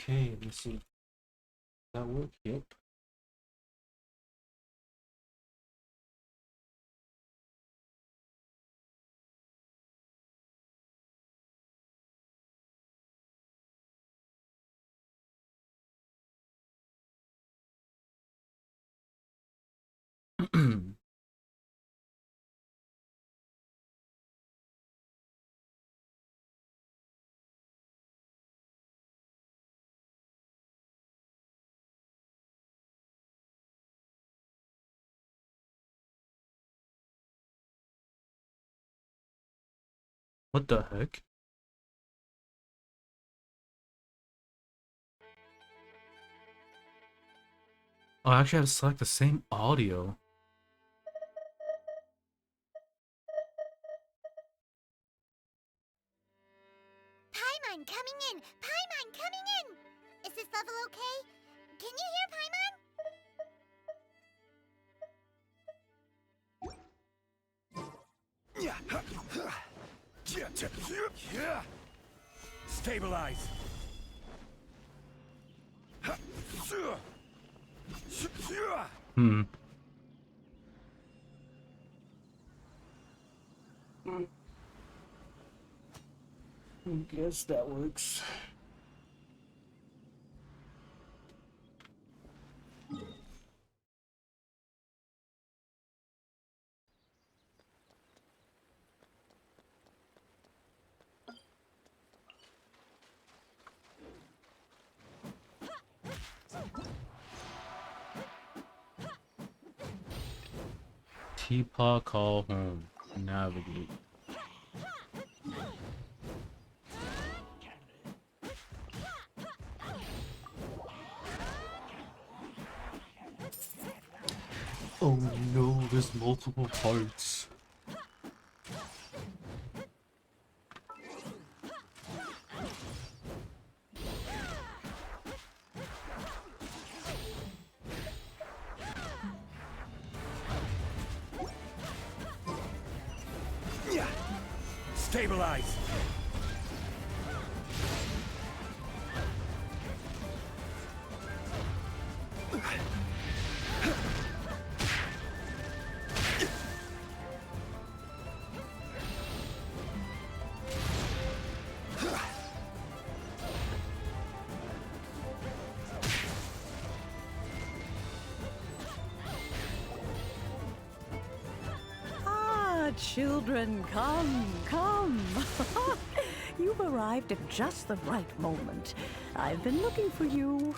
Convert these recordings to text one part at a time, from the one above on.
Okay, let me see. Does that work? Yep. What the heck? Oh, I actually have to select the same audio. Paimon coming in! Paimon coming in! Is this level okay? Can you hear Paimon? Stabilize. Hmm. I guess that works. Teapot call home. Navigate. Oh no, there's multiple parts. Stabilize. Children, come. You've arrived at just the right moment. I've been looking for you.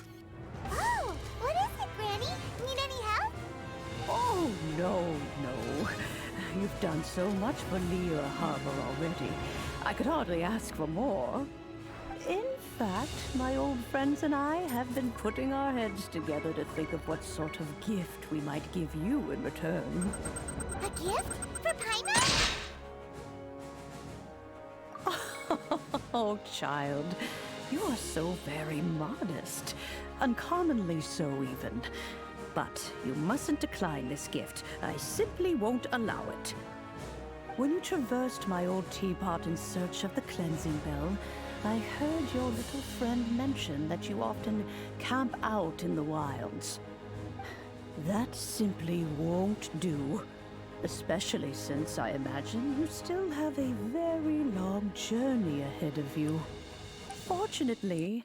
Oh, what is it, Granny? Need any help? Oh, no. You've done so much for Lear Harbor already. I could hardly ask for more. In fact, my old friends and I have been putting our heads together to think of what sort of gift we might give you in return. A gift? For Paimon? Oh, child, you are so very modest. Uncommonly so, even. But you mustn't decline this gift. I simply won't allow it. When you traversed my old teapot in search of the cleansing bell, I heard your little friend mention that you often camp out in the wilds. That simply won't do. Especially since I imagine you still have a very long journey ahead of you. Fortunately,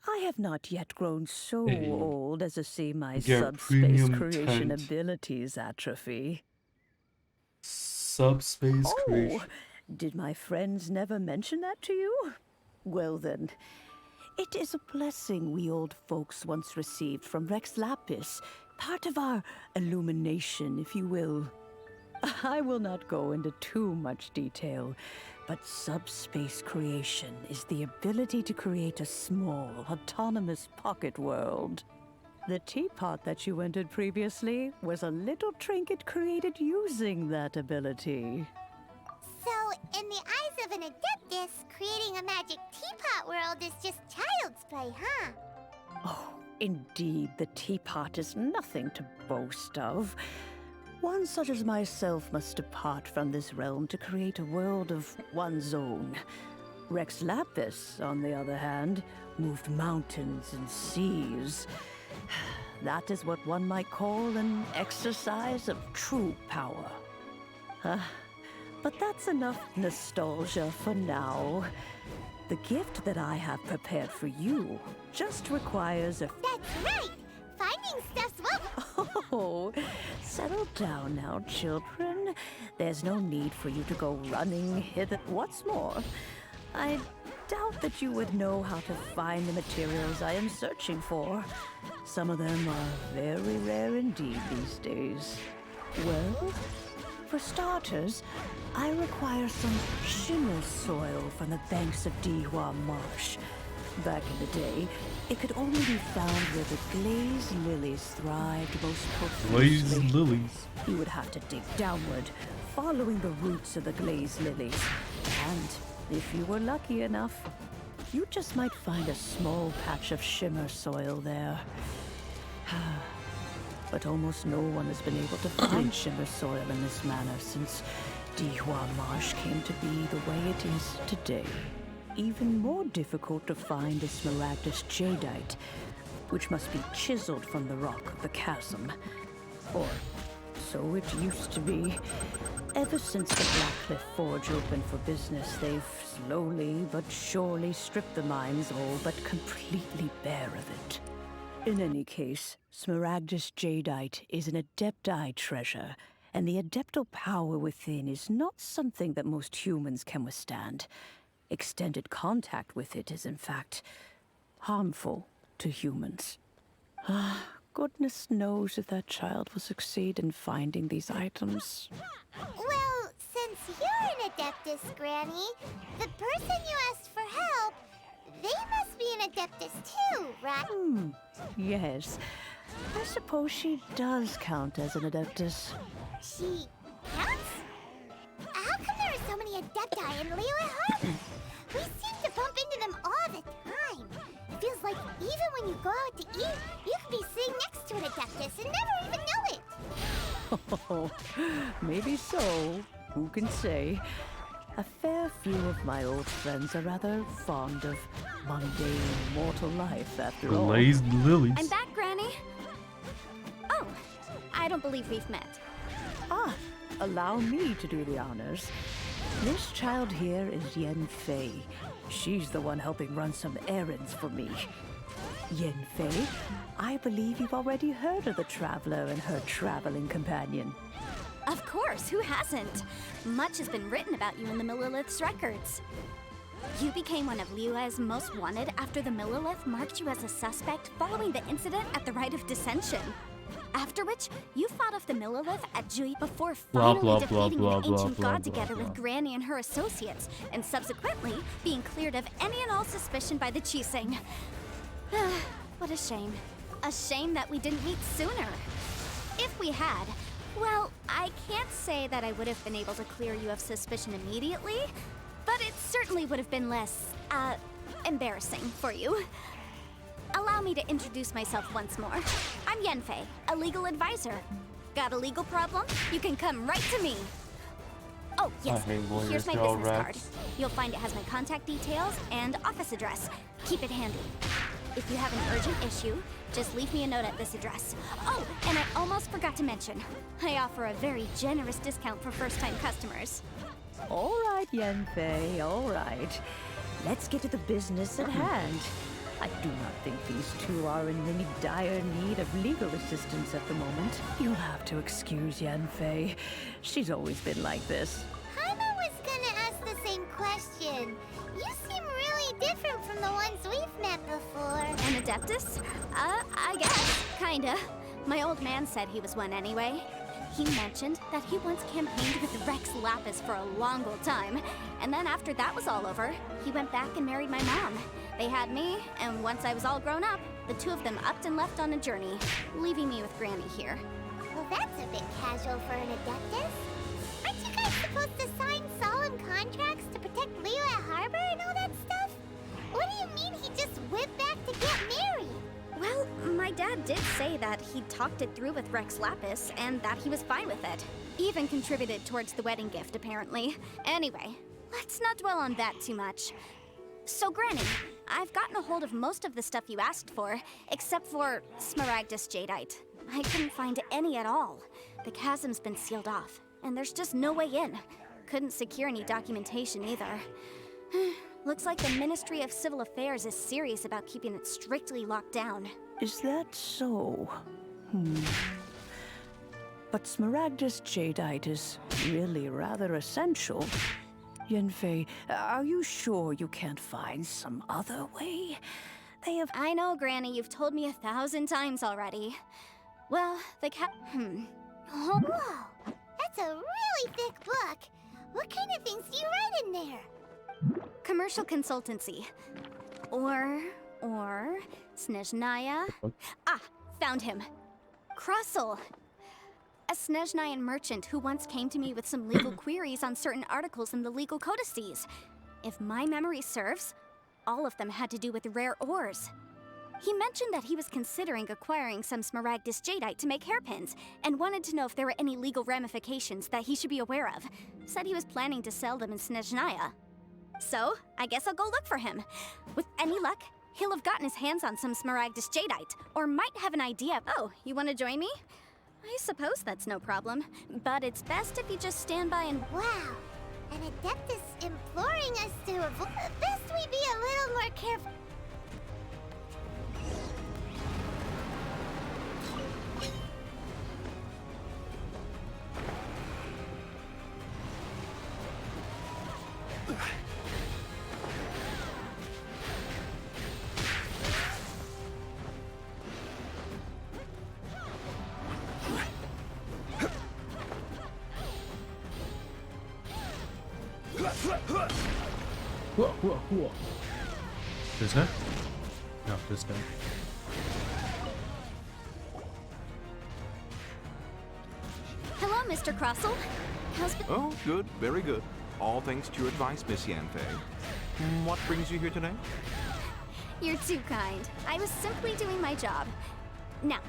I have not yet grown so Hey, old as to see my get subspace premium creation tent. abilities atrophy. Subspace Oh, creation. did my friends never mention that to you? Well then, it is a blessing we old folks once received from Rex Lapis, part of our illumination, if you will. I will not go into too much detail, but subspace creation is the ability to create a small, autonomous pocket world. The teapot that you entered previously was a little trinket created using that ability. So, in the eyes of an adeptus, creating a magic teapot world is just child's play, huh? Oh, indeed, the teapot is nothing to boast of. One such as myself must depart from this realm to create a world of one's own. Rex Lapis, on the other hand, moved mountains and seas. That is what one might call an exercise of true power. But that's enough nostalgia for now. The gift that I have prepared for you just requires a... That's right! Finding stuff's what... Oh, settle down now, children. There's no need for you to go running hither. What's more, I doubt that you would know how to find the materials I am searching for. Some of them are very rare indeed these days. Well, for starters, I require some shimmer soil from the banks of Dihua Marsh. Back in the day, it could only be found where the glazed lilies thrived most profusely. Glazed lilies. You would have to dig downward, following the roots of the glazed lilies. And if you were lucky enough, you just might find a small patch of shimmer soil there. But almost no one has been able to find shimmer soil in this manner since Dihua Marsh came to be the way it is today. Even more difficult to find is Smaragdus jadeite, which must be chiseled from the rock of the chasm. Or so it used to be. Ever since the Blackcliff Forge opened for business, they've slowly but surely stripped the mines all but completely bare of it. In any case, Smaragdus jadeite is an Adepti treasure, and the Adeptal power within is not something that most humans can withstand. Extended contact with it is, in fact, harmful to humans. Goodness knows if that child will succeed in finding these items. Well, since you're an Adeptus, Granny, the person you asked for help, they must be an Adeptus too, right? Yes. I suppose she does count as an Adeptus. She counts? How come there are so many Adepti in Liyue Harbor? We seem to bump into them all the time. It feels like even when you go out to eat, you can be sitting next to an Adeptus and never even know it. Oh, maybe so. Who can say? A fair few of my old friends are rather fond of mundane mortal life, after all. Glazed lilies. I'm back, Granny. Oh, I don't believe we've met. Allow me to do the honors. This child here is Yen Fei. She's the one helping run some errands for me. Yen Fei, I believe you've already heard of the Traveler and her traveling companion. Of course, who hasn't? Much has been written about you in the Millilith's records. You became one of Liyue's most wanted after the Millilith marked you as a suspect following the incident at the Rite of Dissension. After which, you fought off the Millilith at Jui before finally defeating the ancient god together with Granny and her associates, and subsequently being cleared of any and all suspicion by the Chiseng. What a shame. A shame that we didn't meet sooner. If we had, well, I can't say that I would have been able to clear you of suspicion immediately, but it certainly would have been less, embarrassing for you. Allow me to introduce myself once more. I'm Yenfei, a legal advisor. Got a legal problem? You can come right to me. Oh, yes, here's my business card. You'll find it has my contact details and office address. Keep it handy. If you have an urgent issue, just leave me a note at this address. Oh, and I almost forgot to mention, I offer a very generous discount for first-time customers. All right, Yenfei, all right. Let's get to the business at hand. I do not think these two are in any dire need of legal assistance at the moment. You'll have to excuse Yenfei. She's always been like this. Paimon was gonna ask the same question. You seem really different from the ones we've met before. An Adeptus? I guess. Kinda. My old man said he was one anyway. He mentioned that he once campaigned with Rex Lapis for a long old time, and then after that was all over, he went back and married my mom. They had me, and once I was all grown up, the two of them upped and left on a journey, leaving me with Granny here. Well, that's a bit casual for an Adeptus. Aren't you guys supposed to sign solemn contracts to protect Liyue Harbor and all that stuff? What do you mean he just went back to get married? Well, my dad did say that he'd talked it through with Rex Lapis, and that he was fine with it. Even contributed towards the wedding gift, apparently. Anyway, let's not dwell on that too much. So, Granny, I've gotten a hold of most of the stuff you asked for, except for Smaragdus Jadeite. I couldn't find any at all. The chasm's been sealed off, and there's just no way in. Couldn't secure any documentation either. Looks like the Ministry of Civil Affairs is serious about keeping it strictly locked down. Is that so? But Smaragdus Jadeite is really rather essential. Yanfei, are you sure you can't find some other way? They have... I know, Granny, you've told me 1,000 times already. Well, the Whoa, that's a really thick book. What kind of things do you write in there? Commercial consultancy. Or... Snezhnaya? Ah, found him. Crossel. A Snezhnayan merchant who once came to me with some legal queries on certain articles in the legal codices. If my memory serves, all of them had to do with rare ores. He mentioned that he was considering acquiring some Smaragdus Jadeite to make hairpins, and wanted to know if there were any legal ramifications that he should be aware of. Said he was planning to sell them in Snezhnaya. So, I guess I'll go look for him. With any luck, he'll have gotten his hands on some Smaragdus Jadeite, or might have an idea. Oh, you want to join me? I suppose that's no problem, but it's best if you just stand by and... Wow, an Adeptus imploring us to avoid... Best we be a little more careful. Whoa. This guy? No, this guy. Hello, Mr. Crossel. How's been... Oh, good, very good. All thanks to your advice, Miss Yanfei. What brings you here today? You're too kind. I was simply doing my job. Now,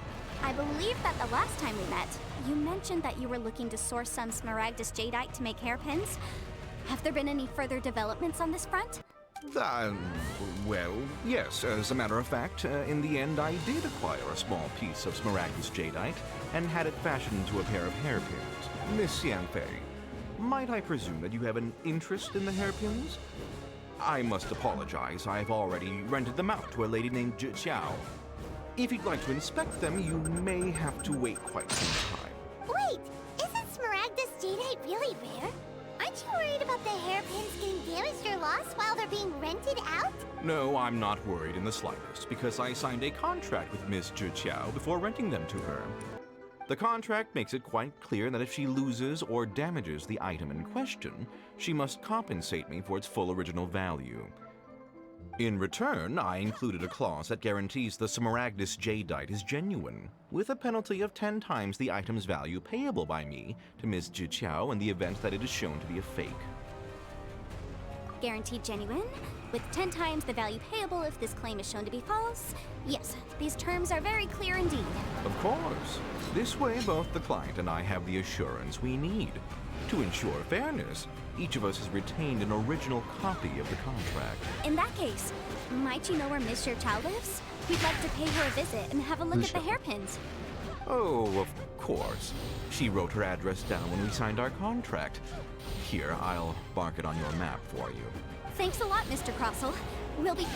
I believe that the last time we met, you mentioned that you were looking to source some Smaragdus Jadeite to make hairpins. Have there been any further developments on this front? Well, yes. As a matter of fact, in the end, I did acquire a small piece of Smaragdus Jadeite and had it fashioned into a pair of hairpins. Miss Yanfei, might I presume that you have an interest in the hairpins? I must apologize. I've already rented them out to a lady named Zhi Qiao. If you'd like to inspect them, you may have to wait quite some time. Wait, isn't Smaragdus Jadeite really rare? Aren't you worried about the hairpins getting damaged or lost while they're being rented out? No, I'm not worried in the slightest, because I signed a contract with Miss Zhi Qiao before renting them to her. The contract makes it quite clear that if she loses or damages the item in question, she must compensate me for its full original value. In return, I included a clause that guarantees the Smaragdus Jadeite is genuine, with a penalty of 10 times the item's value payable by me to Ms. Zhi Qiao in the event that it is shown to be a fake. Guaranteed genuine, with 10 times the value payable if this claim is shown to be false? Yes, these terms are very clear indeed. Of course. This way, both the client and I have the assurance we need. To ensure fairness, each of us has retained an original copy of the contract. In that case, might you know where Miss Zhi Qiao lives? We'd like to pay her a visit and have a look at the hairpins. Oh, of course. She wrote her address down when we signed our contract. Here, I'll mark it on your map for you. Thanks a lot, Mr. Crossel. We'll be...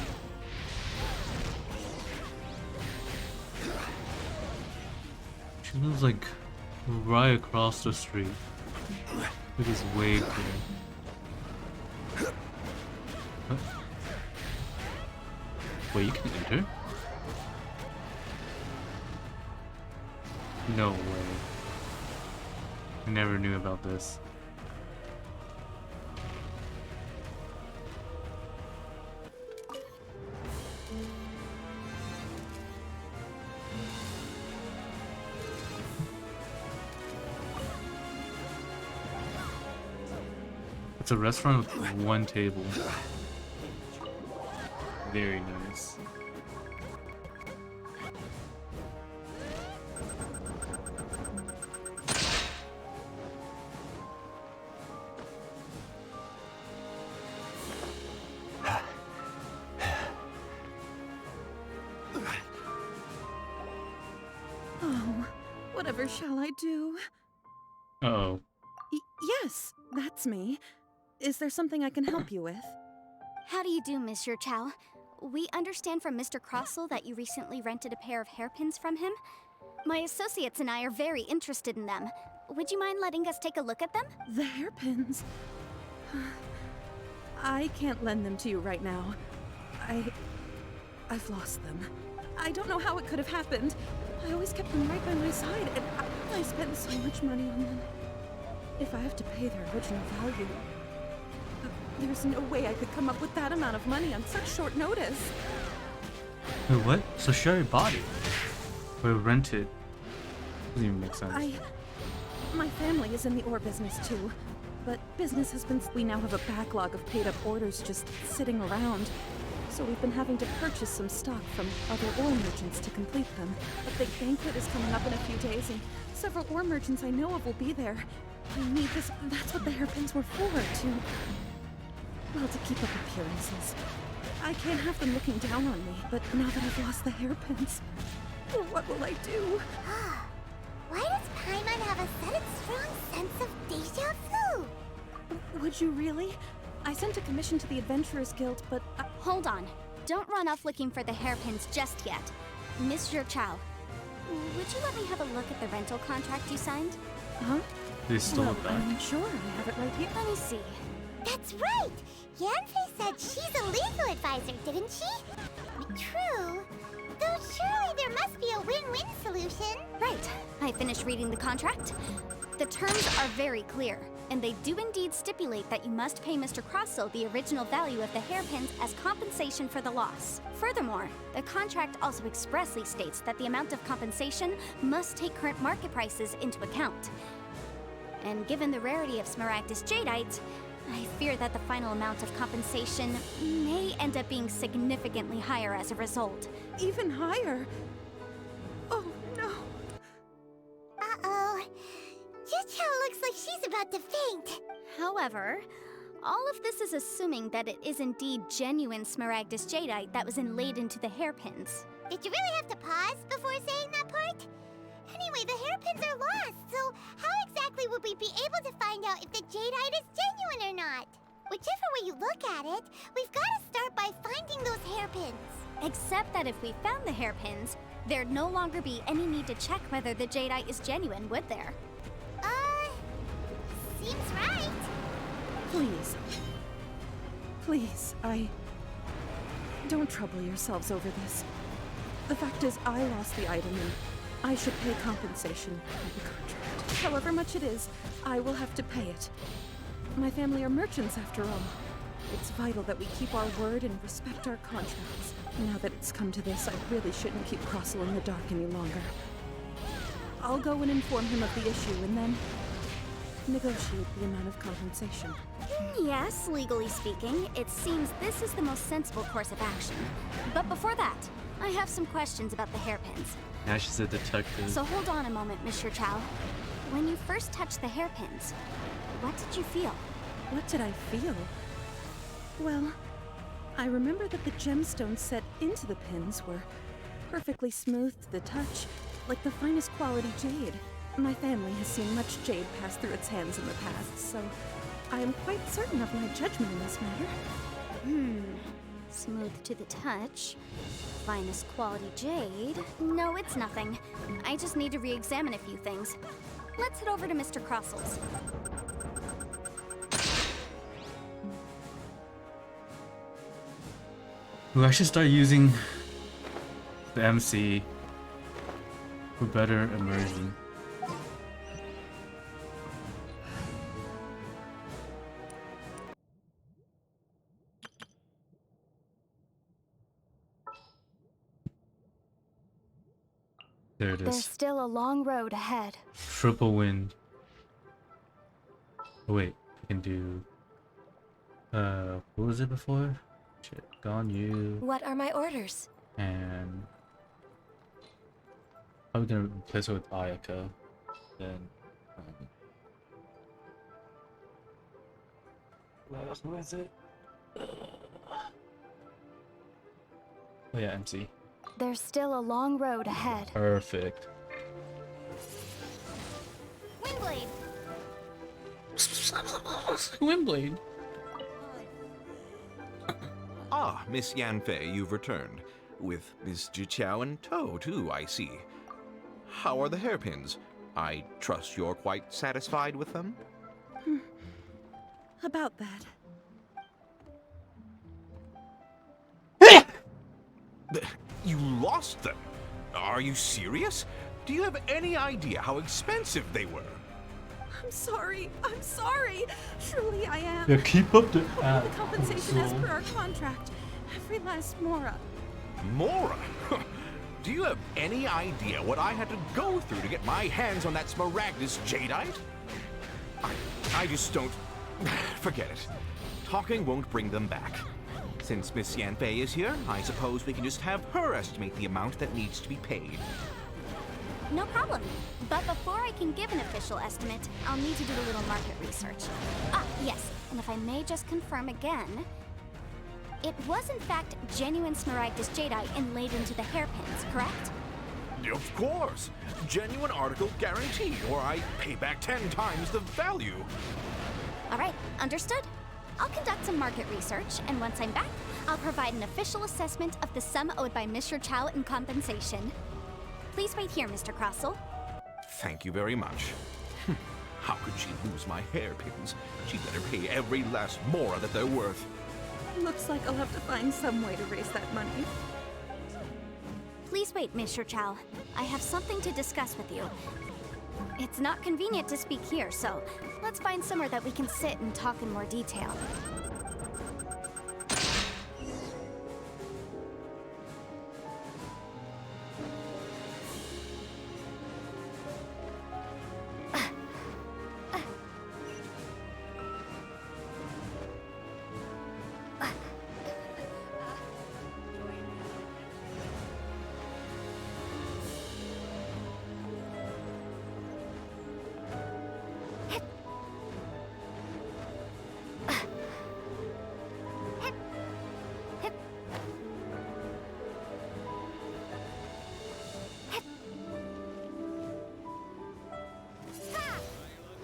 She lives like right across the street. It is way cool. Huh? Wait, you can enter? No way. I never knew about this. It's a restaurant with one table. Very nice. Oh, whatever shall I do? Uh-oh. Yes, that's me. Is there something I can help you with? How do you do, Monsieur Chow? We understand from Mr. Crossell that you recently rented a pair of hairpins from him. My associates and I are very interested in them. Would you mind letting us take a look at them? The hairpins. I can't lend them to you right now. I've lost them. I don't know how it could have happened. I always kept them right by my side, and I spent so much money on them. If I have to pay their original value, there's no way I could come up with that amount of money on such short notice. Wait, what? So she already bought it. Or rented. Doesn't even make sense. My family is in the ore business too, but business has been. We now have a backlog of paid up orders just sitting around. So we've been having to purchase some stock from other ore merchants to complete them. A big banquet is coming up in a few days, and several ore merchants I know of will be there. I need this. That's what the hairpins were for, to keep up appearances. I can't have them looking down on me, but now that I've lost the hairpins, what will I do? Why does Paimon have a sudden strong sense of deja vu? Would you really? I sent a commission to the Adventurers Guild, but Hold on. Don't run off looking for the hairpins just yet. Monsieur Chow, would you let me have a look at the rental contract you signed? huh? They stole Well, it back. I'm sure I have it right here. Let me see. That's right! Yanfei said she's a legal advisor, didn't she? True. Though surely there must be a win-win solution. Right. I finished reading the contract. The terms are very clear, and they do indeed stipulate that you must pay Mr. Crossell the original value of the hairpins as compensation for the loss. Furthermore, the contract also expressly states that the amount of compensation must take current market prices into account. And given the rarity of Smaragdus Jadeite, I fear that the final amount of compensation may end up being significantly higher as a result. Even higher. Oh no. Uh-oh. Juchao looks like she's about to faint. However, all of this is assuming that it is indeed genuine Smaragdus Jadeite that was inlaid into the hairpins. Did you really have to pause before saying that part? Anyway, the hairpins are lost, so how exactly would we be able to find out if the jadeite is genuine or not? Whichever way you look at it, we've got to start by finding those hairpins. Except that if we found the hairpins, there'd no longer be any need to check whether the jadeite is genuine, would there? Seems right. Please. Please, don't trouble yourselves over this. The fact is, I lost the item and I should pay compensation for the contract. However much it is, I will have to pay it. My family are merchants after all. It's vital that we keep our word and respect our contracts. Now that it's come to this, I really shouldn't keep Crossell in the dark any longer. I'll go and inform him of the issue and then negotiate the amount of compensation. Yes, legally speaking, it seems this is the most sensible course of action. But before that, I have some questions about the hairpins. Now she's a detective. So hold on a moment, Monsieur Chow. When you first touched the hairpins, what did you feel? What did I feel? Well, I remember that the gemstones set into the pins were perfectly smooth to the touch, like the finest quality jade. My family has seen much jade pass through its hands in the past, so I am quite certain of my judgment in this matter. Smooth to the touch. Finest quality jade. No, it's nothing. I just need to re-examine a few things. Let's head over to Mr. Crossell's. We should start using the MC for better immersion. There it There's is. still a long road ahead. Triple wind. Oh wait, I can do what was it before? Shit, gone you What are my orders? and I'm gonna replace it with Ayaka. Then who is it? Oh yeah, MC. There's still a long road ahead. Perfect. Windblade. Ah, Miss Yanfei, you've returned. With Miss Jiqiao in tow, too, I see. How are the hairpins? I trust you're quite satisfied with them? About that. You lost them? Are you serious? Do you have any idea how expensive they were? I'm sorry. I'm sorry. Truly I am. Yeah, keep up the I'll pay the compensation as per our contract. Every last mora. Mora? Do you have any idea what I had to go through to get my hands on that Smaragdus jadeite? I just don't... Forget it. Talking won't bring them back. Since Miss Yanfei is here, I suppose we can just have her estimate the amount that needs to be paid. No problem. But before I can give an official estimate, I'll need to do a little market research. Ah, yes, and if I may just confirm again, it was in fact genuine Smaragdus jadeite inlaid into the hairpins, correct? Of course! Genuine article guaranteed, or I pay back 10 times the value. All right, understood. I'll conduct some market research, and once I'm back, I'll provide an official assessment of the sum owed by Mr. Chow in compensation. Please wait here, Mr. Crossell. Thank you very much. How could she lose my hairpins? She'd better pay every last mora that they're worth. Looks like I'll have to find some way to raise that money. Please wait, Mr. Chow. I have something to discuss with you. It's not convenient to speak here, so let's find somewhere that we can sit and talk in more detail.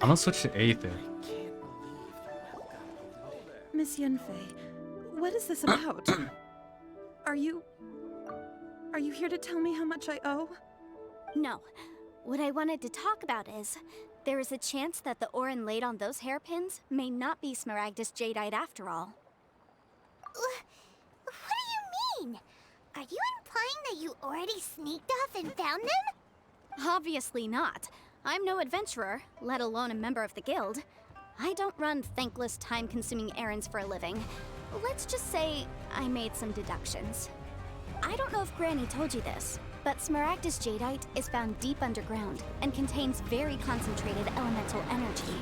I'm gonna switch to Aether. Miss Yanfei, what is this about? Are you here to tell me how much I owe? No. What I wanted to talk about is, there is a chance that the ore inlaid on those hairpins may not be Smaragdus jadeite after all. What do you mean? Are you implying that you already sneaked off and found them? Obviously not. I'm no adventurer, let alone a member of the guild. I don't run thankless, time-consuming errands for a living. Let's just say I made some deductions. I don't know if Granny told you this, but Smaragdus jadeite is found deep underground and contains very concentrated elemental energy.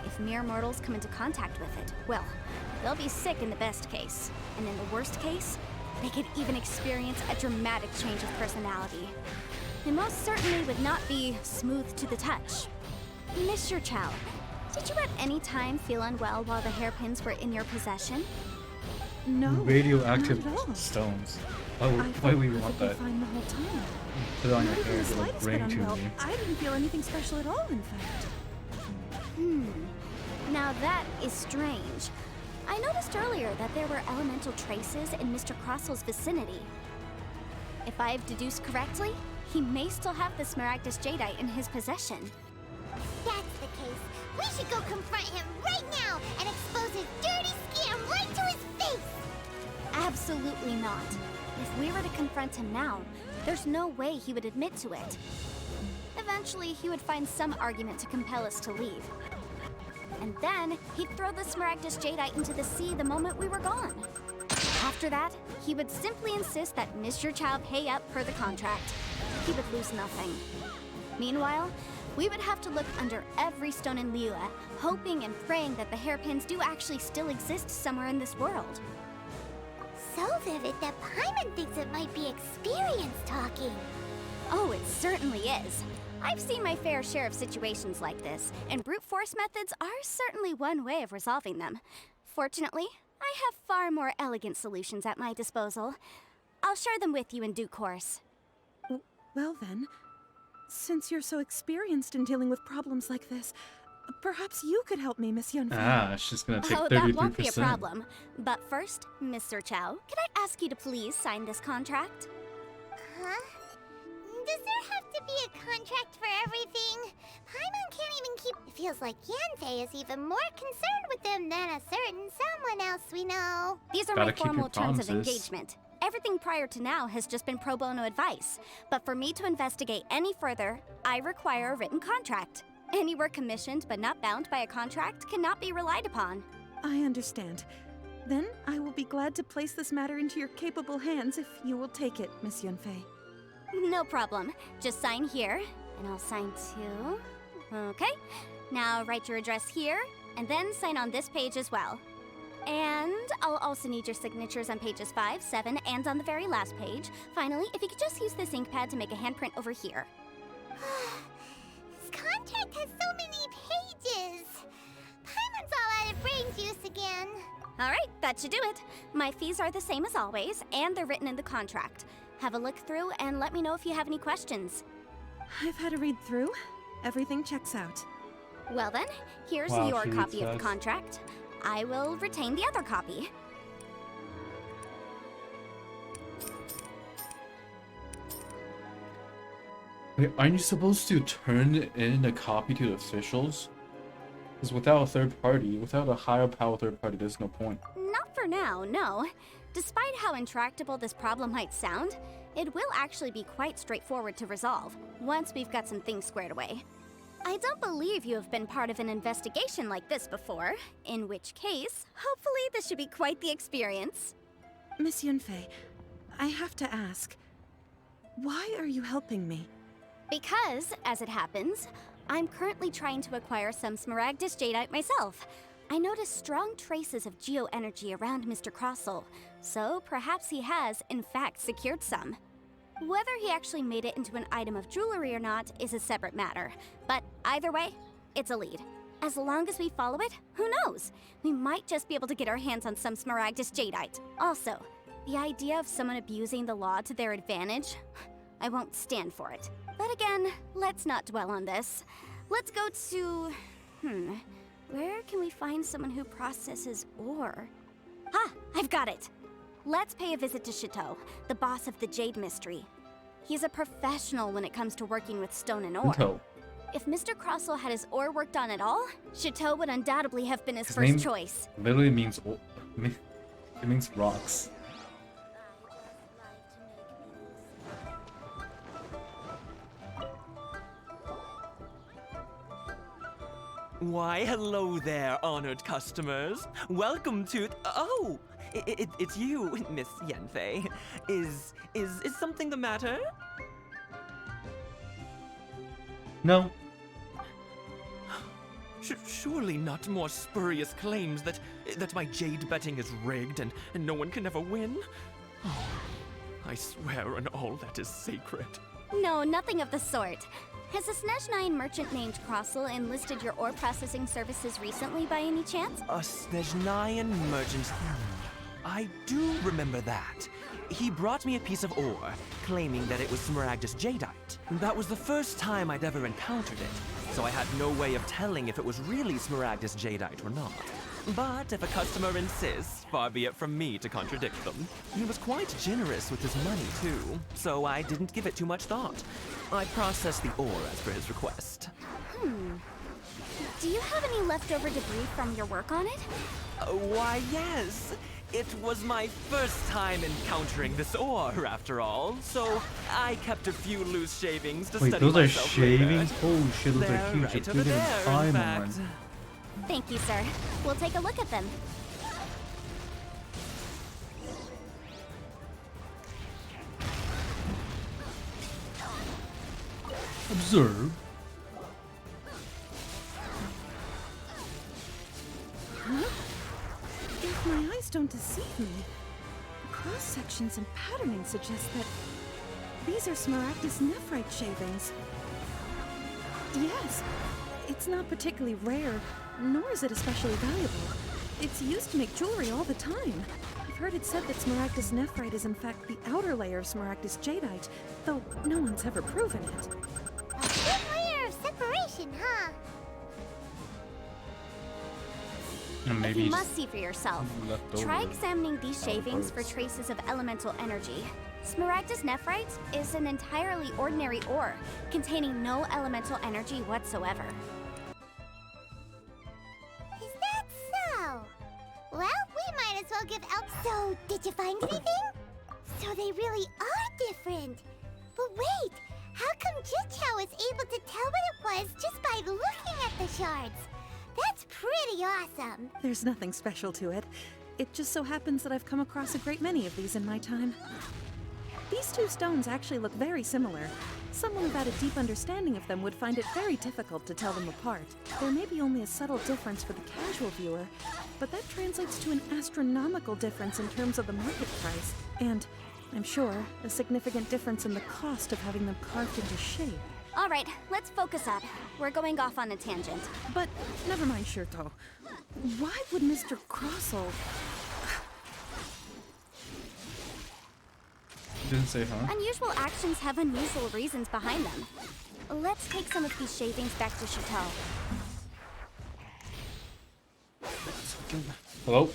If mere mortals come into contact with it, well, they'll be sick in the best case. And in the worst case, they could even experience a dramatic change of personality. It most certainly would not be smooth to the touch. Mr. Chow, did you at any time feel unwell while the hairpins were in your possession? No, Radioactive not at all. stones. I Why would we felt want perfectly that? fine the whole time. Put it on your Not even hair the to like slightest brain bit tune unwell. you. I didn't feel anything special at all, in fact. Now that is strange. I noticed earlier that there were elemental traces in Mr. Crossell's vicinity. If I've deduced correctly, he may still have the Smaragdus jadeite in his possession. That's the case. We should go confront him right now and expose his dirty scam right to his face! Absolutely not. If we were to confront him now, there's no way he would admit to it. Eventually, he would find some argument to compel us to leave. And then, he'd throw the Smaragdus jadeite into the sea the moment we were gone. After that, he would simply insist that Mr. Chow pay up per the contract. He would lose nothing. Meanwhile, we would have to look under every stone in Liyue, hoping and praying that the hairpins do actually still exist somewhere in this world. So vivid that Paimon thinks it might be experience talking. Oh, it certainly is. I've seen my fair share of situations like this, and brute force methods are certainly one way of resolving them. Fortunately, I have far more elegant solutions at my disposal. I'll share them with you in due course. Well then, Since you're so experienced in dealing with problems like this, perhaps you could help me, Miss Yunfei. Ah, she's gonna take Oh, 33%. that won't be a problem. But first, Mr. Chow, can I ask you to please sign this contract? Huh? Does there have to be a contract for everything? Paimon can't even keep... It feels like Yanfei is even more concerned with them than a certain someone else we know. These are Gotta my keep your formal terms of promises. engagement. Everything prior to now has just been pro bono advice. But for me to investigate any further, I require a written contract. Any work commissioned but not bound by a contract cannot be relied upon. I understand. Then I will be glad to place this matter into your capable hands if you will take it, Miss Yunfei. No problem. Just sign here, and I'll sign too. Okay. Now write your address here, and then sign on this page as well. And I'll also need your signatures on pages 5, 7, and on the very last page. Finally, if you could just use this ink pad to make a handprint over here. This contract has so many pages. Paimon's all out of brain juice again. All right, that should do it. My fees are the same as always, and they're written in the contract. Have a look through and let me know if you have any questions. I've had a read through. Everything checks out. Well then, here's Wow, your she copy reads of the fast. contract. I will retain the other copy. Wait, aren't you supposed to turn in a copy to the officials? Because without a third party, without a higher power third party, there's no point. Not for now, no. Despite how intractable this problem might sound, it will actually be quite straightforward to resolve, once we've got some things squared away. I don't believe you have been part of an investigation like this before, in which case, hopefully this should be quite the experience. Miss Yunfei, I have to ask, why are you helping me? Because, as it happens, I'm currently trying to acquire some Smaragdus Jadeite myself. I noticed strong traces of geoenergy around Mr. Crossel, so perhaps he has, in fact, secured some. Whether he actually made it into an item of jewelry or not is a separate matter, but either way, it's a lead. As long as we follow it, who knows? We might just be able to get our hands on some Smaragdus Jadeite. Also, the idea of someone abusing the law to their advantage, I won't stand for it. But again, let's not dwell on this. Let's go to... where can we find someone who processes ore? Ah, I've got it! Let's pay a visit to Chateau, the boss of the Jade Mystery. He's a professional when it comes to working with stone and ore. Until If Mr. Crossel had his ore worked on at all, Chateau would undoubtedly have been his His first name- choice. literally means it means rocks. Why, hello there, honored customers. Welcome to... Oh! It's you, Miss Yanfei. Is something the matter? No. Surely not more spurious claims that my jade betting is rigged and no one can ever win? Oh, I swear on all that is sacred. No, nothing of the sort. Has a Snezhnyan merchant named Crossel enlisted your ore processing services recently by any chance? A Snezhnyan merchant. I do remember that. He brought me a piece of ore, claiming that it was Smaragdus Jadeite. That was the first time I'd ever encountered it, so I had no way of telling if it was really Smaragdus Jadeite or not. But if a customer insists, far be it from me to contradict them. He was quite generous with his money, too, so I didn't give it too much thought. I processed the ore as per his request. Do you have any leftover debris from your work on it? Why, yes. It was my first time encountering this ore, after all, so I kept a few loose shavings to Wait, study those are myself later. shavings? Holy shit, those They're are huge. right It's over bigger than there, in Paimon. fact. Thank you, sir. We'll take a look at them. Observe. If my eyes don't deceive me, the cross-sections and patterning suggest that these are Smaragdus nephrite shavings. Yes, it's not particularly rare, nor is it especially valuable. It's used to make jewelry all the time. I've heard it said that Smaragdus nephrite is in fact the outer layer of Smaragdus jadeite, though no one's ever proven it. Thin layer of separation, huh? And maybe You must see for yourself. left Try over. examining these shavings for birds. traces of elemental energy. Smaragdus nephrite is an entirely ordinary ore, containing no elemental energy whatsoever. Is that so? Well, we might as well give out. So, did you find anything? So they really are different. But wait, how come Jichao was able to tell what it was just by looking at the shards? That's pretty awesome. There's nothing special to it. It just so happens that I've come across a great many of these in my time. These two stones actually look very similar. Someone without a deep understanding of them would find it very difficult to tell them apart. There may be only a subtle difference for the casual viewer, but that translates to an astronomical difference in terms of the market price. And, I'm sure, a significant difference in the cost of having them carved into shape. All right, let's focus up. We're going off on a tangent. But never mind, Shirto. Why would Mr. Crossell... Didn't say, huh? Unusual actions have unusual reasons behind them. Let's take some of these shavings back to Chateau. Hello?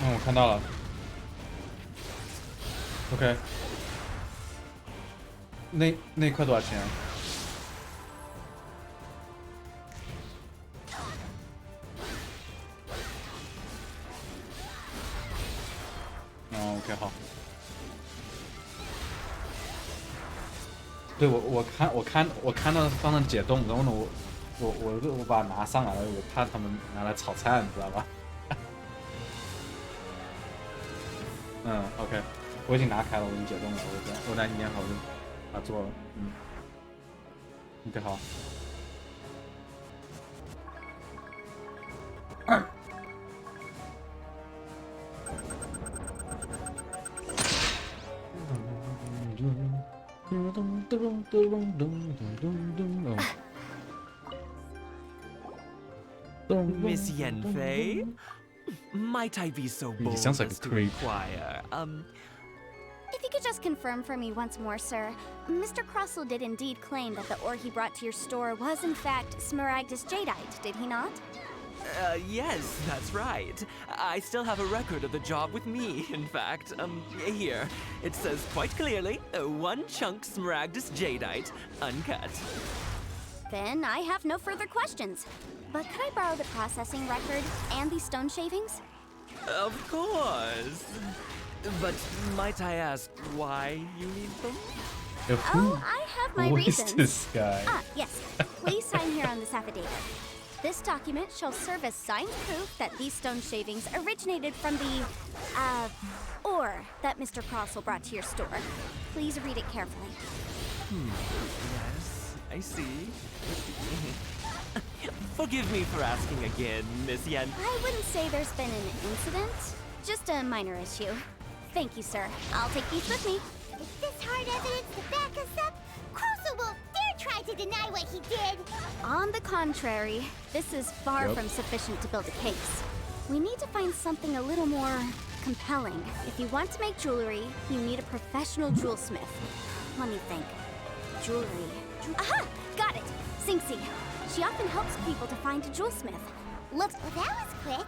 哦，我看到了。OK。那颗多少钱？哦，OK，好。对，我看到放上解冻，然后呢，我把它拿上来了，我怕他们拿来炒菜，你知道吧？嗯 ，OK， 我已经拿开了，我已经解冻了，我拿粘好就把它做了，嗯，OK， 好。Miss Yanfei? Might I be so bold sounds like as a to creep. inquire, If you could just confirm for me once more, sir. Mr. Crossell did indeed claim that the ore he brought to your store was in fact Smaragdus jadeite, did he not? Yes, that's right. I still have a record of the job with me, in fact. Here. It says quite clearly, 1 chunk Smaragdus jadeite, uncut. Then I have no further questions. But could I borrow the processing record and these stone shavings? Of course. But might I ask why you need them? Oh, I have my Who is reasons. this guy? Ah, yes. Please sign here on this affidavit. This document shall serve as signed proof that these stone shavings originated from the, ore that Mr. Crossell brought to your store. Please read it carefully. Yes, I see. Forgive me for asking again, Miss Yan. I wouldn't say there's been an incident, just a minor issue. Thank you, sir. I'll take these with me. Is this hard evidence to back us up? Crossell won't dare try to deny what he did. On the contrary, this is far Yep. from sufficient to build a case. We need to find something a little more compelling. If you want to make jewelry, you need a professional jewelsmith. Let me think. Jewelry. Aha! Got it! Singxi. She often helps people to find a jewelsmith. Look, Well, that was quick.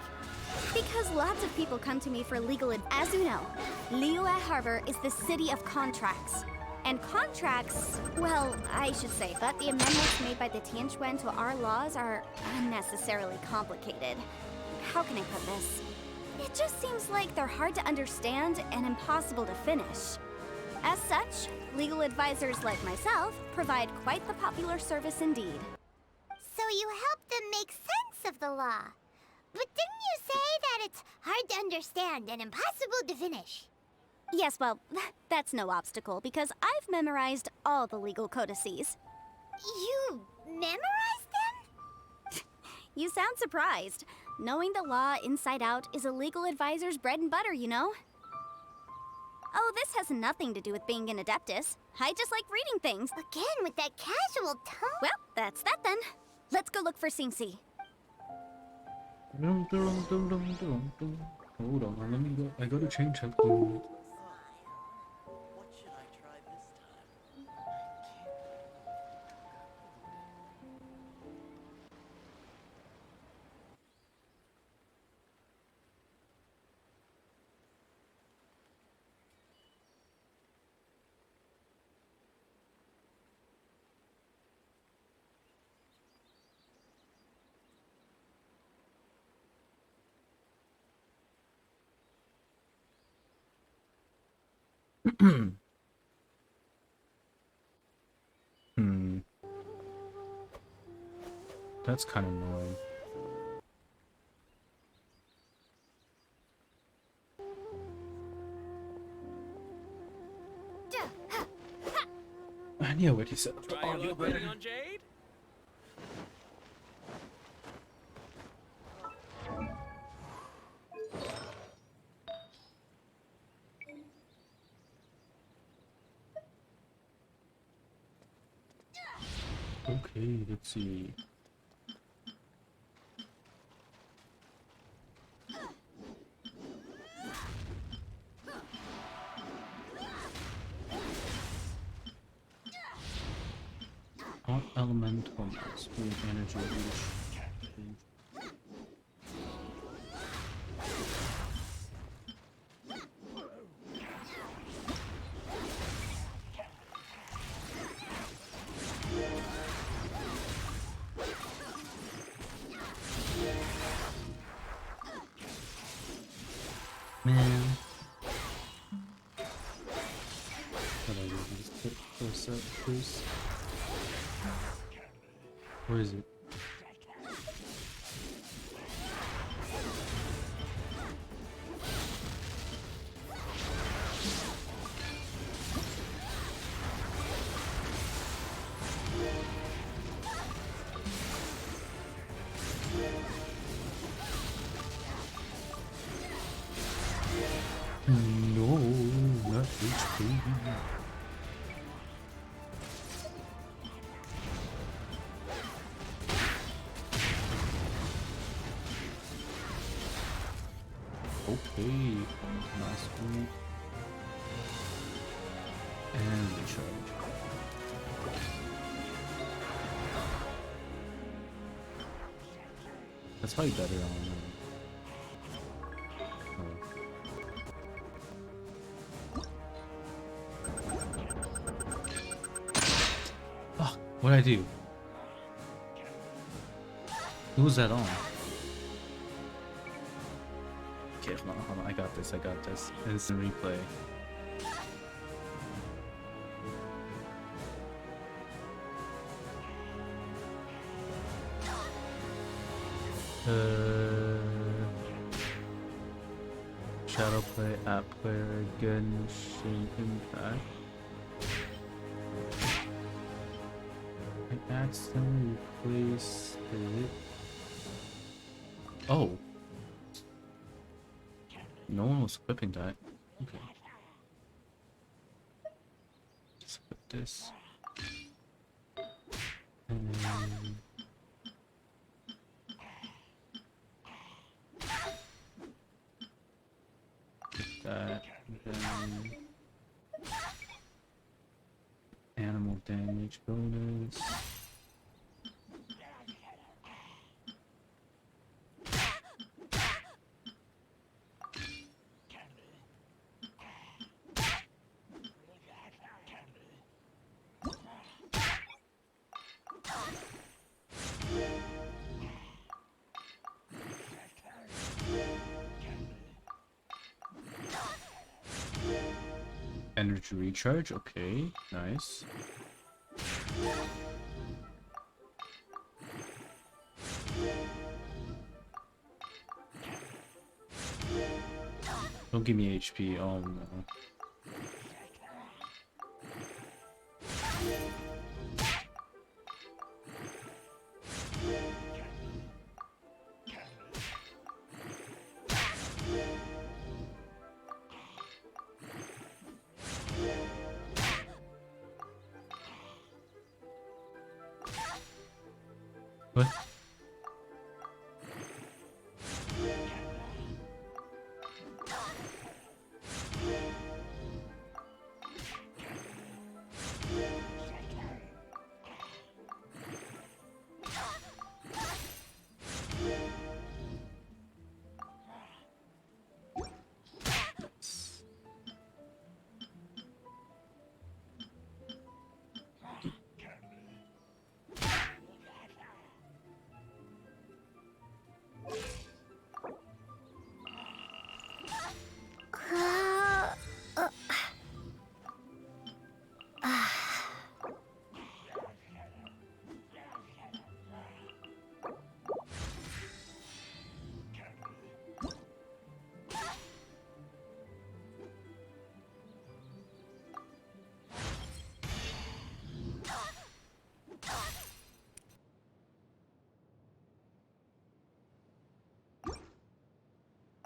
because lots of people come to me for legal advice. As you know, Liyue Harbor is the city of contracts. And contracts, well, I should say, but the amendments made by the Tianquan to our laws are unnecessarily complicated. How can I put this? It just seems like they're hard to understand and impossible to finish. As such, legal advisors like myself provide quite the popular service indeed. So you help them make sense of the law. But didn't you say that it's hard to understand and impossible to finish? Yes, well, that's no obstacle because I've memorized all the legal codices. You memorized them? You sound surprised. Knowing the law inside out is a legal advisor's bread and butter, you know? Oh, this has nothing to do with being an adeptus. I just like reading things. Again with that casual tone. Well, that's that then. Let's go look for Singxi. Hold on, let me go. I gotta change up. What should I try this time? Hmm. That's kind of annoying. I knew what he said. Try your luck betting on Jade? Okay, let's see. Hot elemental speed energy reach. Man. Whatever, just put this up, please. Where is it? No, not HP. Okay, last one. And recharge. That's probably better on oh, what'd I do? Who was that on? Okay, hold on, I got this, Instant replay. Shadow play, app player, again, shape impact. I accidentally replaced it. Oh. No one was equipping that. Okay. Let's put this. And put that. Then animal damage bonus. Energy recharge, okay, nice. Don't give me HP, oh no. What?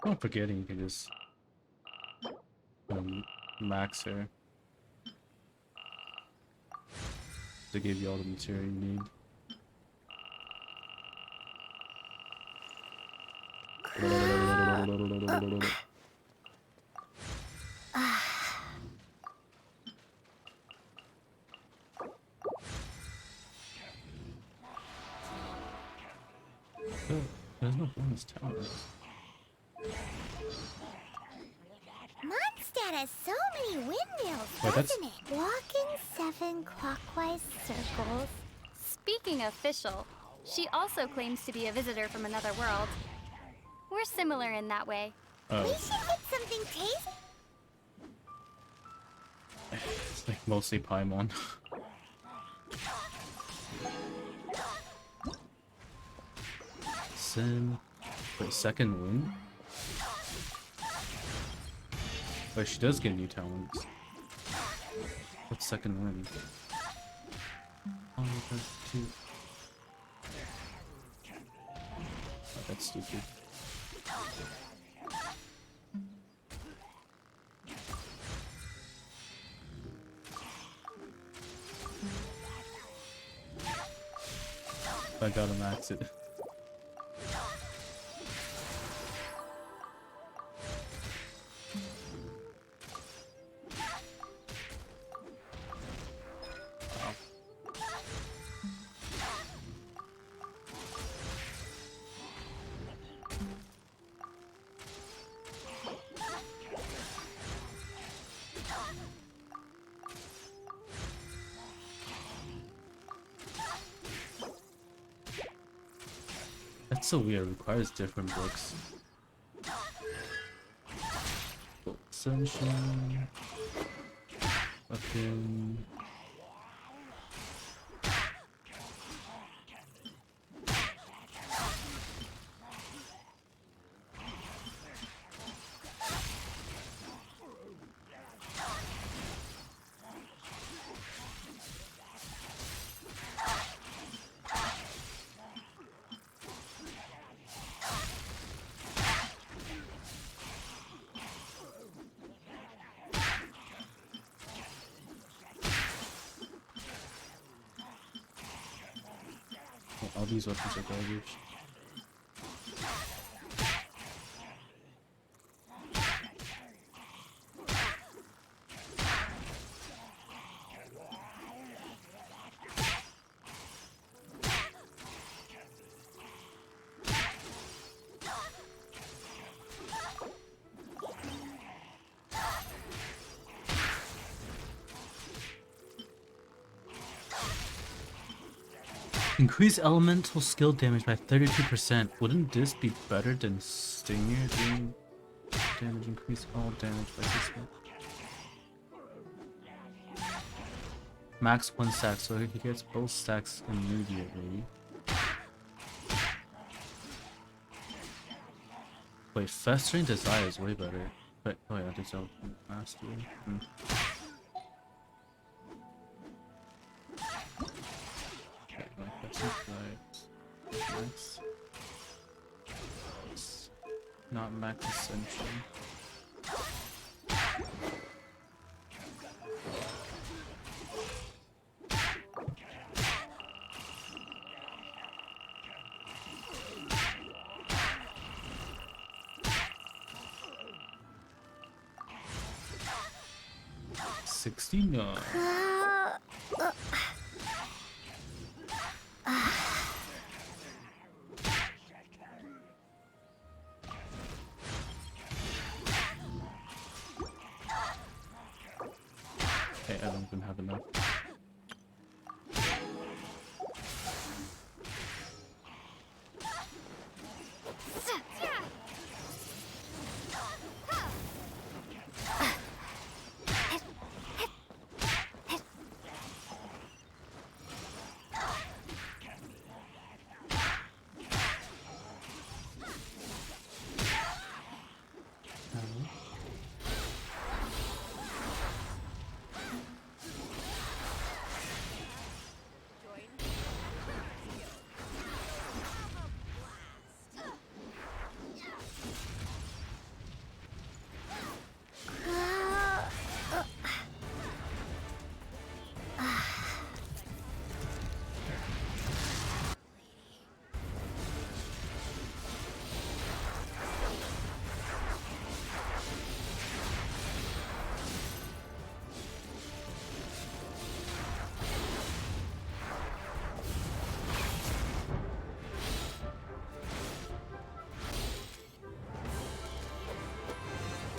I'm forgetting you can just max her to give you all the material you need. Oh, there's no bonus talents. Mondstadt has so many windmills, Wait, that's- doesn't it? Walking 7 clockwise circles. Speaking of Fischl, she also claims to be a visitor from another world. We're similar in that way. We Oh, should get something tasty. it's like mostly Paimon. Wait, second win? Wait, she does get new talents. What's second win? Oh, that's 2. Oh, that's stupid. I gotta max it. That's so weird. It requires different books. Ascension. Fucking. All these weapons are garbage. Increase elemental skill damage by 32%. Wouldn't this be better than Stinger doing damage? Increase all damage by 6%. Max 1 stack, so he gets both stacks immediately. Wait, Festering Desire is way better. But, oh yeah, this is Mastery. Max. Not max ascension. $69. Okay, I don't even have enough.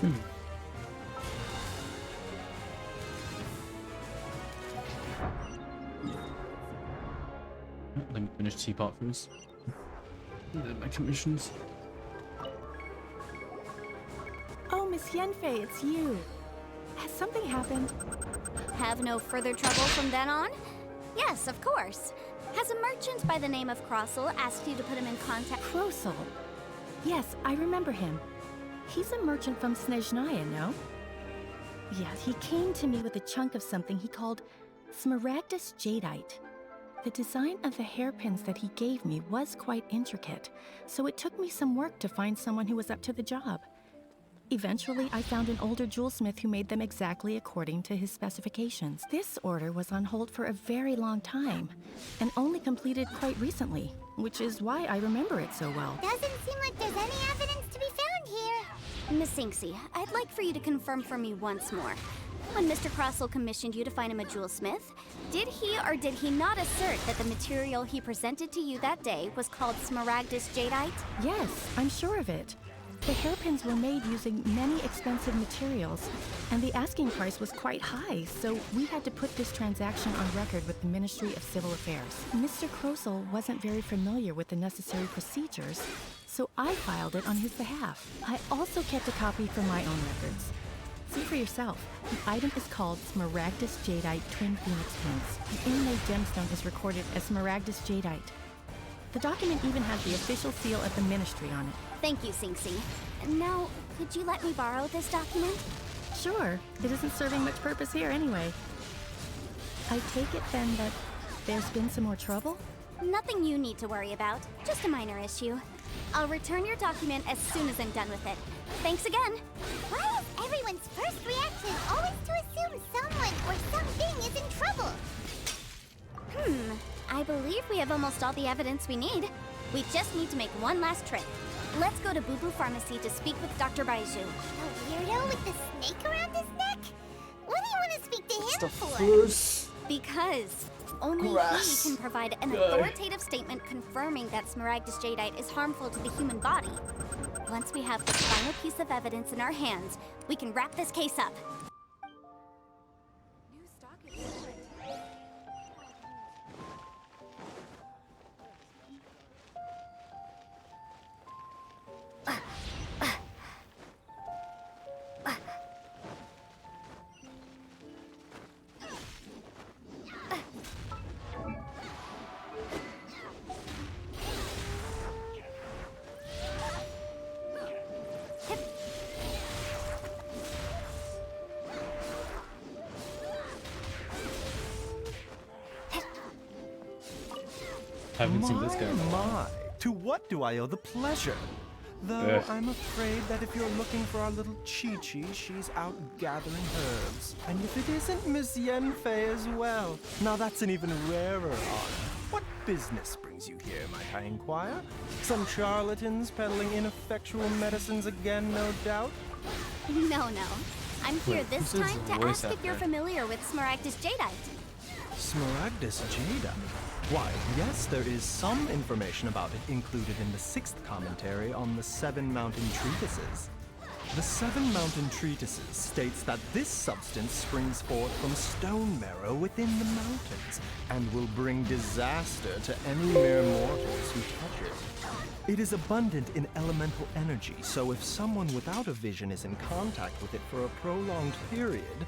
Let me finish Teapot first. And then my commissions. Oh, Miss Yenfei, it's you. Has something happened? Have no further trouble from then on? Yes, of course. Has a merchant by the name of Crossel asked you to put him in contact? Krosel. Yes, I remember him. He's a merchant from Snezhnaya, no? Yeah, he came to me with a chunk of something he called Smaragdus Jadeite. The design of the hairpins that he gave me was quite intricate, so it took me some work to find someone who was up to the job. Eventually, I found an older jewelsmith who made them exactly according to his specifications. This order was on hold for a very long time, and only completed quite recently, which is why I remember it so well. Doesn't seem like there's any evidence to be found here. Miss Inksy, I'd like for you to confirm for me once more. When Mr. Crossel commissioned you to find him a jewelsmith, did he or did he not assert that the material he presented to you that day was called Smaragdus Jadeite? Yes, I'm sure of it. The hairpins were made using many expensive materials, and the asking price was quite high, so we had to put this transaction on record with the Ministry of Civil Affairs. Mr. Krosel wasn't very familiar with the necessary procedures, so I filed it on his behalf. I also kept a copy for my own records. See for yourself. The item is called Smaragdus Jadeite Twin Phoenix Pins. The inlaid gemstone is recorded as Smaragdus Jadeite. The document even has the official seal of the ministry on it. Thank you, Sinksy. Now, could you let me borrow this document? Sure, it isn't serving much purpose here anyway. I take it then that there's been some more trouble? Nothing you need to worry about, just a minor issue. I'll return your document as soon as I'm done with it. Thanks again. Why is everyone's first reaction always to assume someone or something is in trouble? I believe we have almost all the evidence we need. We just need to make one last trip. Let's go to Boo Boo Pharmacy to speak with Dr. Baiju. The weirdo with the snake around his neck? What do you want to speak to him for? First Because only Grass he can provide an guy. authoritative statement confirming that Smaragdus Jadeite is harmful to the human body. Once we have this final piece of evidence in our hands, we can wrap this case up. haven't seen this guy. My, to what do I owe the pleasure? Though I'm afraid that if you're looking for our little Chi-Chi, she's out gathering herbs. And if it isn't Miss Yenfei as well, now that's an even rarer honor. What business brings you here, might I inquire? Some charlatans peddling ineffectual medicines again, no doubt? No. I'm here Wait, this who's time this to voice ask if you're actor? familiar with Smaragdus Jadeite. Smaragdus Jadeite? Why, yes, there is some information about it included in the 6th commentary on the 7 Mountain Treatises. The 7 Mountain Treatises states that this substance springs forth from stone marrow within the mountains and will bring disaster to any mere mortals who touch it. It is abundant in elemental energy, so if someone without a vision is in contact with it for a prolonged period,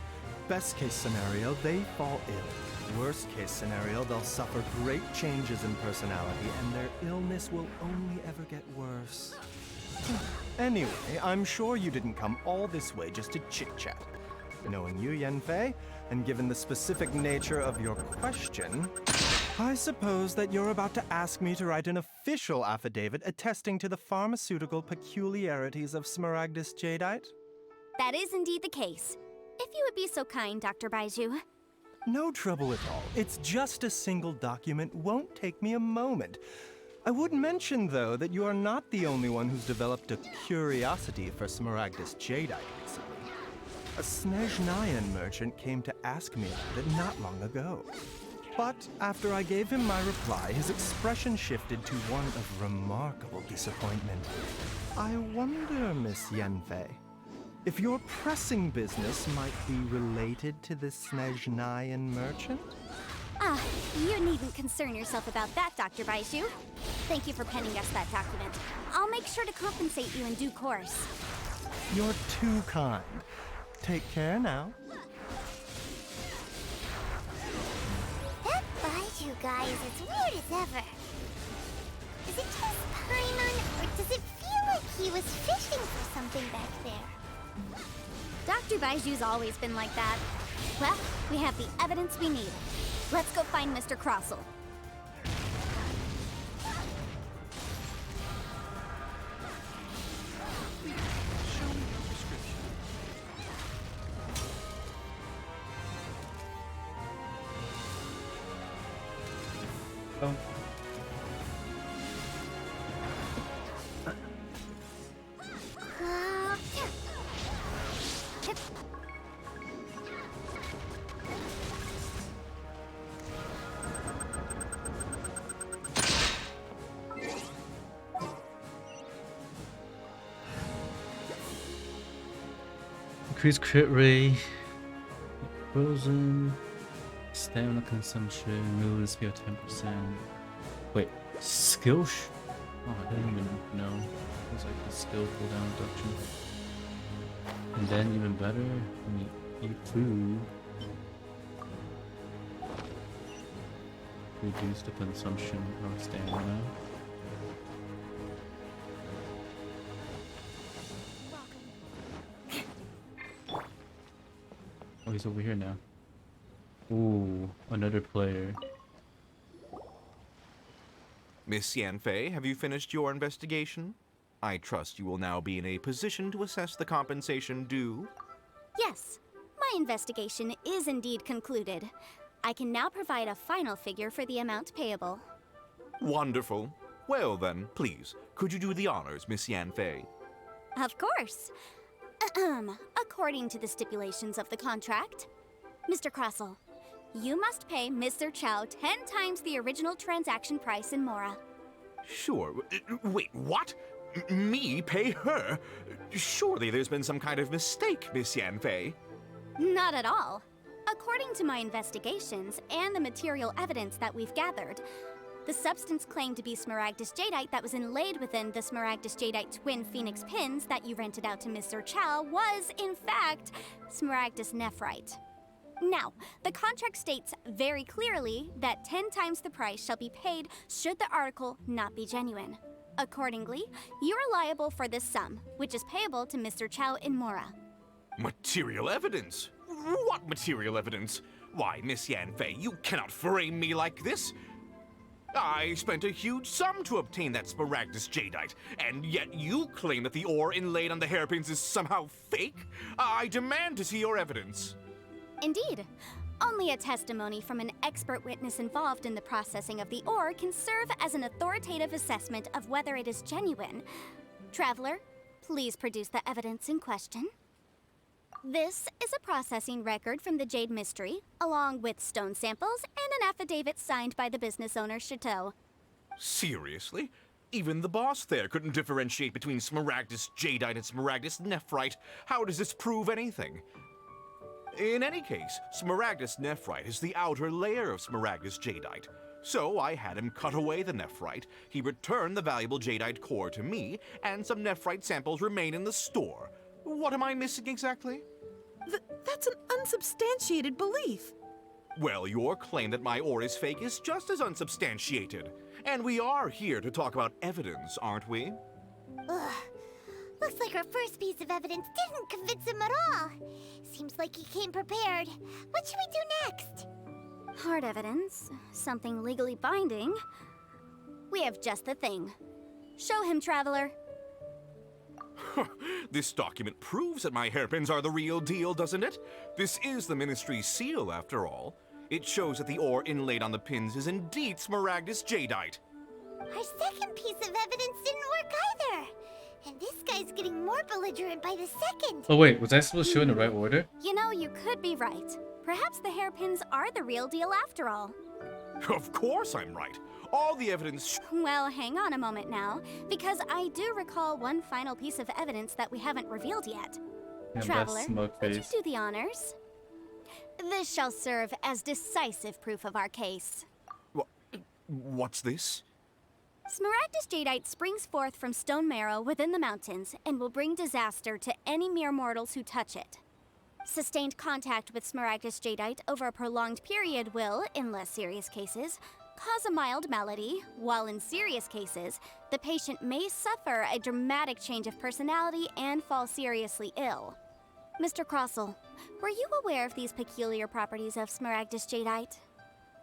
best case scenario, they fall ill. Worst case scenario, they'll suffer great changes in personality and their illness will only ever get worse. Anyway, I'm sure you didn't come all this way just to chit-chat. Knowing you, Yenfei, and given the specific nature of your question, I suppose that you're about to ask me to write an official affidavit attesting to the pharmaceutical peculiarities of Smaragdus Jadeite? That is indeed the case. If you would be so kind, Dr. Baiju. No trouble at all. It's just a single document, won't take me a moment. I would mention, though, that you are not the only one who's developed a curiosity for Smaragdus Jadeite recently. A Snezhnayan merchant came to ask me about it not long ago. But after I gave him my reply, his expression shifted to one of remarkable disappointment. I wonder, Miss Yenfei, if your pressing business might be related to the Snezhnayan merchant? Ah, you needn't concern yourself about that, Dr. Baizhu. Thank you for penning us that document. I'll make sure to compensate you in due course. You're too kind. Take care now. That Baiju guy is as weird as ever. Is it just Paimon, or does it feel like he was fishing for something back there? Dr. Baiju's always been like that. Well, we have the evidence we need. Let's go find Mr. Crossell. Oh. Increase crit rate, frozen, stamina consumption, movement speed of 10%. Wait, skill oh, I didn't even know. It was like the skill cooldown reduction. And then even better, when you eat food, reduce the consumption of stamina. Oh, he's over here now. Ooh, another player. Miss Yanfei, have you finished your investigation? I trust you will now be in a position to assess the compensation due. Yes, my investigation is indeed concluded. I can now provide a final figure for the amount payable. Wonderful. Well then, please, could you do the honors, Miss Yanfei? Of course. According to the stipulations of the contract, Mr. Crossell, you must pay Mr. Chow 10 times the original transaction price in Mora. Sure. Wait, what? Me pay her? Surely there's been some kind of mistake, Miss Yanfei. Not at all. According to my investigations and the material evidence that we've gathered, the substance claimed to be Smaragdus Jadeite that was inlaid within the Smaragdus Jadeite twin phoenix pins that you rented out to Mr. Chow was, in fact, Smaragdus Nephrite. Now, the contract states very clearly that 10 times the price shall be paid should the article not be genuine. Accordingly, you are liable for this sum, which is payable to Mr. Chow in Mora. Material evidence? What material evidence? Why, Miss Yanfei, you cannot frame me like this. I spent a huge sum to obtain that Smaragdus Jadeite, and yet you claim that the ore inlaid on the hairpins is somehow fake? I demand to see your evidence. Indeed. Only a testimony from an expert witness involved in the processing of the ore can serve as an authoritative assessment of whether it is genuine. Traveler, please produce the evidence in question. This is a processing record from the Jade Mystery, along with stone samples and an affidavit signed by the business owner, Chateau. Seriously? Even the boss there couldn't differentiate between Smaragdus Jadeite and Smaragdus Nephrite. How does this prove anything? In any case, Smaragdus Nephrite is the outer layer of Smaragdus Jadeite. So I had him cut away the Nephrite, he returned the valuable Jadeite core to me, and some Nephrite samples remain in the store. What am I missing exactly? That's an unsubstantiated belief. Well, your claim that my ore is fake is just as unsubstantiated. And we are here to talk about evidence, aren't we? Ugh. Looks like our first piece of evidence didn't convince him at all. Seems like he came prepared. What should we do next? Hard evidence, something legally binding. We have just the thing. Show him, Traveler. This document proves that my hairpins are the real deal, doesn't it? This is the Ministry's seal, after all. It shows that the ore inlaid on the pins is indeed Smaragdus Jadeite. Our second piece of evidence didn't work either. And this guy's getting more belligerent by the second. Oh wait, was I supposed to show in the right order? You know, you could be right. Perhaps the hairpins are the real deal after all. Of course I'm right. All the evidence Well, hang on a moment now, because I do recall one final piece of evidence that we haven't revealed yet. Yeah, Traveler, that's smug would you face. do the honors? This shall serve as decisive proof of our case. What's this? Smaragdus jadeite springs forth from stone marrow within the mountains and will bring disaster to any mere mortals who touch it. Sustained contact with Smaragdus jadeite over a prolonged period will, in less serious cases, cause a mild malady, while in serious cases, the patient may suffer a dramatic change of personality and fall seriously ill. Mr. Crossell, were you aware of these peculiar properties of Smaragdus jadeite?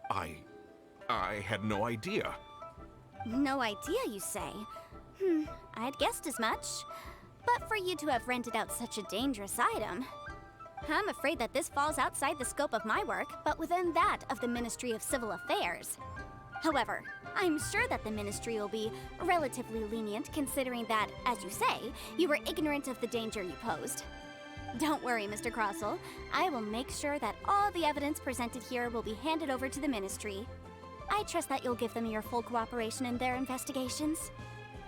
I had no idea. No idea, you say? I'd guessed as much. But for you to have rented out such a dangerous item, I'm afraid that this falls outside the scope of my work, but within that of the Ministry of Civil Affairs. However, I'm sure that the Ministry will be relatively lenient considering that, as you say, you were ignorant of the danger you posed. Don't worry, Mr. Crossell. I will make sure that all the evidence presented here will be handed over to the Ministry. I trust that you'll give them your full cooperation in their investigations.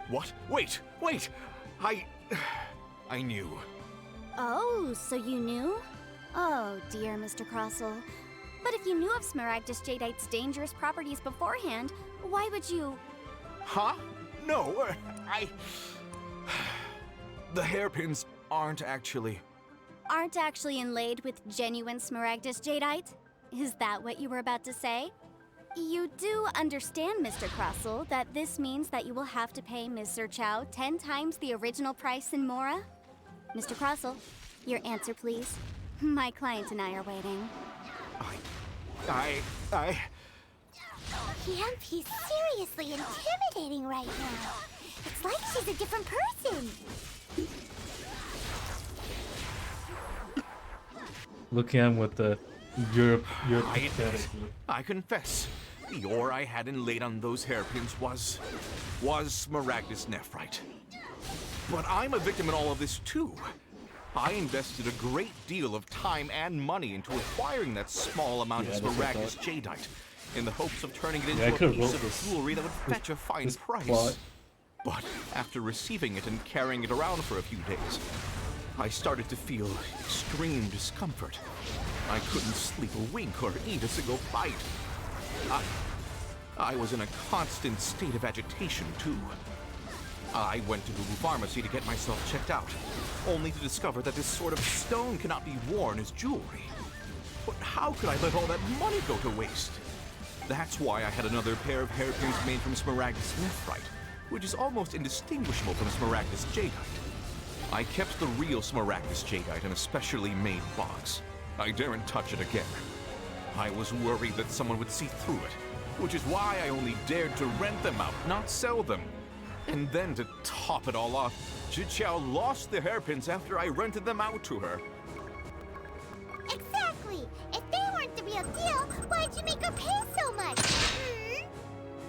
What? Wait! I knew. Oh, so you knew? Oh, dear Mr. Crossell. But if you knew of Smaragdus jadeite's dangerous properties beforehand, why would you... Huh? No, The hairpins aren't actually inlaid with genuine Smaragdus jadeite? Is that what you were about to say? You do understand, Mr. Crossell, that this means that you will have to pay Ms. Zerchow 10 times the original price in Mora? Mr. Crossell, your answer, please. My client and I are waiting. Camp, he's seriously intimidating right now. It's like she's a different person. Looking at him with the Europe pathetic look. I confess, the ore I had inlaid on those hairpins was Smaragdus nephrite. But I'm a victim in all of this too. I invested a great deal of time and money into acquiring that small amount of Smaragdus jadeite in the hopes of turning it into a piece of jewelry that would fetch a fine price. Plot. But after receiving it and carrying it around for a few days, I started to feel extreme discomfort. I couldn't sleep a wink or eat a single bite. I was in a constant state of agitation, too. I went to the pharmacy to get myself checked out, only to discover that this sort of stone cannot be worn as jewelry. But how could I let all that money go to waste? That's why I had another pair of hairpins made from Smaragdus nephrite, which is almost indistinguishable from Smaragdus jadeite. I kept the real Smaragdus jadeite in a specially made box. I daren't touch it again. I was worried that someone would see through it, which is why I only dared to rent them out, not sell them. And then to top it all off, Zhiqiao lost the hairpins after I rented them out to her. Exactly. If they weren't the real deal, why'd you make her pay so much?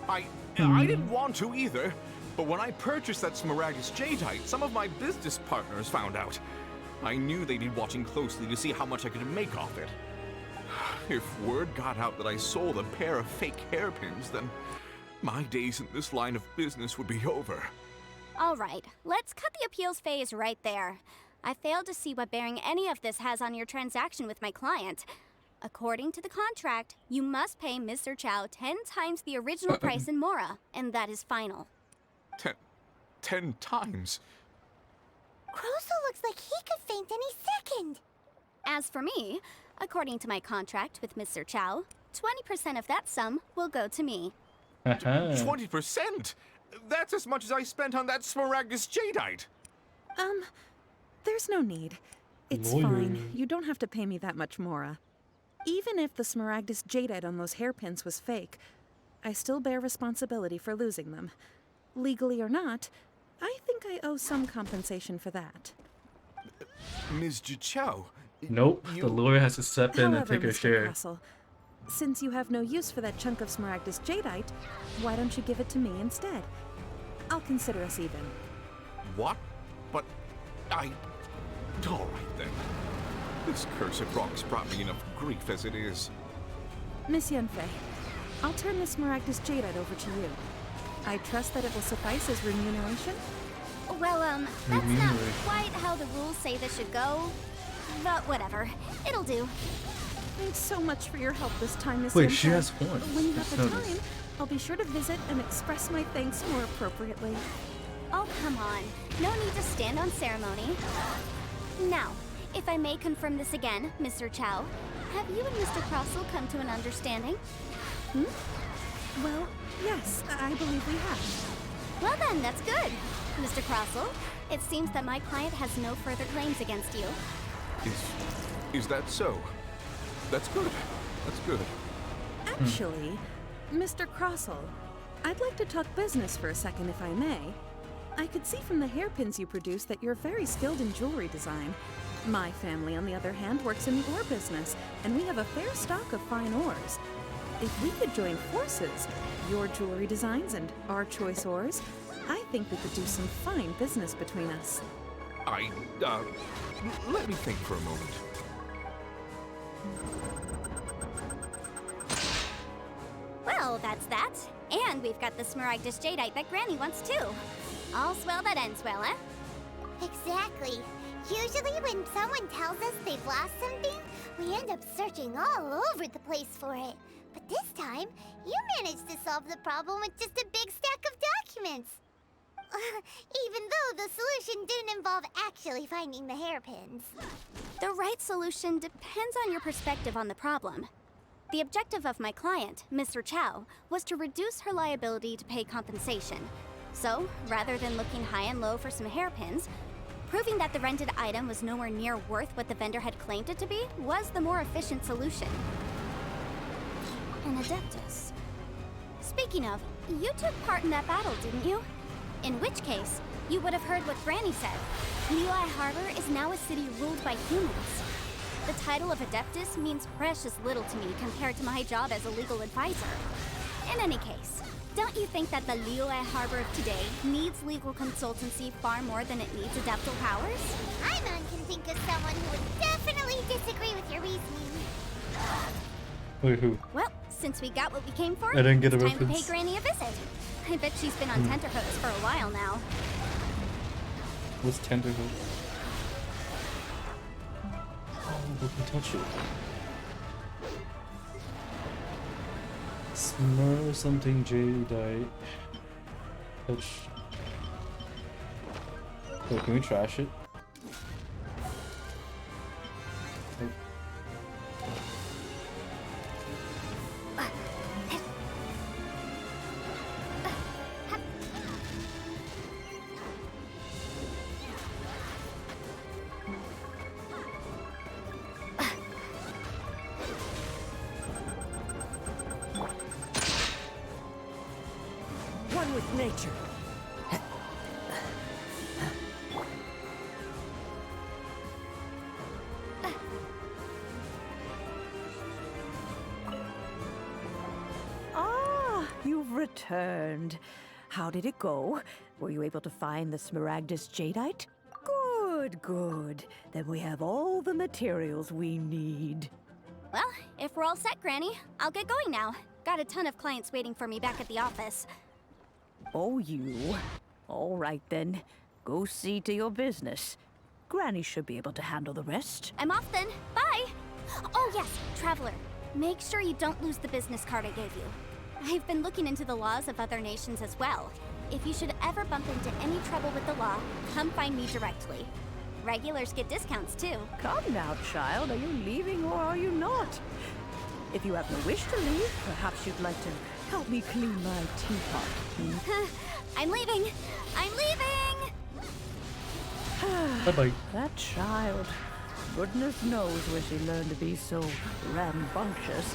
I didn't want to either, but when I purchased that Smaragdus jadeite, some of my business partners found out. I knew they'd be watching closely to see how much I could make off it. If word got out that I sold a pair of fake hairpins, then my days in this line of business would be over. All right, let's cut the appeals phase right there. I failed to see what bearing any of this has on your transaction with my client. According to the contract, you must pay Ms. Zerchow 10 times the original price in Mora, and that is final. 10 times? Crossell looks like he could faint any second. As for me, according to my contract with Ms. Zerchow, 20% of that sum will go to me. 20%? That's as much as I spent on that Smaragdus jadeite. There's no need. It's Lawyer. fine. You don't have to pay me that much, Mora. Even if the Smaragdus jadeite on those hairpins was fake, I still bear responsibility for losing them. Legally or not, I think I owe some compensation for that. Ms. Zhiqiao. Nope, the lawyer has to step in and However, take her Mr. share. Castle, since you have no use for that chunk of Smaragdus jadeite, why don't you give it to me instead? I'll consider us even. What? But all right then. This cursed rock's brought me enough grief as it is. Miss Yunfei, I'll turn the Smaragdus jadeite over to you. I trust that it will suffice as remuneration? Well, that's mean, not like- quite how the rules say this should go. But whatever. It'll do. Thanks so much for your help this time, Miss Wait, she Yenta. has horns. When you have Just the noticed. time, I'll be sure to visit and express my thanks more appropriately. Oh, come on. No need to stand on ceremony. Now, if I may confirm this again, Mr. Chow, have you and Mr. Crossell come to an understanding? Well, yes, I believe we have. Well then, that's good. Mr. Crossell, it seems that my client has no further claims against you. Is that so? That's good. That's good. Actually, Mr. Crossell, I'd like to talk business for a second if I may. I could see from the hairpins you produce that you're very skilled in jewelry design. My family, on the other hand, works in the ore business, and we have a fair stock of fine ores. If we could join forces, your jewelry designs and our choice ores, I think we could do some fine business between us. Let me think for a moment. Well, that's that. And we've got the Smaragdus Jadeite that Granny wants too. All's well that ends well, eh? Exactly. Usually when someone tells us they've lost something, we end up searching all over the place for it. But this time, you managed to solve the problem with just a big stack of documents. Even though the solution didn't involve actually finding the hairpins. The right solution depends on your perspective on the problem. The objective of my client, Mr. Chow, was to reduce her liability to pay compensation. So, rather than looking high and low for some hairpins, proving that the rented item was nowhere near worth what the vendor had claimed it to be was the more efficient solution. An Adeptus. Speaking of, you took part in that battle, didn't you? In which case, you would have heard what Granny said. Liyue Harbor is now a city ruled by humans. The title of Adeptus means precious little to me compared to my job as a legal advisor. In any case, don't you think that the Liyue Harbor of today needs legal consultancy far more than it needs adeptal powers? Iman can think of someone who would definitely disagree with your reasoning. Wait, who? Well, since we got what we came for, I didn't get a it's time to reference. pay Granny a visit. I bet she's been on tenterhooks for a while now. What's tentacle? Oh, we can touch it. Smur something jadeite. Touch. Wait, can we trash it? Like, One with nature. Ah, you've returned. How did it go? Were you able to find the Smaragdus Jadeite? Good, good. Then we have all the materials we need. Well, if we're all set, Granny, I'll get going now. Got a ton of clients waiting for me back at the office. Oh, you. All right then. Go see to your business. Granny should be able to handle the rest. I'm off then. Bye! Oh yes, Traveler. Make sure you don't lose the business card I gave you. I've been looking into the laws of other nations as well. If you should ever bump into any trouble with the law, come find me directly. Regulars get discounts too. Come now, child. Are you leaving or are you not? If you have no wish to leave, perhaps you'd like to help me clean my teapot. I'm leaving! I'm leaving! bye-bye. That child. Goodness knows where she learned to be so rambunctious.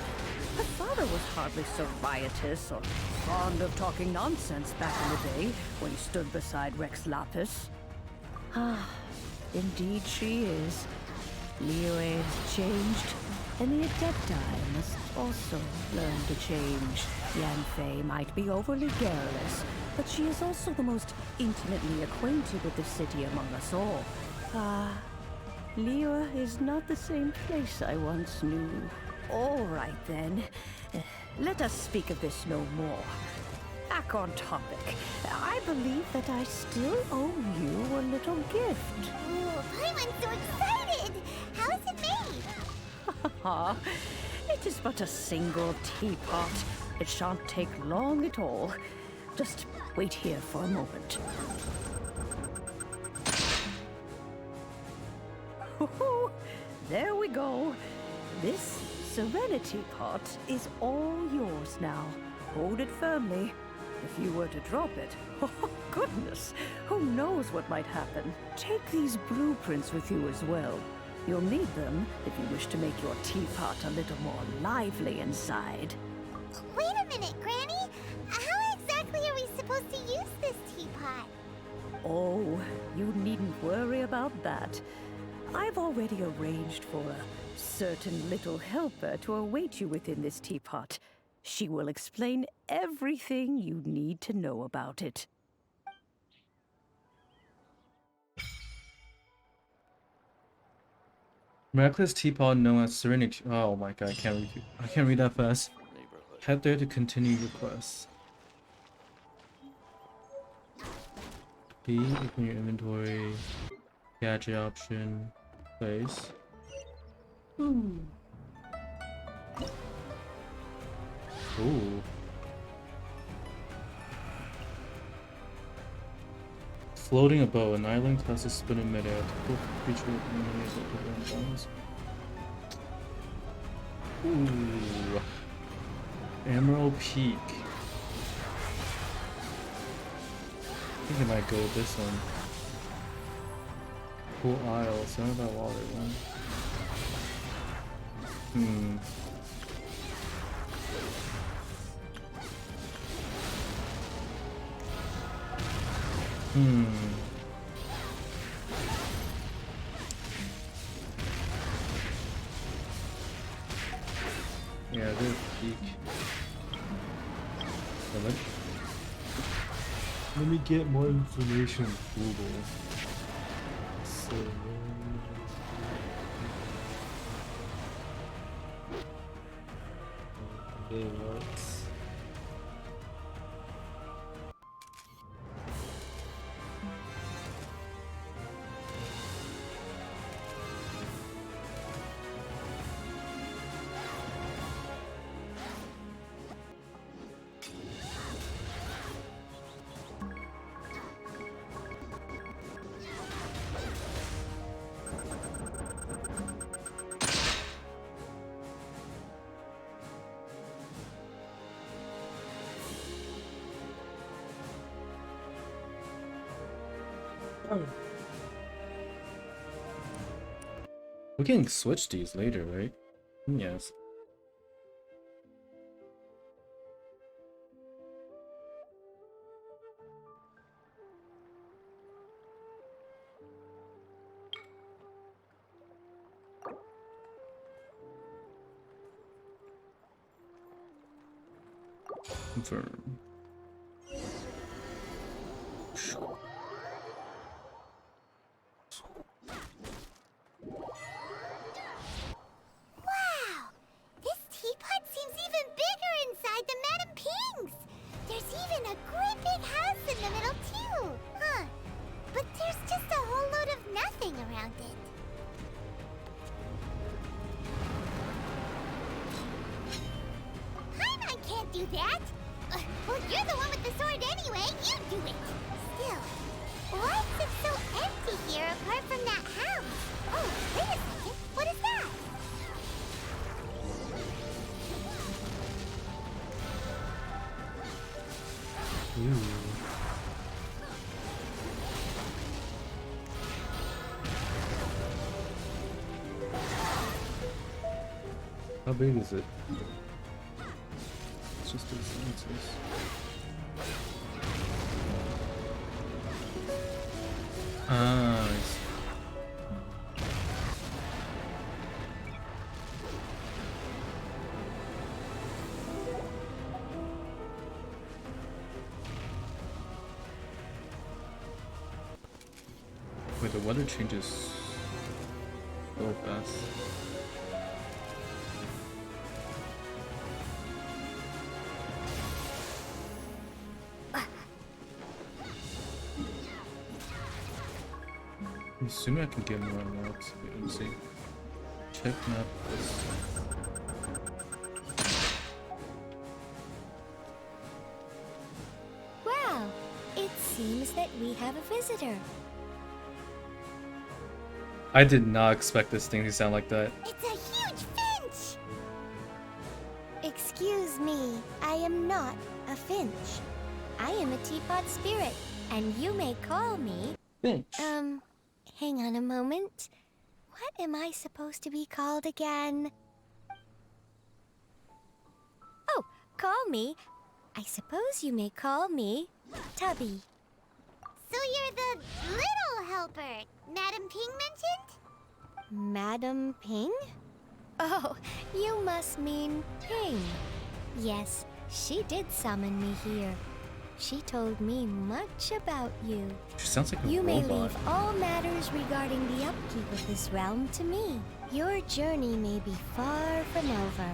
Her father was hardly so riotous or fond of talking nonsense back in the day when he stood beside Rex Lapis. Ah, indeed she is. Liyue has changed, and the Adepti must also learn to change. Yanfei might be overly garrulous, but she is also the most intimately acquainted with the city among us all. Ah, Liyue is not the same place I once knew. All right then. Let us speak of this no more. Back on topic. I believe that I still owe you a little gift. Ooh, Paimon's so excited! How is it made? It is but a single teapot. It shan't take long at all. Just wait here for a moment. There we go. This Serenity Pot is all yours now. Hold it firmly. If you were to drop it, oh goodness, who knows what might happen. Take these blueprints with you as well. You'll need them if you wish to make your teapot a little more lively inside. Wait a minute, Granny! How exactly are we supposed to use this teapot? Oh, you needn't worry about that. I've already arranged for a certain little helper to await you within this teapot. She will explain everything you need to know about it. Miraculous teapot known as Serenity. Oh my god, I can't read that fast. Head there to continue your quest. B, open your inventory. Gadget option. Place. Ooh. Ooh. Floating a bow, an island class is spin in midair to pull creature with many bones. Ooh. Emerald Peak. I think I might go with this one. Cool Isle, surrounded by water one. Yeah, this peak. Let me get more information. Google. So. What? We can switch these later, right? Yes. Confirm. Do that? Well, you're the one with the sword anyway. You do it. Still, why is it so empty here apart from that house? Oh, wait a second. What is that? Ooh. How big is it? Just do sentences. Ah, I see. Wait, the weather changes so fast. I'm assuming I can get more unlocks. Wait, let me see. Check map. Wow, it seems that we have a visitor. I did not expect this thing to sound like that. It's a huge finch! Excuse me, I am not a finch. I am a teapot spirit, and you may call me... Finch. Hang on a moment. What am I supposed to be called again? Oh, call me. I suppose you may call me Tubby. So you're the little helper Madam Ping mentioned? Madam Ping? Oh, you must mean Ping. Yes, she did summon me here. She told me much about you. She sounds like a You robot. may leave all matters regarding the upkeep of this realm to me. Your journey may be far from over,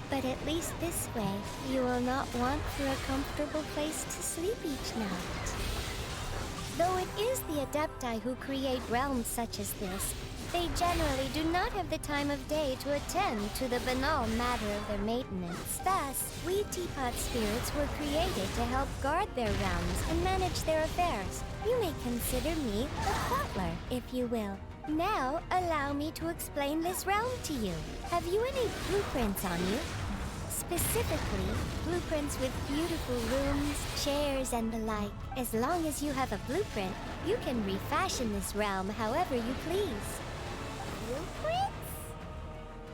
but at least this way you will not want for a comfortable place to sleep each night. Though it is the Adepti who create realms such as this, they generally do not have the time of day to attend to the banal matter of their maintenance. Thus, we teapot spirits were created to help guard their realms and manage their affairs. You may consider me a butler, if you will. Now, allow me to explain this realm to you. Have you any blueprints on you? Specifically, blueprints with beautiful rooms, chairs, and the like. As long as you have a blueprint, you can refashion this realm however you please. Blueprints?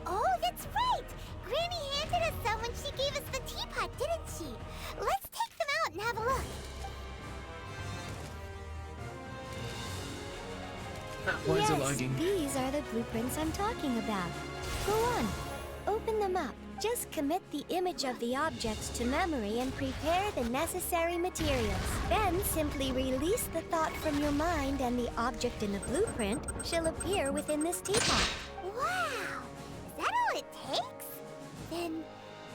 Oh, that's right! Granny handed us some when she gave us the teapot, didn't she? Let's take them out and have a look. Why is it Yes, lagging? these are the blueprints I'm talking about. Go on, open them up. Just commit the image of the objects to memory and prepare the necessary materials. Then simply release the thought from your mind and the object in the blueprint shall appear within this teapot. Wow! Is that all it takes? Then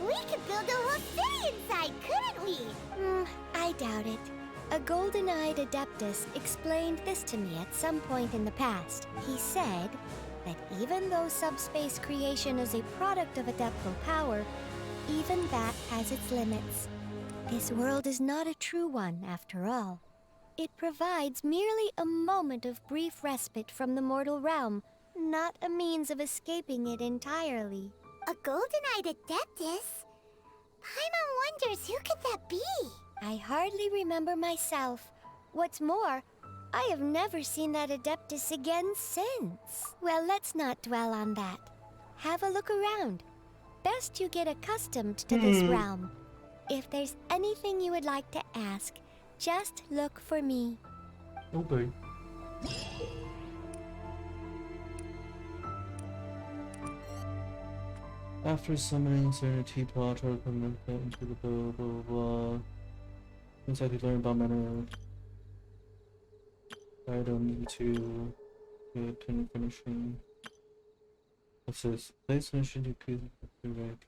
we could build a whole city inside, couldn't we? I doubt it. A golden-eyed adeptus explained this to me at some point in the past. He said that even though subspace creation is a product of adeptal power, even that has its limits. This world is not a true one, after all. It provides merely a moment of brief respite from the mortal realm, not a means of escaping it entirely. A golden-eyed adeptus? Paimon wonders who could that be? I hardly remember myself. What's more, I have never seen that Adeptus again since. Well, let's not dwell on that. Have a look around. Best you get accustomed to this realm. If there's anything you would like to ask, just look for me. Okay. After summoning certain teapot or permanent into the blah blah blah. Inside you learn about mana item to get and finishing. What's this? Place finishing you could rank.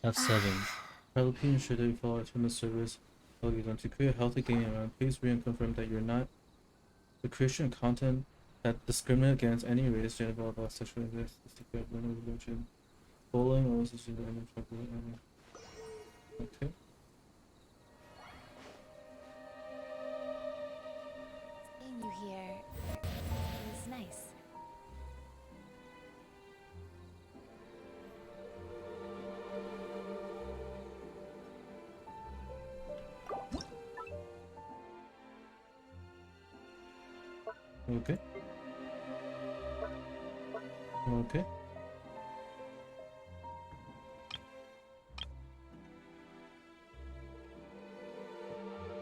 F7. Philippine should they follow from the service algorithm to create a healthy gaming environment. Please read and confirm that you're not the creation of content that discriminate against any race, gender, blah blah, sexual ethnicity, religion, bullying, or religion, okay. Seeing you here is nice. Okay. Okay.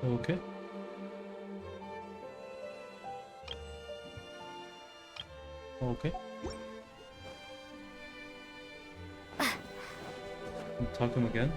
Okay. Okay. Talk to him again.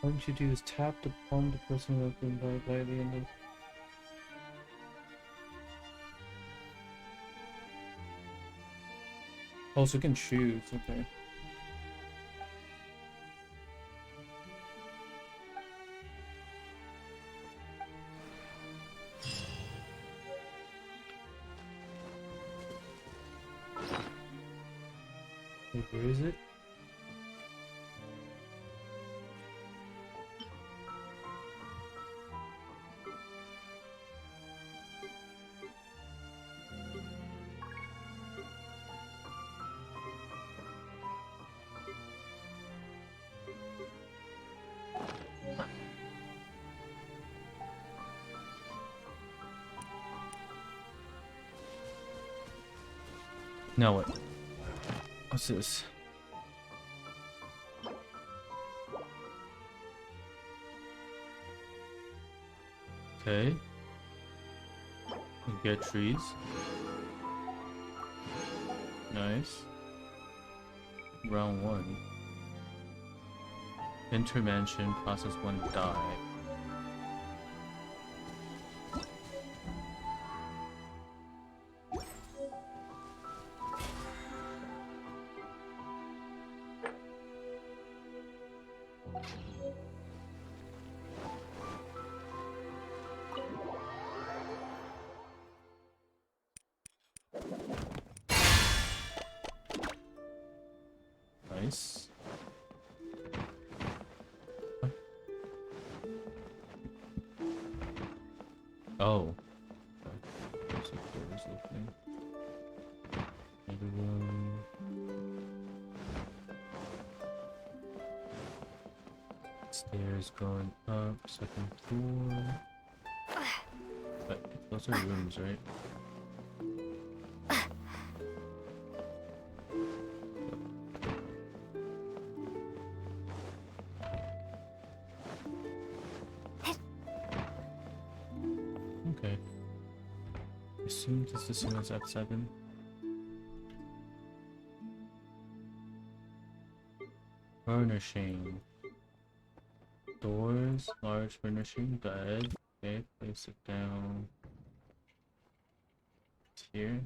All you do is tap the palm of the person who has been lightly in the... Oh, so you can choose, okay. Wait, where is it? Now what? What's this? Okay. You get trees. Nice. Round 1. Enter mansion, process 1 die. Nice. Oh. There's doors opening. Another one. Stairs going up. Second floor. But those are rooms, right? Okay. Assume this is the same as F7. Furnishing. Doors, large furnishing, bed. Okay, place it down here.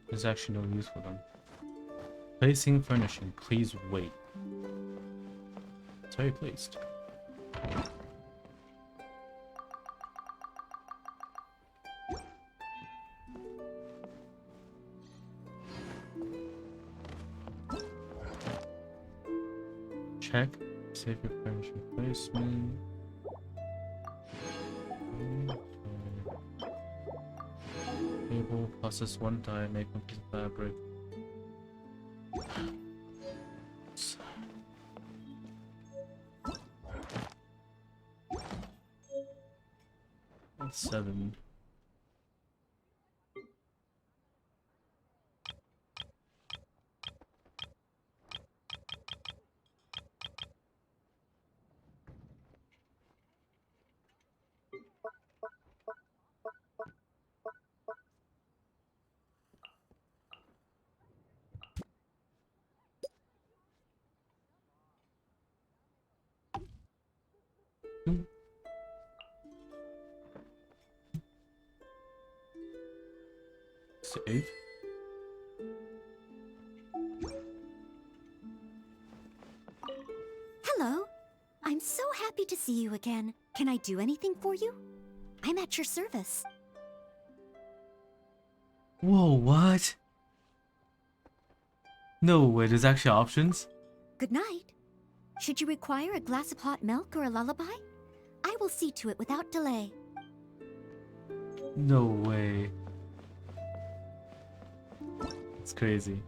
There's actually no use for them. Placing furnishing. Please wait. It's already placed. Check. Save your furnishing placement. Table, process 1 die, make 1 piece of fabric. That's 7. Save. Hello. I'm so happy to see you again. Can I do anything for you? I'm at your service. Whoa, what? No way, there's actually options? Good night. Should you require a glass of hot milk or a lullaby? I will see to it without delay. No way. It's crazy.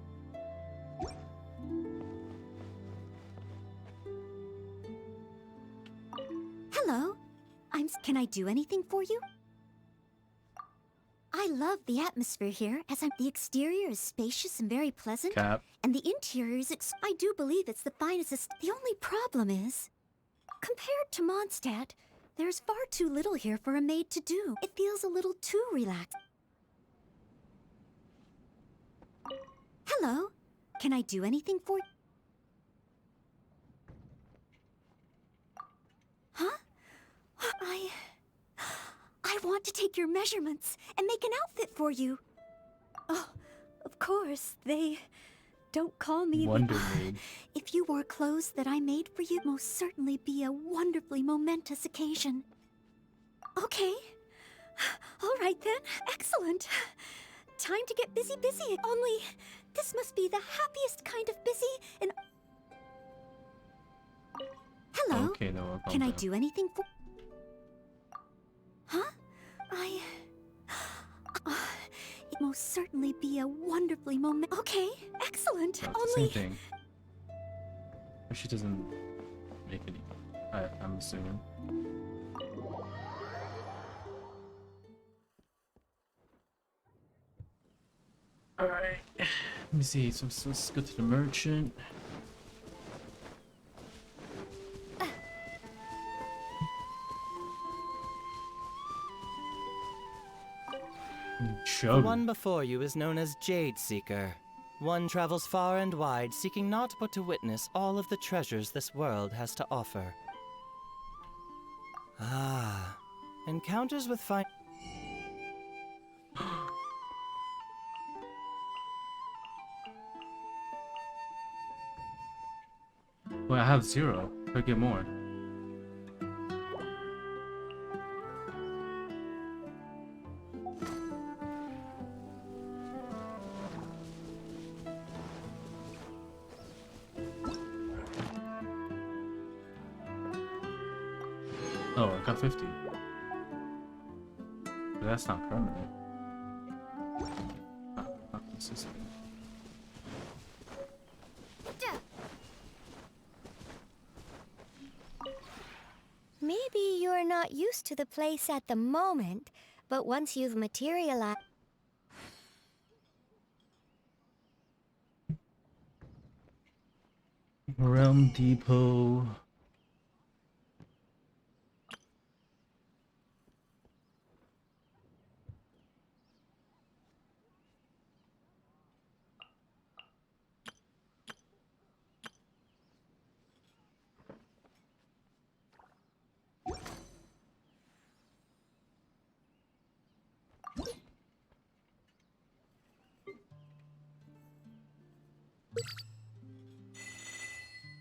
Can I do anything for you? I love the atmosphere here, the exterior is spacious and very pleasant, Cap. and the interior is I do believe it's the finest. The only problem is, compared to Mondstadt, there's far too little here for a maid to do. It feels a little too relaxed. Hello, can I do anything for you? Huh? I want to take your measurements and make an outfit for you. Oh, of course, they don't call me Wonder Maid. If you wore clothes that I made for you, most certainly be a wonderfully momentous occasion. Okay. All right then. Excellent. Time to get busy. Only, this must be the happiest kind of busy and... Hello. Okay, no, Can I do anything for... Huh? It most certainly be a wonderfully Okay, excellent. No, it's the same thing. But she doesn't make any. I'm assuming. Alright. Let me see. So let's go to the merchant. The one before you is known as Jade Seeker. One travels far and wide, seeking naught but to witness all of the treasures this world has to offer. Ah, encounters with fine... Well, I have 0. Could get more. Oh, I got 50. But that's not permanent. Not consistent. Maybe you're not used to the place at the moment, but once you've materialized... Realm Depot.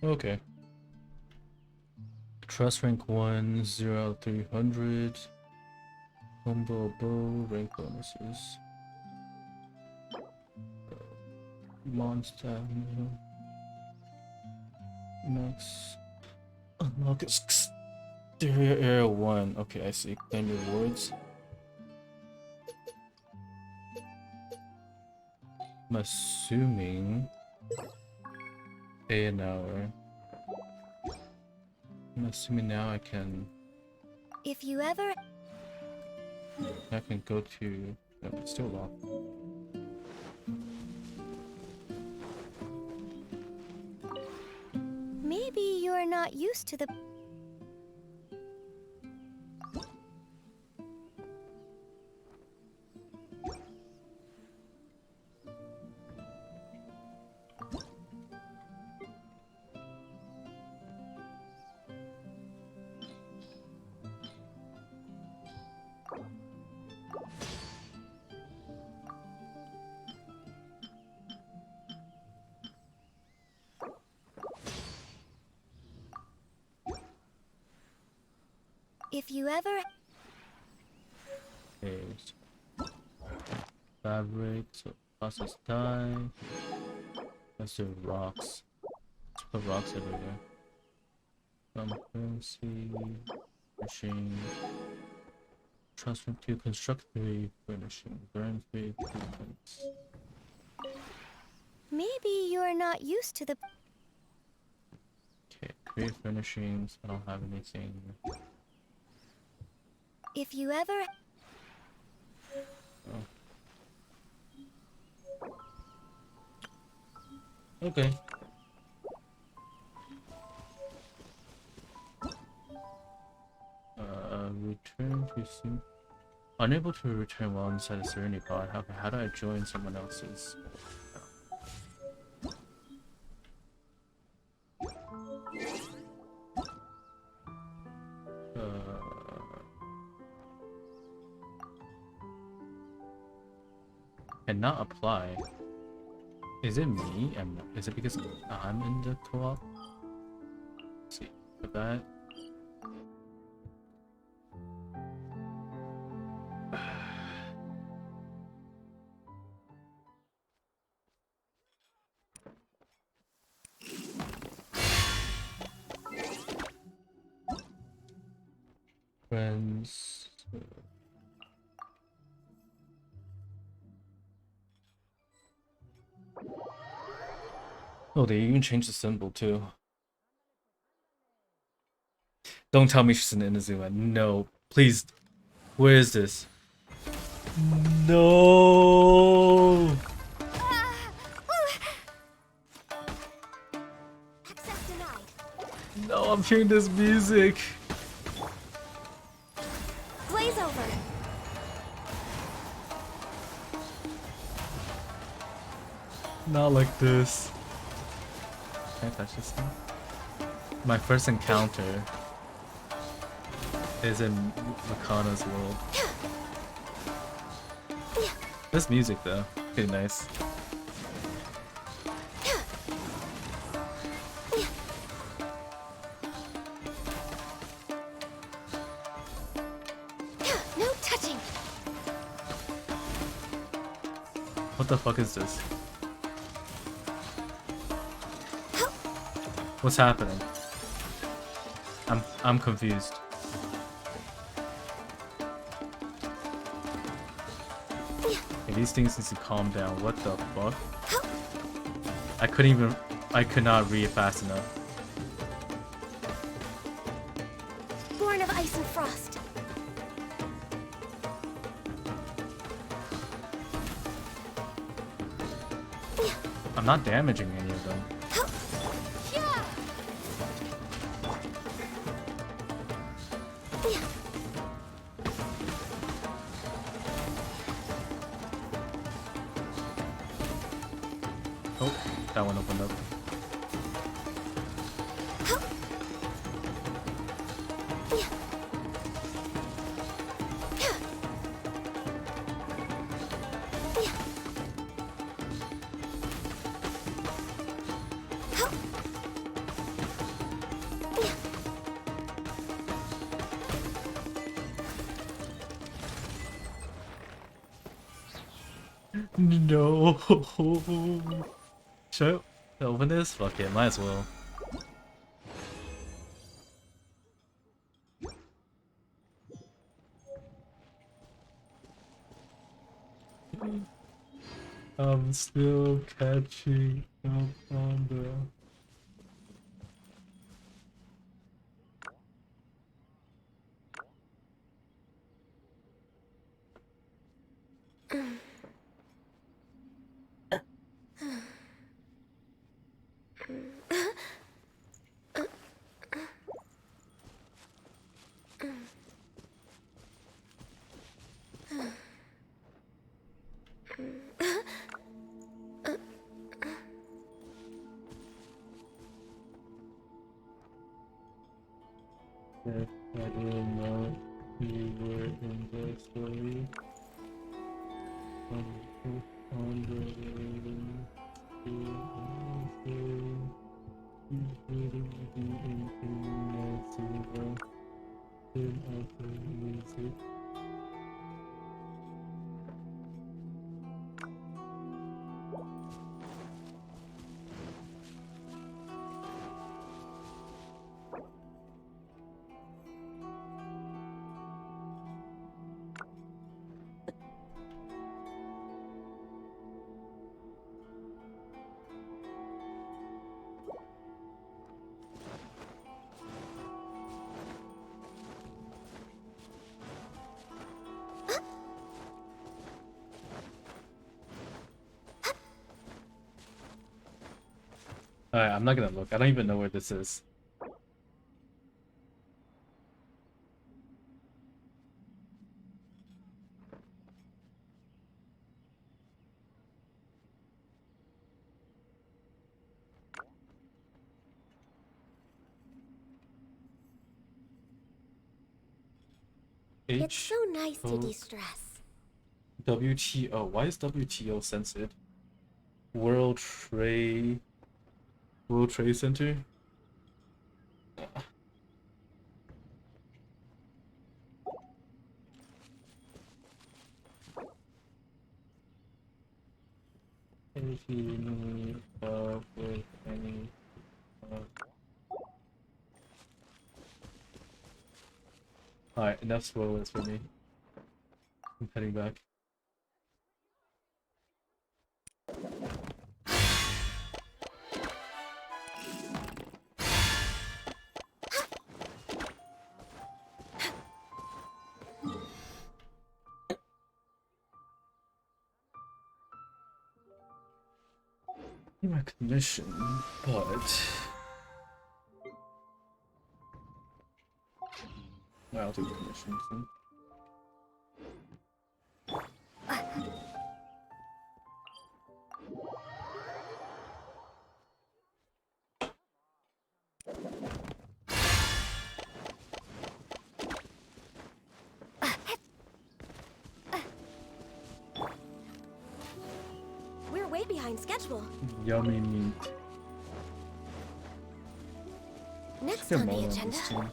Okay. Trust rank 1, 0 out of 300. Combo bow, rank bonuses. Monster. Max. Unlock exterior area 1. Okay, I see. Claim rewards. I'm assuming. Pay an hour. I'm assuming now I can If you ever... go to... No, it's still locked. Maybe you're not used to the... If you ever... Okay. Fabric, so process dye. Let's do rocks. Let's put rocks everywhere. Currency, machine. Transfer to construct 3, furnishing, burn 3, points. Maybe you're not used to the... Okay, create furnishings. I don't have anything. If you ever... Okay. Return to sim. Unable to return while inside a Serenity pod. How do I join someone else's? Cannot apply. Is it me? Is it because I'm in the co-op? Let's see. For that. Friends. Oh, they even changed the symbol too. Don't tell me she's an Inazuma. No, please. Where is this? No. Access denied. No, I'm hearing this music. Glaze over. Not like this. Can I touch this thing? My first encounter is in Makana's world. This music though, pretty nice. No touching. What the fuck is this? What's happening? I'm confused. Okay, these things need to calm down. What the fuck? I could not read fast enough. Born of ice and frost. I'm not damaging any of them. Oh, that one opened up. No. Should I open this? Fuck it, might as well. I'm still catching up on the... If I did not, we were in the story. On the music. Alright, I'm not gonna look. I don't even know where this is. It's so nice to O- de-stress. WTO. Why is WTO censored? World Trade Center? If you need help with any Alright, enough spoilers for me. I'm heading back. My commission, but I'll do the commission soon. We're way behind schedule. Yummy meat. Next Get on more the on agenda. this team.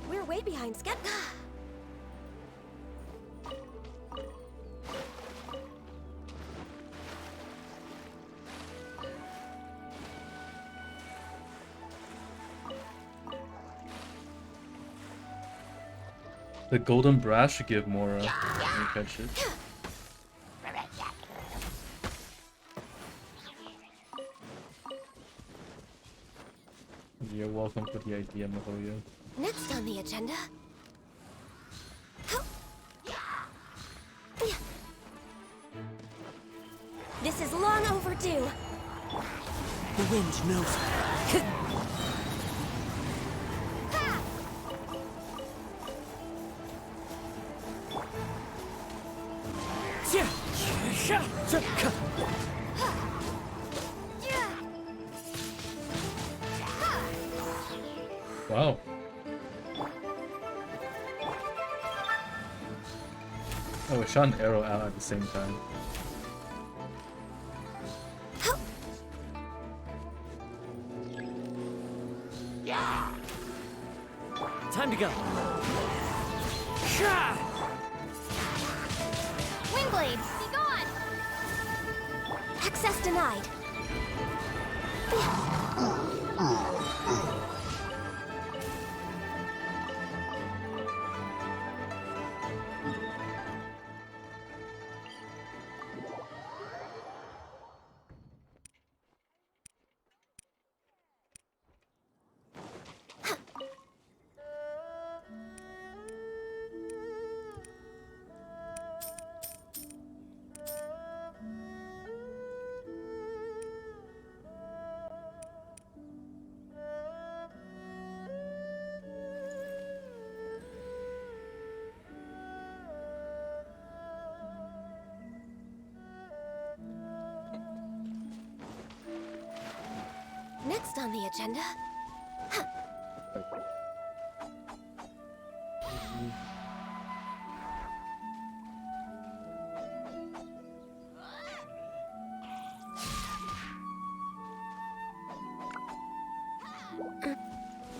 We're way behind schedule. The golden brass should give more when you catch it. You're welcome for the idea, Mahoyo. Next on the agenda. This is long overdue. The wind knows it. Wow. Oh, it shot an arrow out at the same time. Time to go. Windblade, be gone! Access denied. Next on the agenda.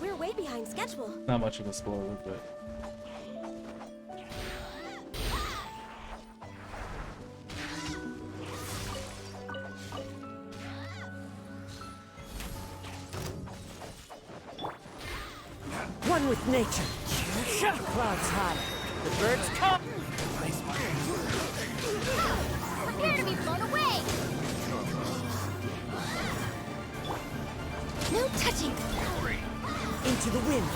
We're way behind schedule. Not much of a spoiler, but One with nature. Clouds high. The birds come. Prepare to be blown away! No touching! Into the wind.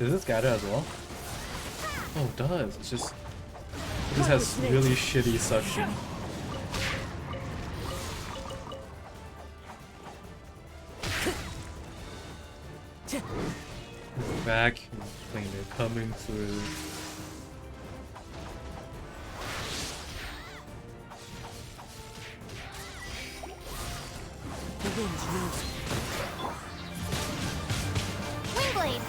Does this gather as well? Oh, it does. It's just it just has really shitty suction. Vacuum cleaner coming through. Wingblade!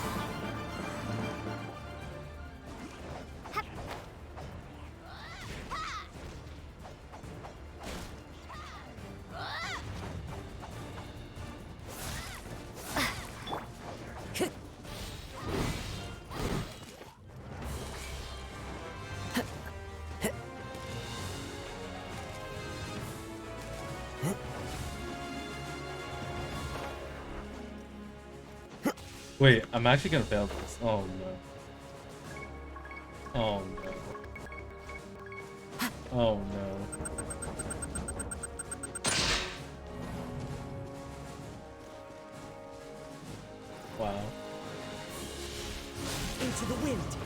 Wait, I'm actually gonna fail this. Oh no. Oh no. Oh no. Wow. Into the wind.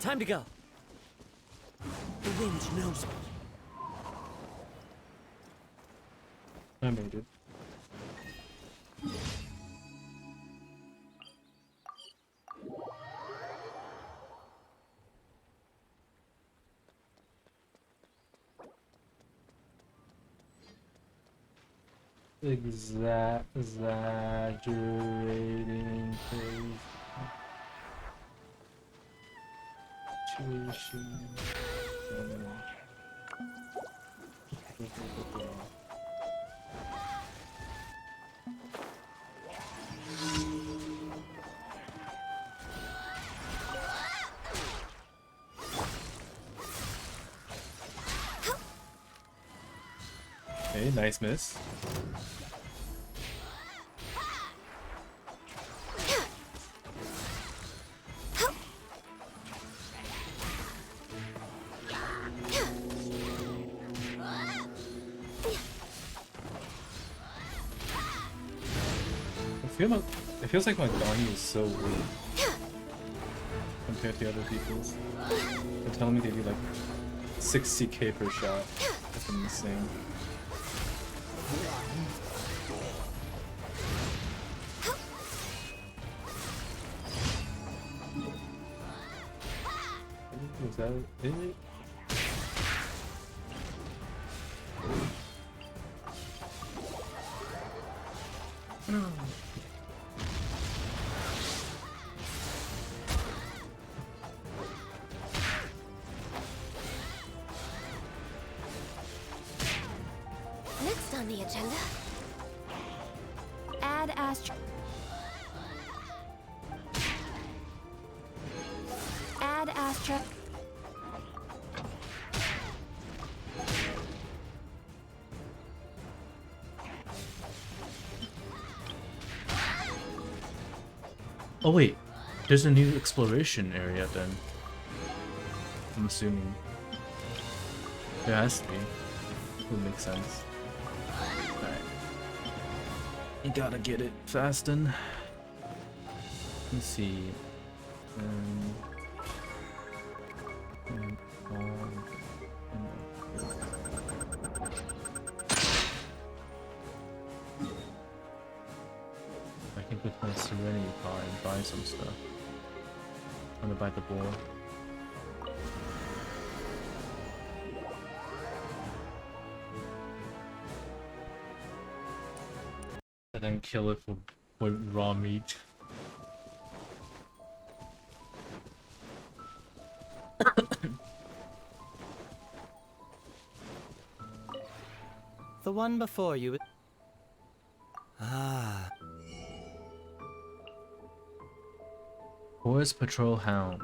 Time to go. The wind knows me. I made it. Exaggerating crazy situation. Okay, nice miss. It feels like my Donnie is so weak compared to other people's. They're telling me they do like 60k per shot. That's insane. Was that it? Next on the agenda. Add Astra. Add Astra. Oh wait, there's a new exploration area then. I'm assuming. There has to be. Would make sense. Alright. You gotta get it fast then. Let's see. I can put my Serenity car and buy some stuff. I'm gonna buy the ball. And then kill it for raw meat. The one before you. Forest Patrol Hound.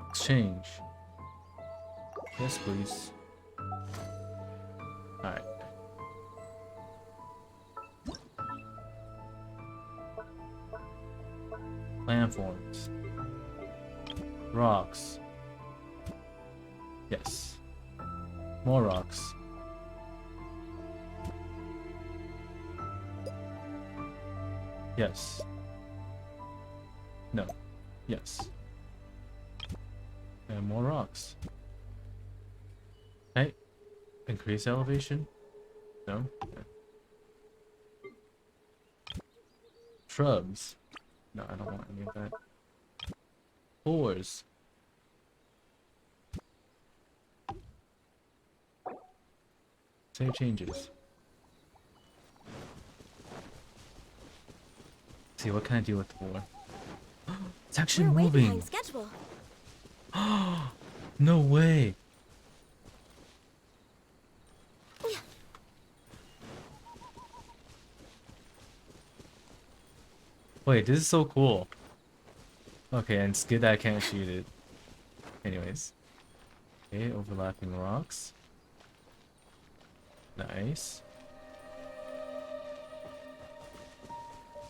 Exchange. Yes, please. Alright. Landforms. Rocks. Yes. More rocks. Yes. No. Yes. And more rocks. Hey. Increase elevation? No? Okay. Shrubs. No, I don't want any of that. Floors. Save changes. See, what can I do with the floor? It's actually We're way moving. behind schedule. No way. Wait, this is so cool. Okay, and it's good that I can't shoot it. Anyways. Okay, overlapping rocks. Nice.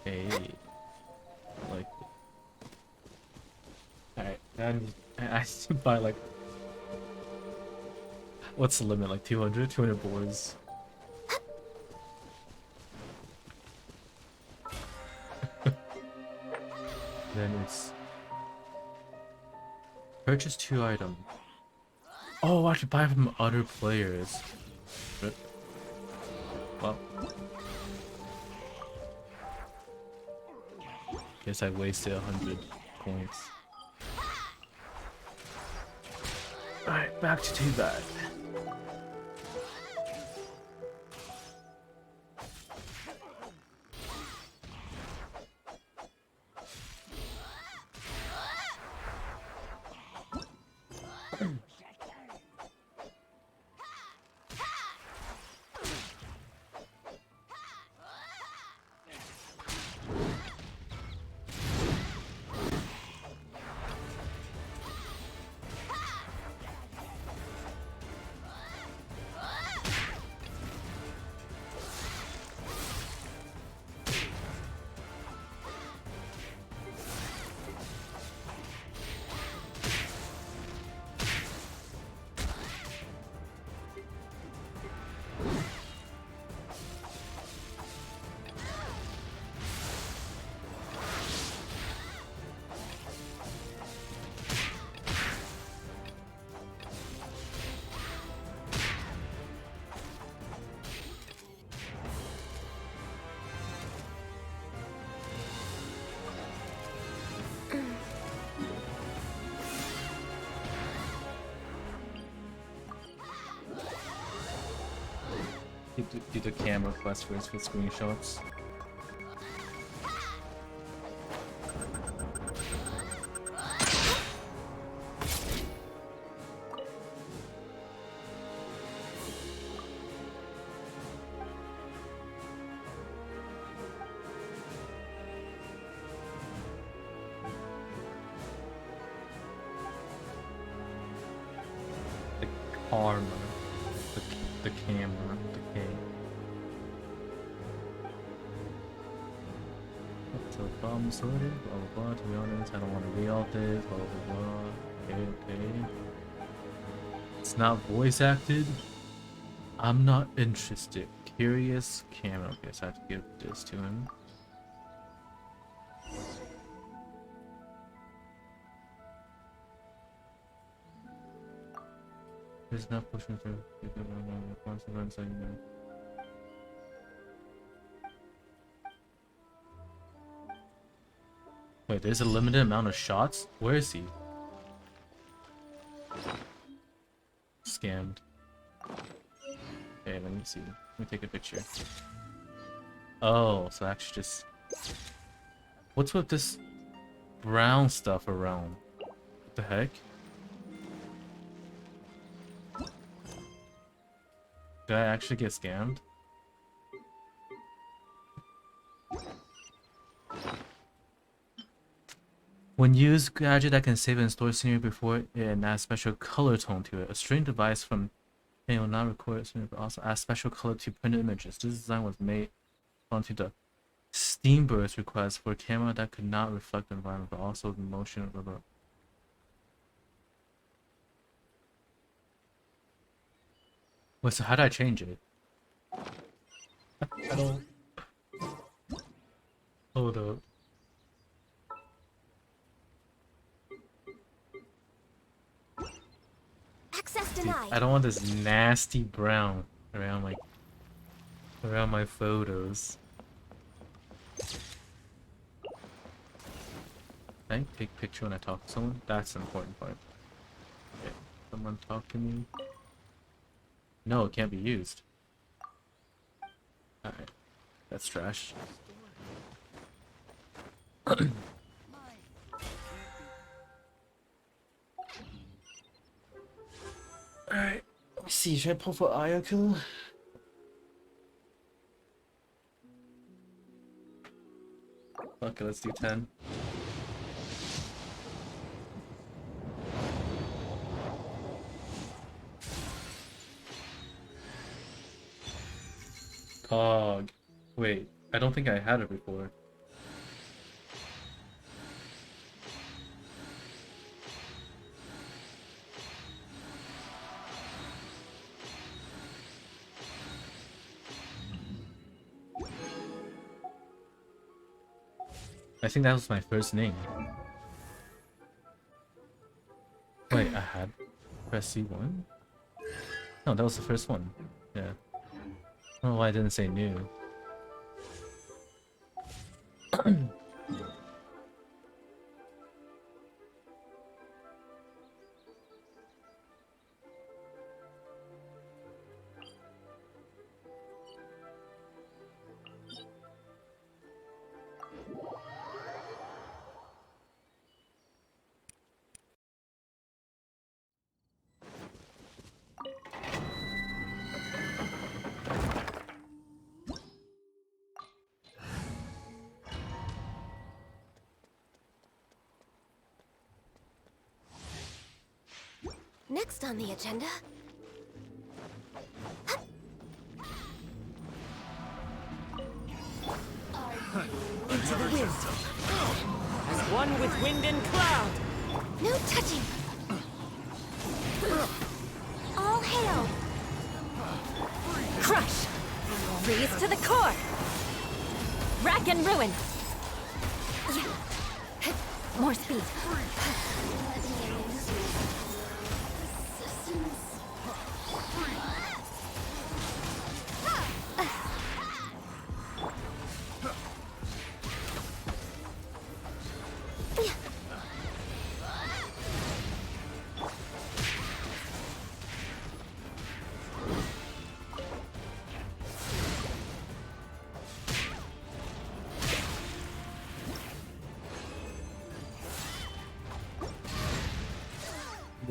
Okay. Like. Alright, I need to buy like. What's the limit? Like 200? 200 boards. Then it's. Purchase 2 items. Oh, I should buy from other players. Rip. Well. Guess I wasted 100 points. Alright, back to too bad. Do the camera quest first with screenshots. The armor, the camera, the K. So problem sorted, blah blah blah. To be honest, I don't want to read all this, blah blah blah. Okay, okay. It's not voice acted. I'm not interested. Curious camera. Okay, so I have to give this to him. There's not pushing through. Wait, there's a limited amount of shots? Where is he? Scammed. Okay, let me see. Let me take a picture. Oh, so actually just... What's with this brown stuff around? What the heck? Did I actually get scammed? When used, gadget that can save and store scenery before it and add special color tone to it. A string device from it will not record scenery, but also add special color to printed images. This design was made onto the Steamburst request for a camera that could not reflect the environment, but also the motion of the. Wait, so how do I change it? I don't. Hold up. Access Dude, denied. I don't want this nasty brown around my photos. Can I take a picture when I talk to someone? That's the important part. Okay. Someone talk to me. No, it can't be used. Alright. That's trash. Alright. Let me see. Should I pull for Ayako? Okay, let's do 10. Pog. Wait, I don't think I had it before. I think that was my first name. Wait, I had press C1? No, that was the first one. Yeah. I don't know why I didn't say new. Next on the agenda. Into the wind. As one with wind and cloud. No touching. All hail. Crush. Freeze to the core. Rack and ruin. More speed.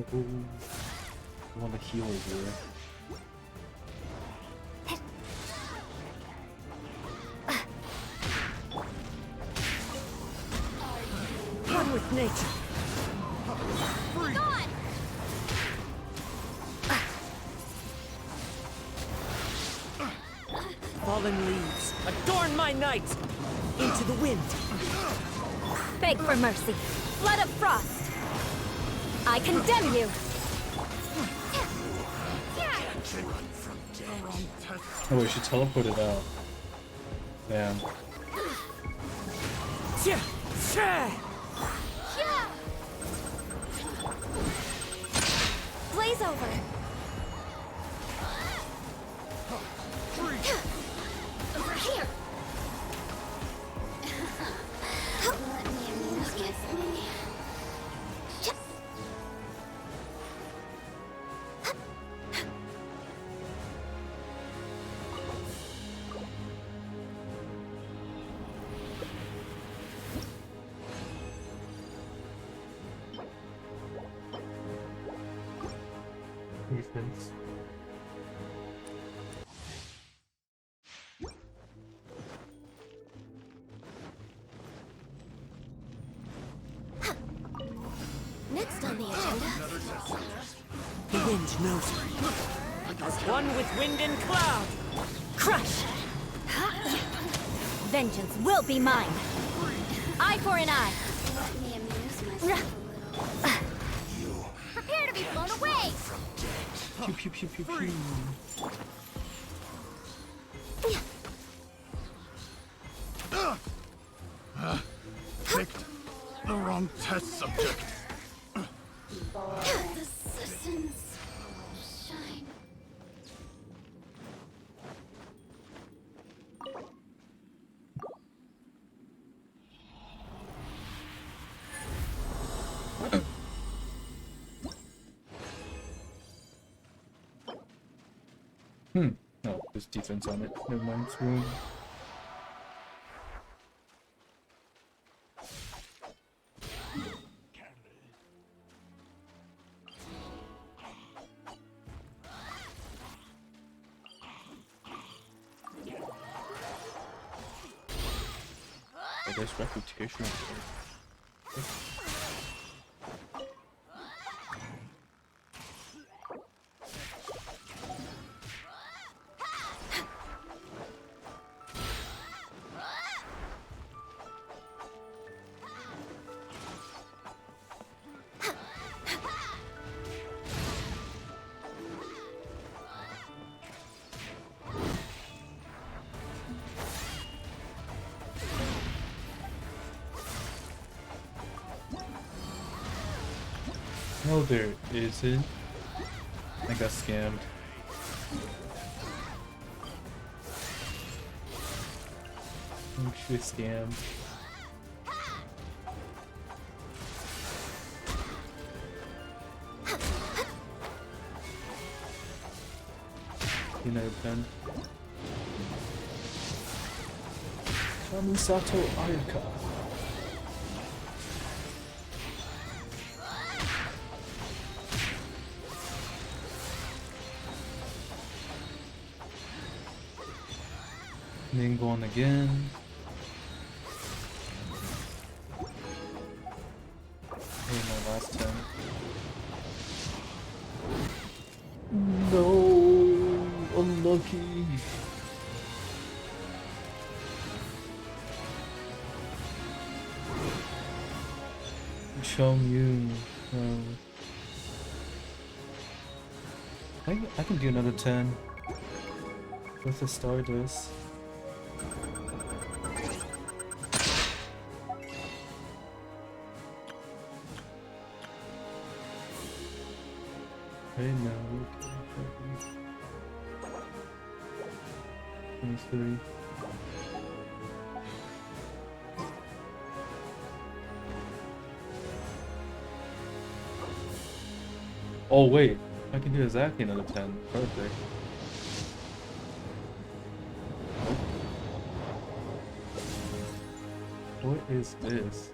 I want to heal here. One with nature. Gone. Fallen leaves. Adorn my night. Into the wind. Beg for mercy. Flood of frost. I condemn you. Oh wait, she teleported out. Damn. Blaze over. Over here. Let me amuse you. Defense. knows me. As one with wind and cloud! Crush! Vengeance will be mine! Eye for an eye! Prepare to be blown away! Pew pew pew pew pew. Picked the wrong test subject. Assassins shine. No, there's defense on it. Never mind, it's ruined. Oh, there's reputation. No, there isn't. I got scammed. I'm actually scammed. Another 10. Kamisato Ayaka. Then go on again. Hey, my last 10. No, unlucky. Chong I can do another 10 with the Stardust. Hey, no. 23. Oh wait, I can do exactly another 10. Perfect. What is this?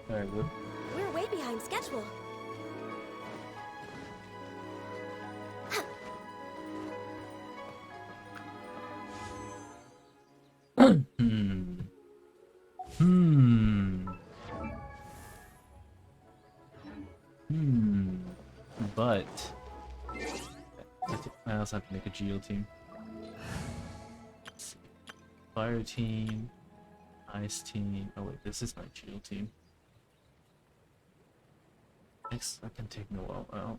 Alright, good. We're way behind schedule. But I also have to make a Geo team. Let's see. Fire team, ice team. Oh wait, this is my Geo team. Next, I can take Noel out.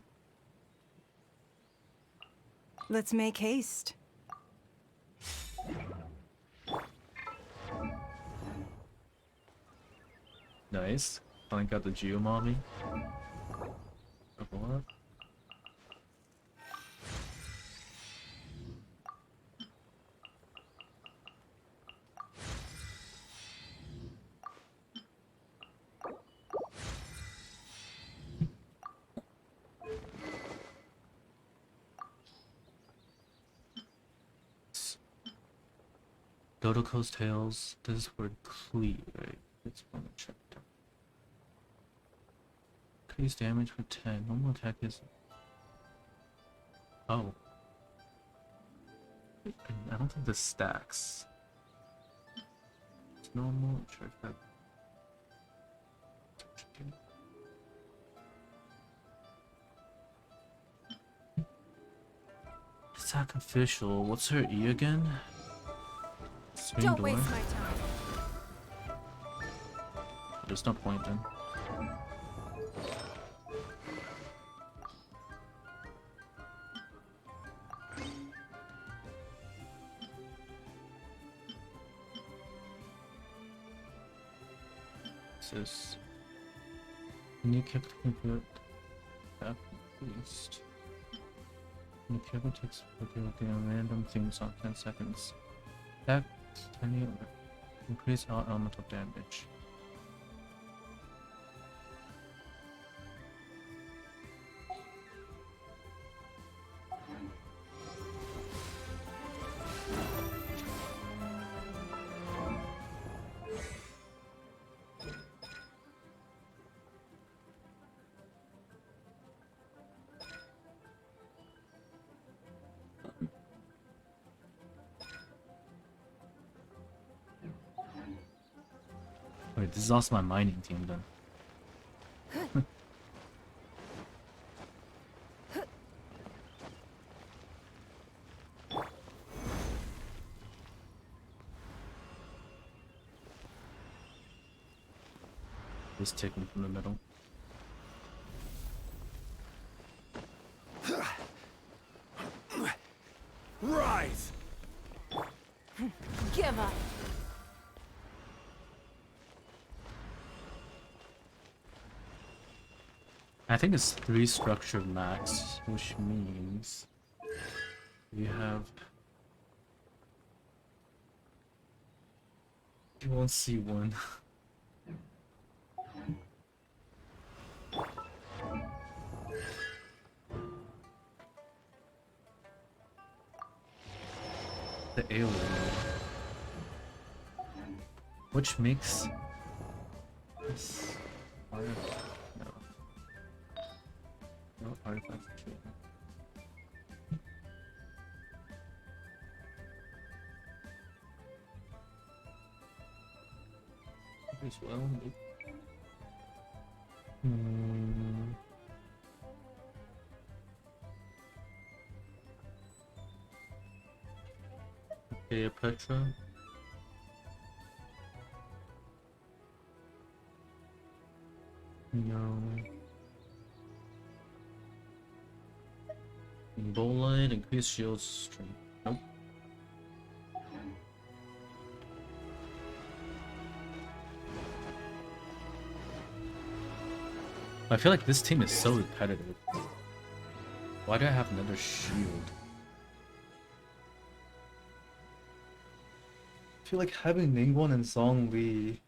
Let's make haste. Nice. Finally got the Geo mommy. Level up. Dodoko's tails. This is for Clee, right? Let's want to check that. Increase damage for 10. Normal attack is. Oh. I don't think this stacks. It's normal. Check that. Sacrificial. What's her E again? Swing Don't door. waste my time. There's no point then. What's this? Can you keep convert back boost? When the cable takes random things on 10 seconds. That tiny increase all elemental damage. Wait, this is also my mining team then. Just taken from the middle. Rise! Give up. I think it's 3 structure max, which means you have. You won't see one. The alien, which makes this no artifact treatment. As well. Okay, Petra. No. Bolide, increase shield strength. Nope. I feel like this team is so repetitive. Why do I have another shield? I feel like having Ningguang and Zhongli.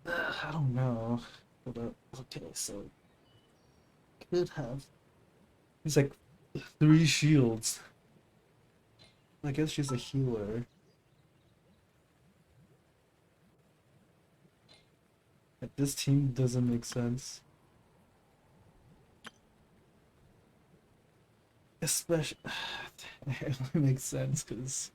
I don't know. But, okay, so could have. He's like 3 shields. I guess she's a healer. Like, this team doesn't make sense. Especially, it only makes sense because.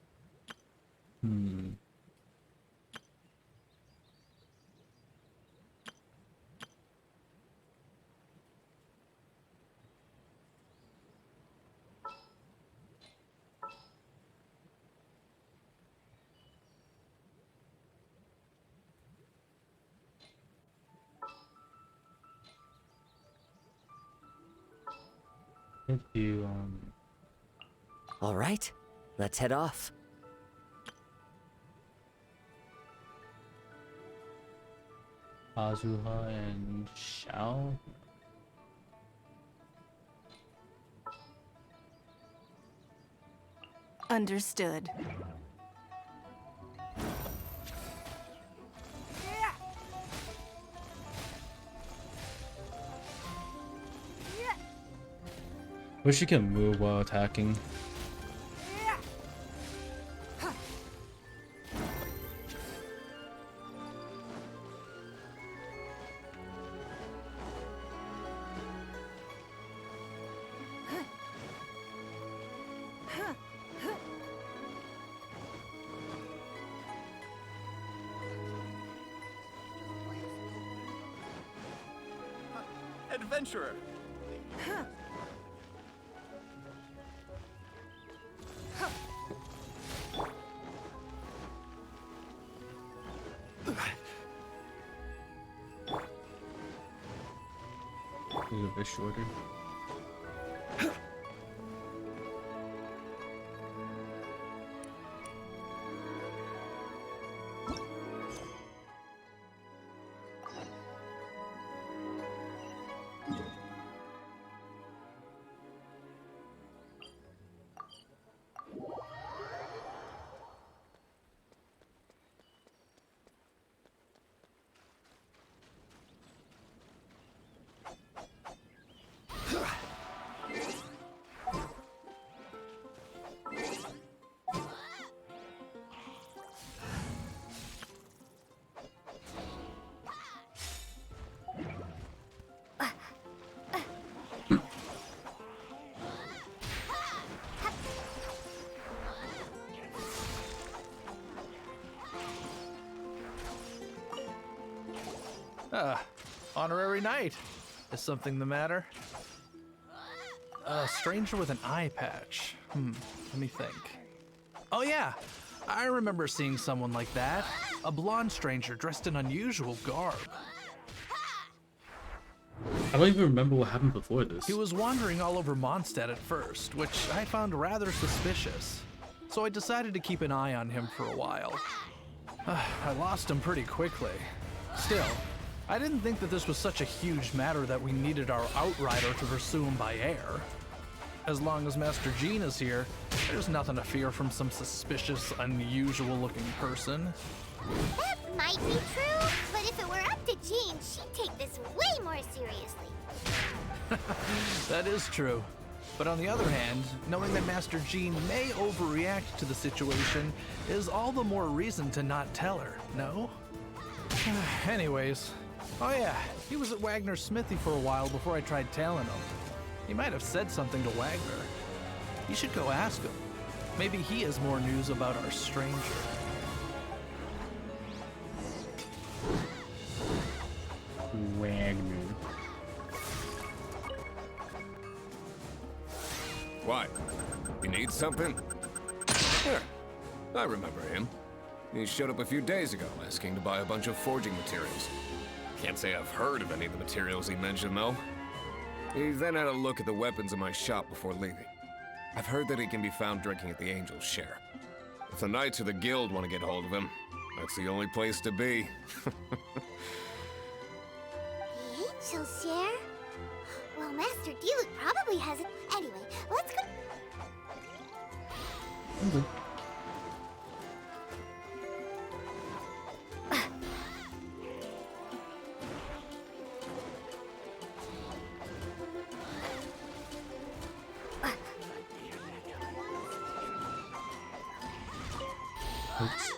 If you All right, let's head off. Azuha and Xiao. Understood. Wish you can move while attacking. Adventurer! a bit shorter. Honorary knight. Is something the matter? A stranger with an eye patch. Let me think. Oh yeah, I remember seeing someone like that. A blonde stranger dressed in unusual garb. I don't even remember what happened before this. He was wandering all over Mondstadt at first, which I found rather suspicious. So I decided to keep an eye on him for a while. I lost him pretty quickly. Still, I didn't think that this was such a huge matter that we needed our outrider to pursue him by air. As long as Master Jean is here, there's nothing to fear from some suspicious, unusual-looking person. That might be true, but if it were up to Jean, she'd take this way more seriously. That is true. But on the other hand, knowing that Master Jean may overreact to the situation is all the more reason to not tell her, no? Anyways, oh yeah, he was at Wagner's smithy for a while before I tried tailing him. He might have said something to Wagner. You should go ask him. Maybe he has more news about our stranger. Wagner. What? You need something? Here, I remember him. He showed up a few days ago asking to buy a bunch of forging materials. Can't say I've heard of any of the materials he mentioned, though. He then had a look at the weapons in my shop before leaving. I've heard that he can be found drinking at the Angel's Share. If the Knights or the Guild want to get hold of him, that's the only place to be. The Angel's Share? Well, Master Diluc probably has it. Anyway, let's go. Oops.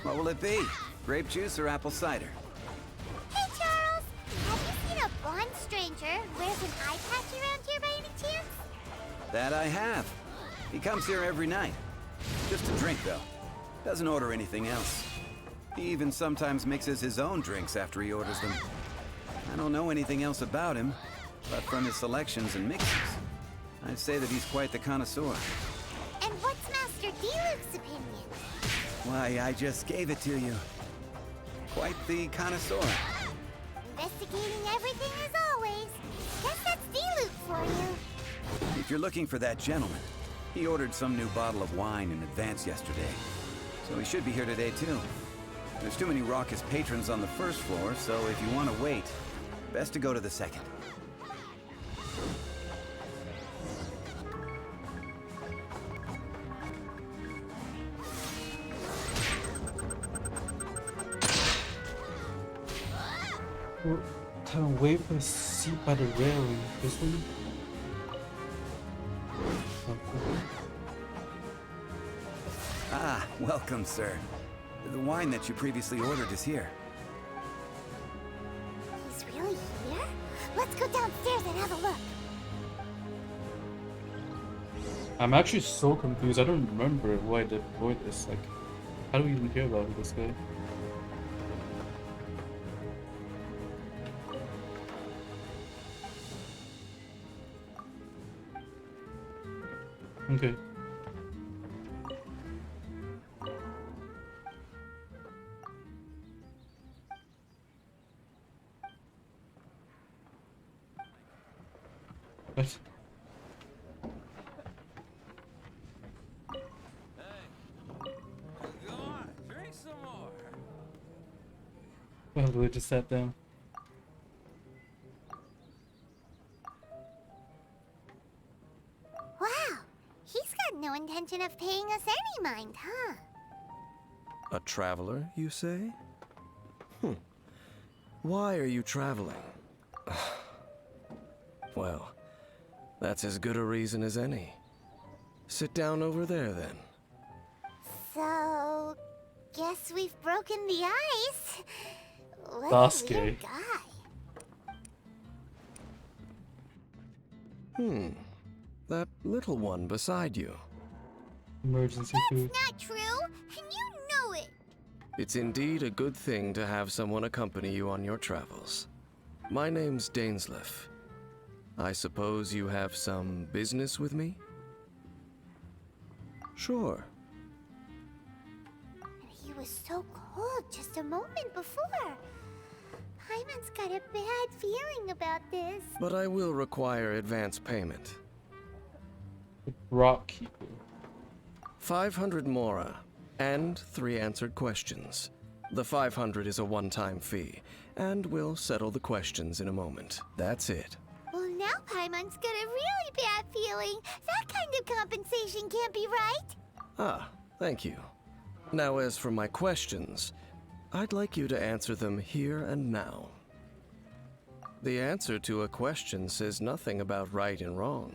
What will it be? Grape juice or apple cider? Hey, Charles! Have you seen a blonde stranger who wears an eye patch around here by any chance? That I have. He comes here every night. Just to drink, though. Doesn't order anything else. He even sometimes mixes his own drinks after he orders them. I don't know anything else about him, but from his selections and mixes, I'd say that he's quite the connoisseur. And what's Master Diluc's opinion? Why, I just gave it to you. Quite the connoisseur. Investigating everything as always. Guess that's Diluc for you. If you're looking for that gentleman, he ordered some new bottle of wine in advance yesterday. So he should be here today, too. There's too many raucous patrons on the first floor, so if you want to wait, best to go to the second. Kind of wait for a seat by the railing. This one? Ah, welcome, sir. The wine that you previously ordered is here. He's really here? Let's go downstairs and have a look. I'm actually so confused. I don't remember why I did before this. Like, how do we even hear about this guy? Okay. What? Go on, drink some more. Well, we just sat down. Wow, he's got no intention of paying us any mind, huh? A traveler, you say? Why are you traveling? Well, that's as good a reason as any. Sit down over there, then. So, guess we've broken the ice. What Sasuke. a weird guy. That little one beside you. Emergency food. Not true, and you know it. It's indeed a good thing to have someone accompany you on your travels. My name's Dainsleif. I suppose you have some business with me? Sure. He was so cold just a moment before. Paimon's got a bad feeling about this. But I will require advance payment. Rock Keeper. 500 mora, and 3 answered questions. The 500 is a one-time fee, and we'll settle the questions in a moment. That's it. Well, now Paimon's got a really bad feeling. That kind of compensation can't be right. Ah, thank you. Now, as for my questions, I'd like you to answer them here and now. The answer to a question says nothing about right and wrong,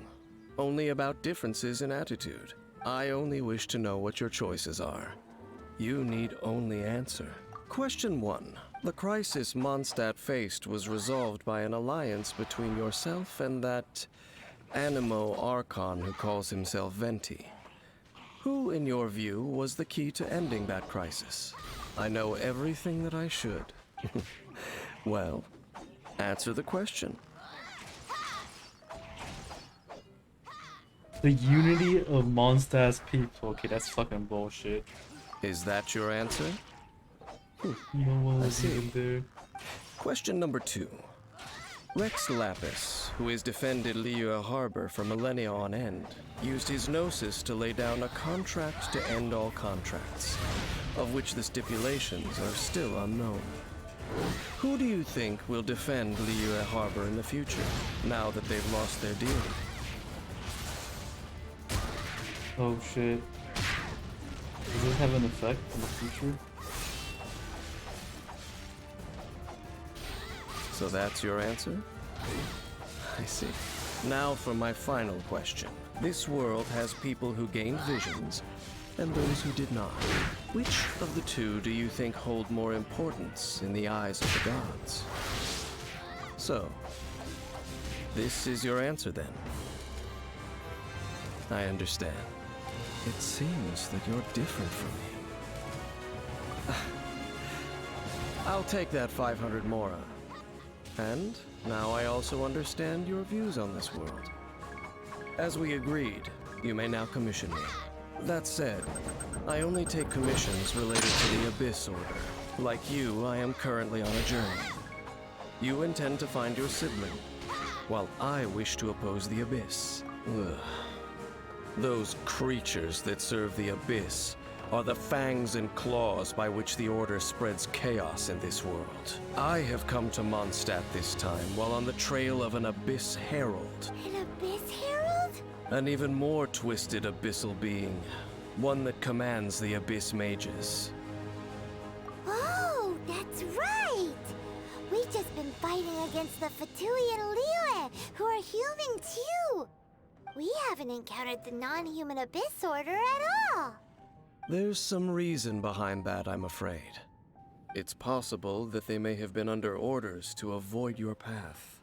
only about differences in attitude. I only wish to know what your choices are. You need only answer. Question 1. The crisis Mondstadt faced was resolved by an alliance between yourself and that Animo Archon who calls himself Venti. Who, in your view, was the key to ending that crisis? I know everything that I should. Well, answer the question. The unity of Mondstadt's people. Okay, that's fucking bullshit. Is that your answer? No one I was see. even there. Question number 2. Rex Lapis, who has defended Liyue Harbor for millennia on end, used his gnosis to lay down a contract to end all contracts, of which the stipulations are still unknown. Who do you think will defend Liyue Harbor in the future, now that they've lost their deal? Oh shit. Does it have an effect in the future? So that's your answer? I see. Now for my final question. This world has people who gained visions, and those who did not. Which of the two do you think hold more importance in the eyes of the gods? So, this is your answer then? I understand. It seems that you're different from me. I'll take that 500 mora. And now I also understand your views on this world. As we agreed, you may now commission me. That said, I only take commissions related to the Abyss Order. Like you, I am currently on a journey. You intend to find your sibling, while I wish to oppose the Abyss. Ugh. Those creatures that serve the Abyss are the fangs and claws by which the Order spreads chaos in this world. I have come to Mondstadt this time while on the trail of an Abyss Herald. An Abyss Herald? An even more twisted abyssal being. One that commands the Abyss Mages. Oh, that's right! We've just been fighting against the Fatui and Liyue, who are human too! We haven't encountered the non-human Abyss Order at all! There's some reason behind that, I'm afraid. It's possible that they may have been under orders to avoid your path.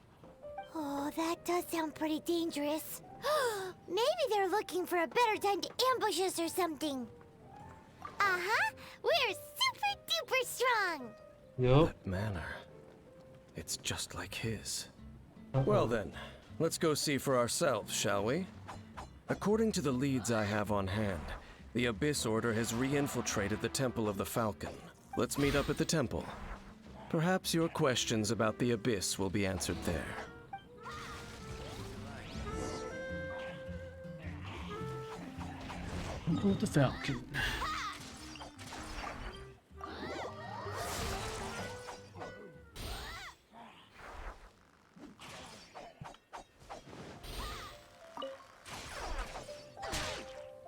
Oh, that does sound pretty dangerous. Maybe they're looking for a better time to ambush us or something. Uh-huh, we're super duper strong! Yup. That manner. It's just like his. Well then, let's go see for ourselves, shall we? According to the leads I have on hand, the Abyss Order has re-infiltrated the Temple of the Falcon. Let's meet up at the temple. Perhaps your questions about the Abyss will be answered there. Temple of the Falcon.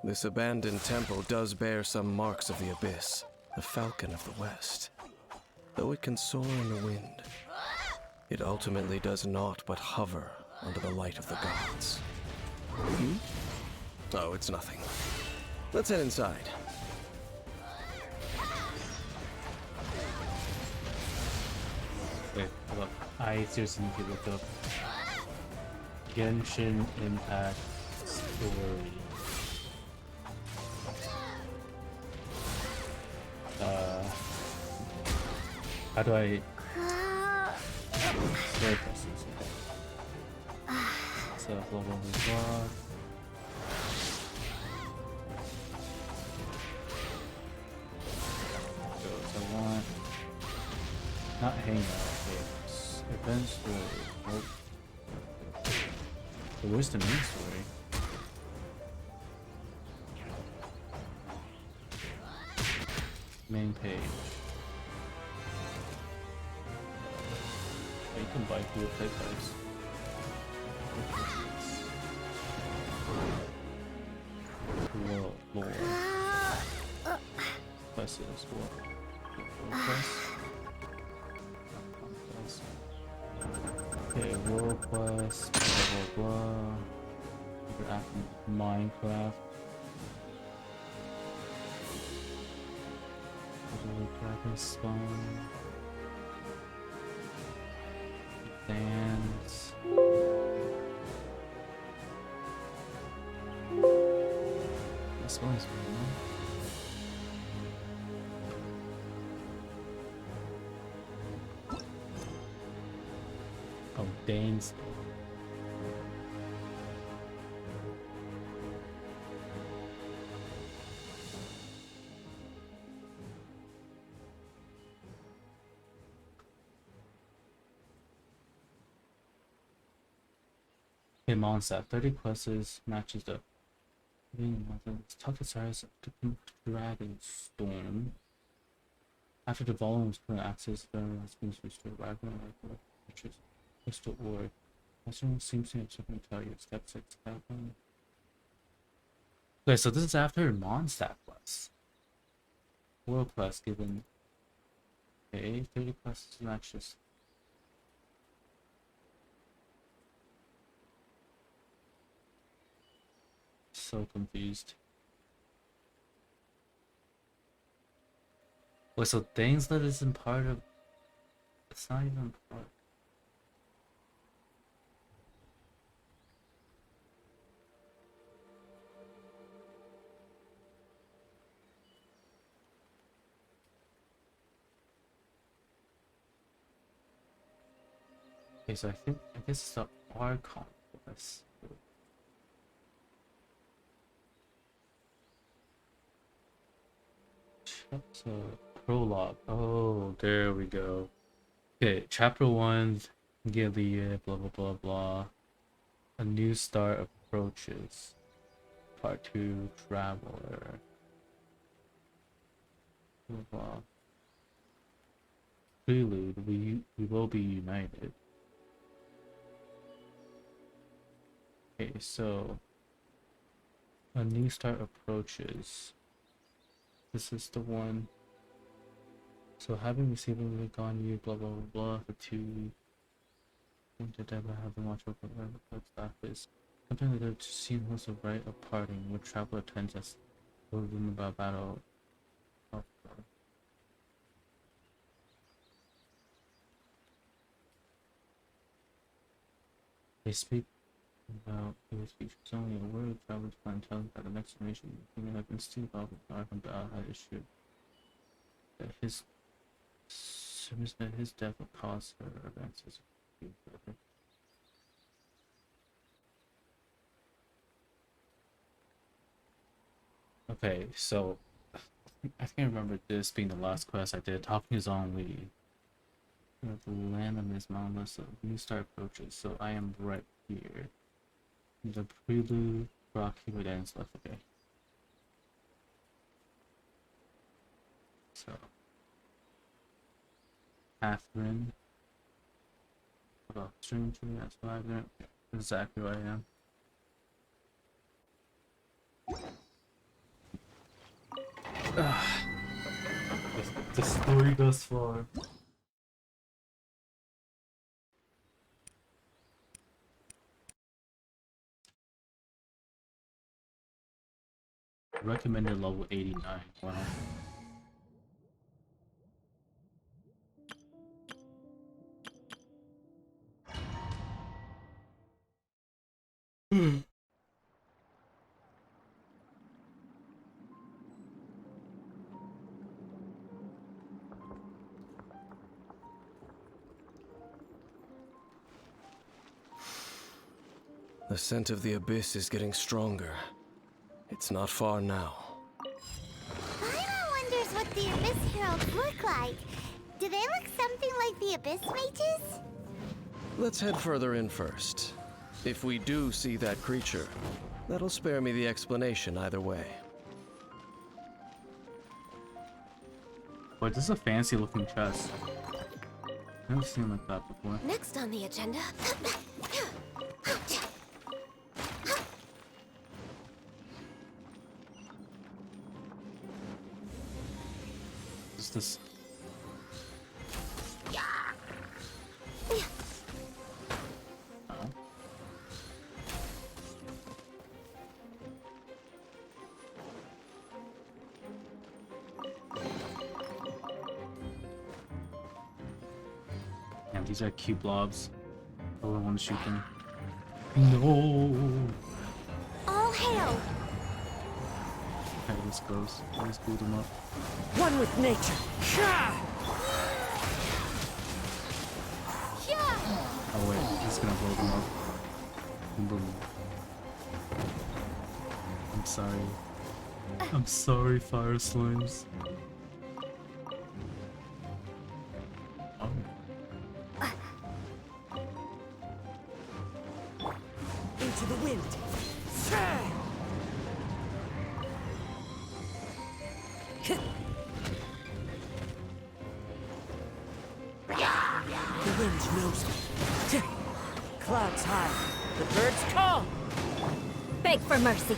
This abandoned temple does bear some marks of the Abyss, the Falcon of the West. Though it can soar in the wind, it ultimately does naught but hover under the light of the gods. Hmm? Oh, it's nothing. Let's head inside. Wait, hold up. I seriously need to look up Genshin Impact story. How do I story process? So blah blah blah. So I want not hangout. It's event story. Nope. So where's the main story? Main page. You can buy cool play cards. Cool lore. Quests as well. Okay, world quest, blah blah blah. You're acting Minecraft. Dragon spawn. Dance. This one's good. Oh, dance. Okay, Mondstadt. 30 quests matches the talk to Cyrus to Dragon Storm. After the volume was put in access, the has been restored. Ragnar purchase crystal ore. Master seems to have something to tell you. Step 6. Okay, so this is after Mondstadt quest. World quest given. Okay, 30 quests matches. So confused. Wait, so things that isn't part of... It's not even part... Okay, so I guess it's the Archon quest. So, prologue. Oh, there we go. Okay, chapter 1, Gilead, blah blah blah blah. A new start approaches. Part 2, Traveler. Blah blah. Prelude, we will be united. Okay, so a new start approaches. This is the one. So having received a link on you, blah blah blah blah for 2 to ever have them watch over what staff is. Sometimes they're to see most of right of parting, where traveler attends us told them about battle. They speak about his features only a word of travelers plan telling by the next generation. You may have been still about the Arkham Battle had issued that his death will cause her advances. Okay, so I think I remember this being the last quest I did. Talking is only the land of this mountainless of new star approaches. So I am right here. The prelude, rocky with ends left. Okay. So Catherine. What about Stranger? That's 5 there. Exactly where I am. The story goes far. Recommended level 89. Wow. The scent of the abyss is getting stronger. It's not far now. Paimon wonders what the Abyss Heralds look like. Do they look something like the Abyss Mages? Let's head further in first. If we do see that creature, that'll spare me the explanation either way. Boy, this is a fancy looking chest. I've never seen like that before. Next on the agenda. Is this? Oh. Damn, these are cute blobs. Oh, I want to shoot them. No. All hail! Okay, this goes. Let's build them up. One with nature. Oh wait, it's gonna blow them up. Boom. I'm sorry. I'm sorry, fire slimes. Oh. Into the wind. The wind knows me. Clouds high. The birds call. Beg for mercy.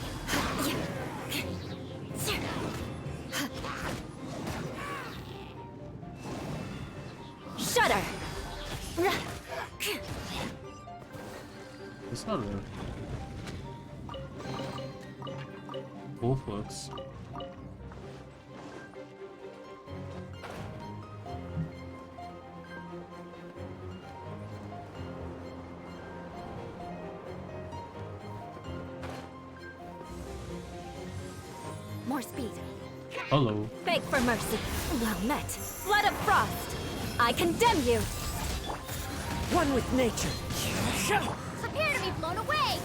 Shudder. It's not a both works. More speed. Hello. Beg for mercy. Well met. Flood of frost. I condemn you. One with nature. Prepare to be blown away!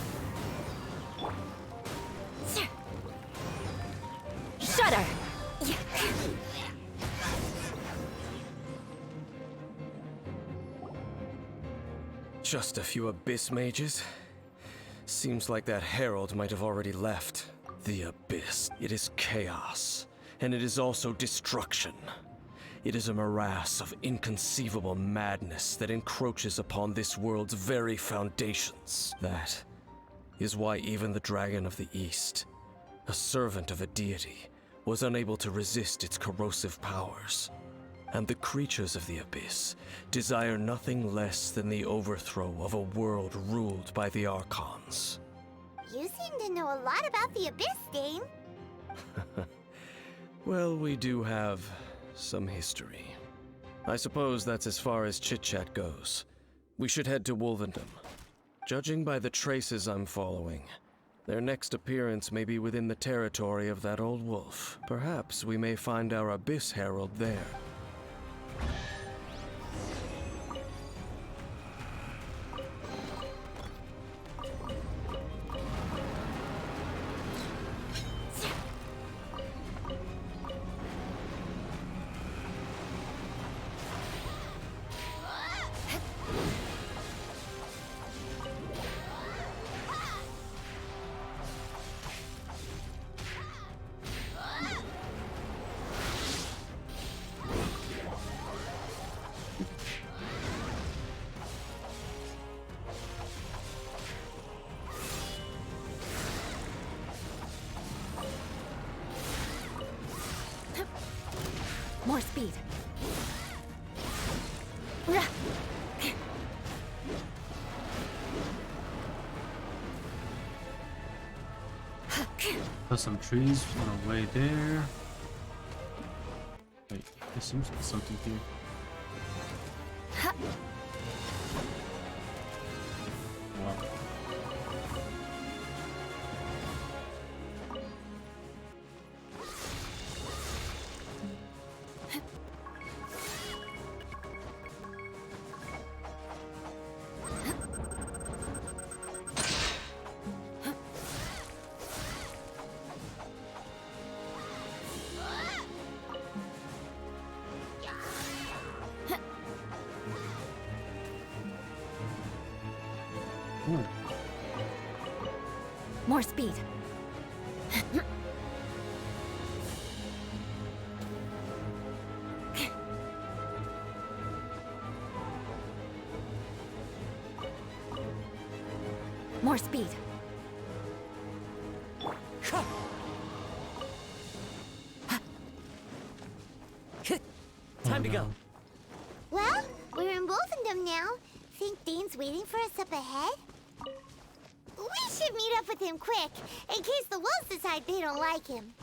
Shudder. Just a few abyss mages? Seems like that herald might have already left. The abyss. It is chaos, and it is also destruction. It is a morass of inconceivable madness that encroaches upon this world's very foundations. That is why even the Dragon of the East, a servant of a deity, was unable to resist its corrosive powers. And the creatures of the abyss desire nothing less than the overthrow of a world ruled by the Archons. You seem to know a lot about the Abyss, Dane. Well, we do have some history. I suppose that's as far as chit-chat goes. We should head to Wolvendom. Judging by the traces I'm following, their next appearance may be within the territory of that old wolf. Perhaps we may find our Abyss Herald there. speed. Put some trees on the way there. Wait, there seems to be something here. Wow. Ooh. More speed. More speed. Time to go. Well, we're in Wolfendom now. Think Dane's waiting for us up ahead? We should meet up with him quick, in case the wolves decide they don't like him.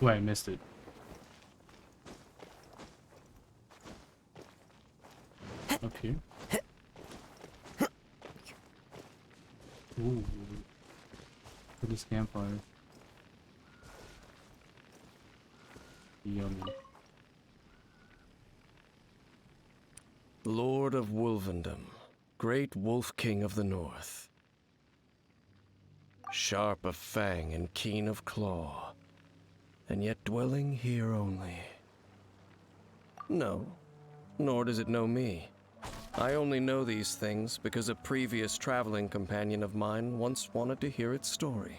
Wait, I missed it. Up here. Ooh. For this campfire. Yummy. Lord of Wolvendom, great Wolf King of the North. Sharp of fang and keen of claw, and yet dwelling here only. No, nor does it know me. I only know these things because a previous traveling companion of mine once wanted to hear its story.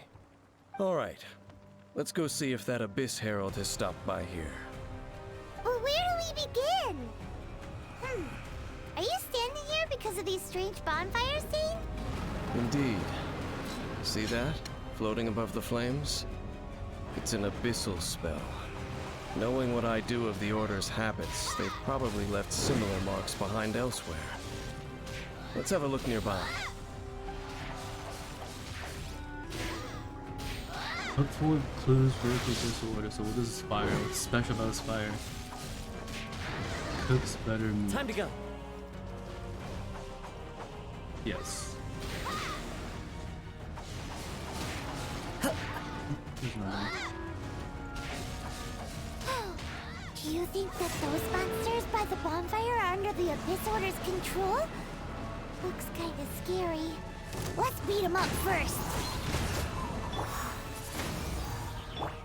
All right, let's go see if that Abyss Herald has stopped by here. Well, where do we begin? Are you standing here because of these strange bonfires, Dane? Indeed. See that? Floating above the flames? It's an abyssal spell. Knowing what I do of the Order's habits, they've probably left similar marks behind elsewhere. Let's have a look nearby. Look for clues related to this order. So what is this fire? What's special about this fire? Cooks better meat. Time to go. Yes. There's nothing. Do you think that those monsters by the bonfire are under the Abyss Order's control? Looks kinda scary. Let's beat them up first.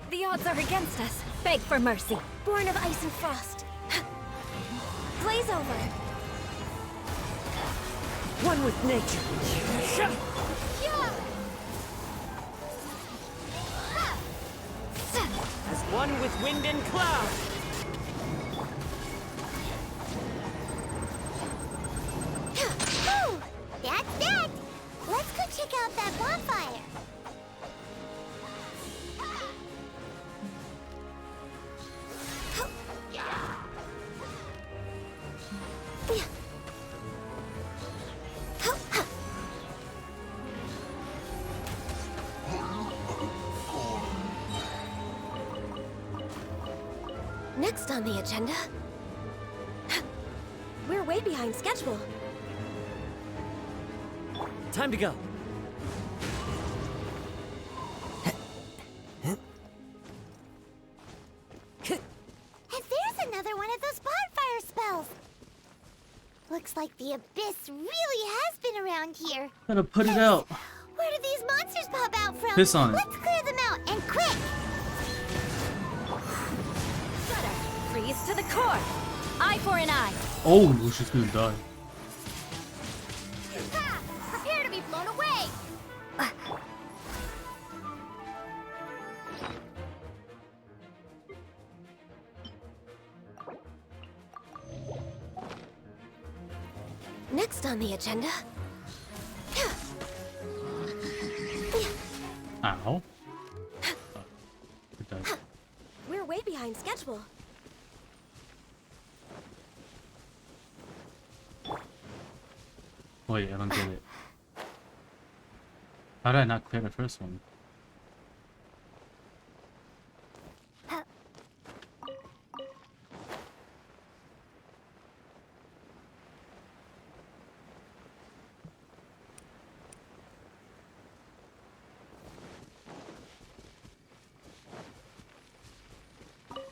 The odds are against us. Beg for mercy. Born of ice and frost. Blaze over. One with nature. As one with wind and cloud. Whew, that's that. Let's go check out that bonfire. Next on the agenda, we're way behind schedule. Time to go. And there's another one of those bonfire spells. Looks like the Abyss really has been around here. Gotta put it out. Where do these monsters pop out from? Piss on it. Let's clear them out, and quick! Freeze to the core. Eye for an eye. Oh, she's gonna die. Ha! Prepare to be blown away! Next on the agenda. Ow. It died. behind schedule. Wait, I don't get it. How did I not clear the first one?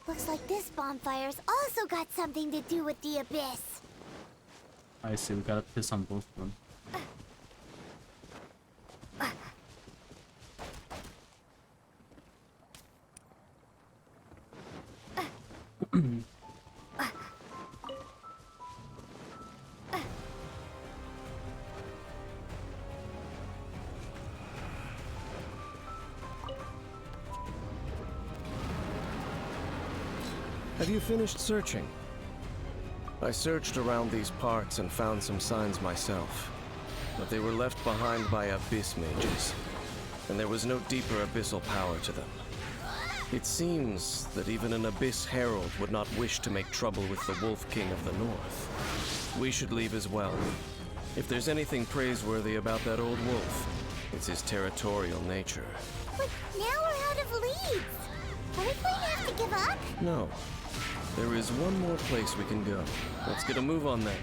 Looks like this bonfire's also got something to do with the abyss. I see, we gotta piss on both of them. Have you finished searching? I searched around these parts and found some signs myself, but they were left behind by abyss mages, and there was no deeper abyssal power to them. It seems that even an abyss herald would not wish to make trouble with the Wolf King of the North. We should leave as well. If there's anything praiseworthy about that old wolf, it's his territorial nature. But now we're out of leads. Are we going to have to give up? No. There is one more place we can go. Let's get a move on then.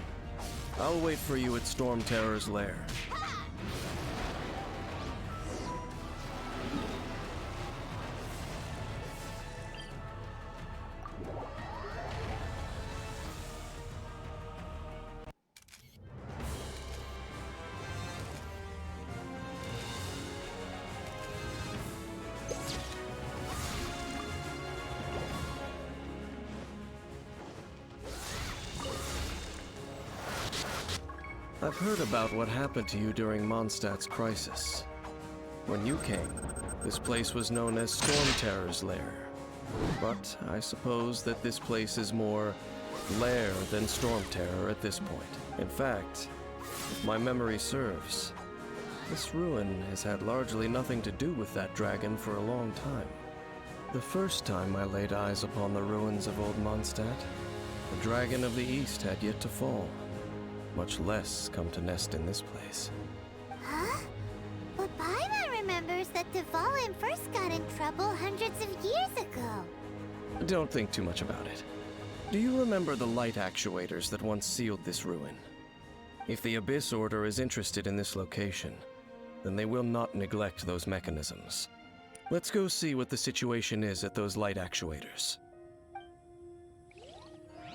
I'll wait for you at Storm Terror's lair. I've heard about what happened to you during Mondstadt's crisis. When you came, this place was known as Storm Terror's lair. But I suppose that this place is more lair than Storm Terror at this point. In fact, if my memory serves, this ruin has had largely nothing to do with that dragon for a long time. The first time I laid eyes upon the ruins of old Mondstadt, the dragon of the East had yet to fall, much less come to nest in this place. Huh? But Paimon remembers that Dvalin first got in trouble hundreds of years ago. Don't think too much about it. Do you remember the light actuators that once sealed this ruin? If the Abyss Order is interested in this location, then they will not neglect those mechanisms. Let's go see what the situation is at those light actuators.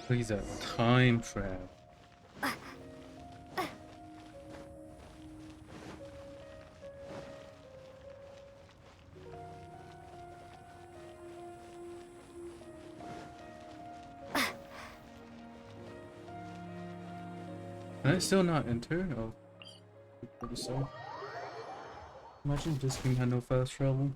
Please, a time trap. Can I still not enter? Oh, pretty so. Imagine this game had no fast travel.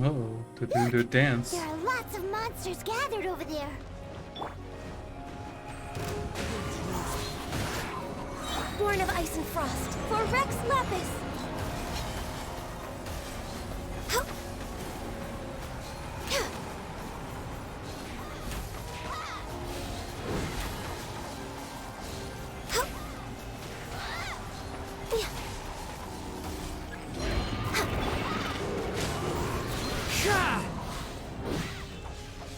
Oh, to do the dance. There are lots of monsters gathered over there. Born of ice and frost, for Rex Lapis!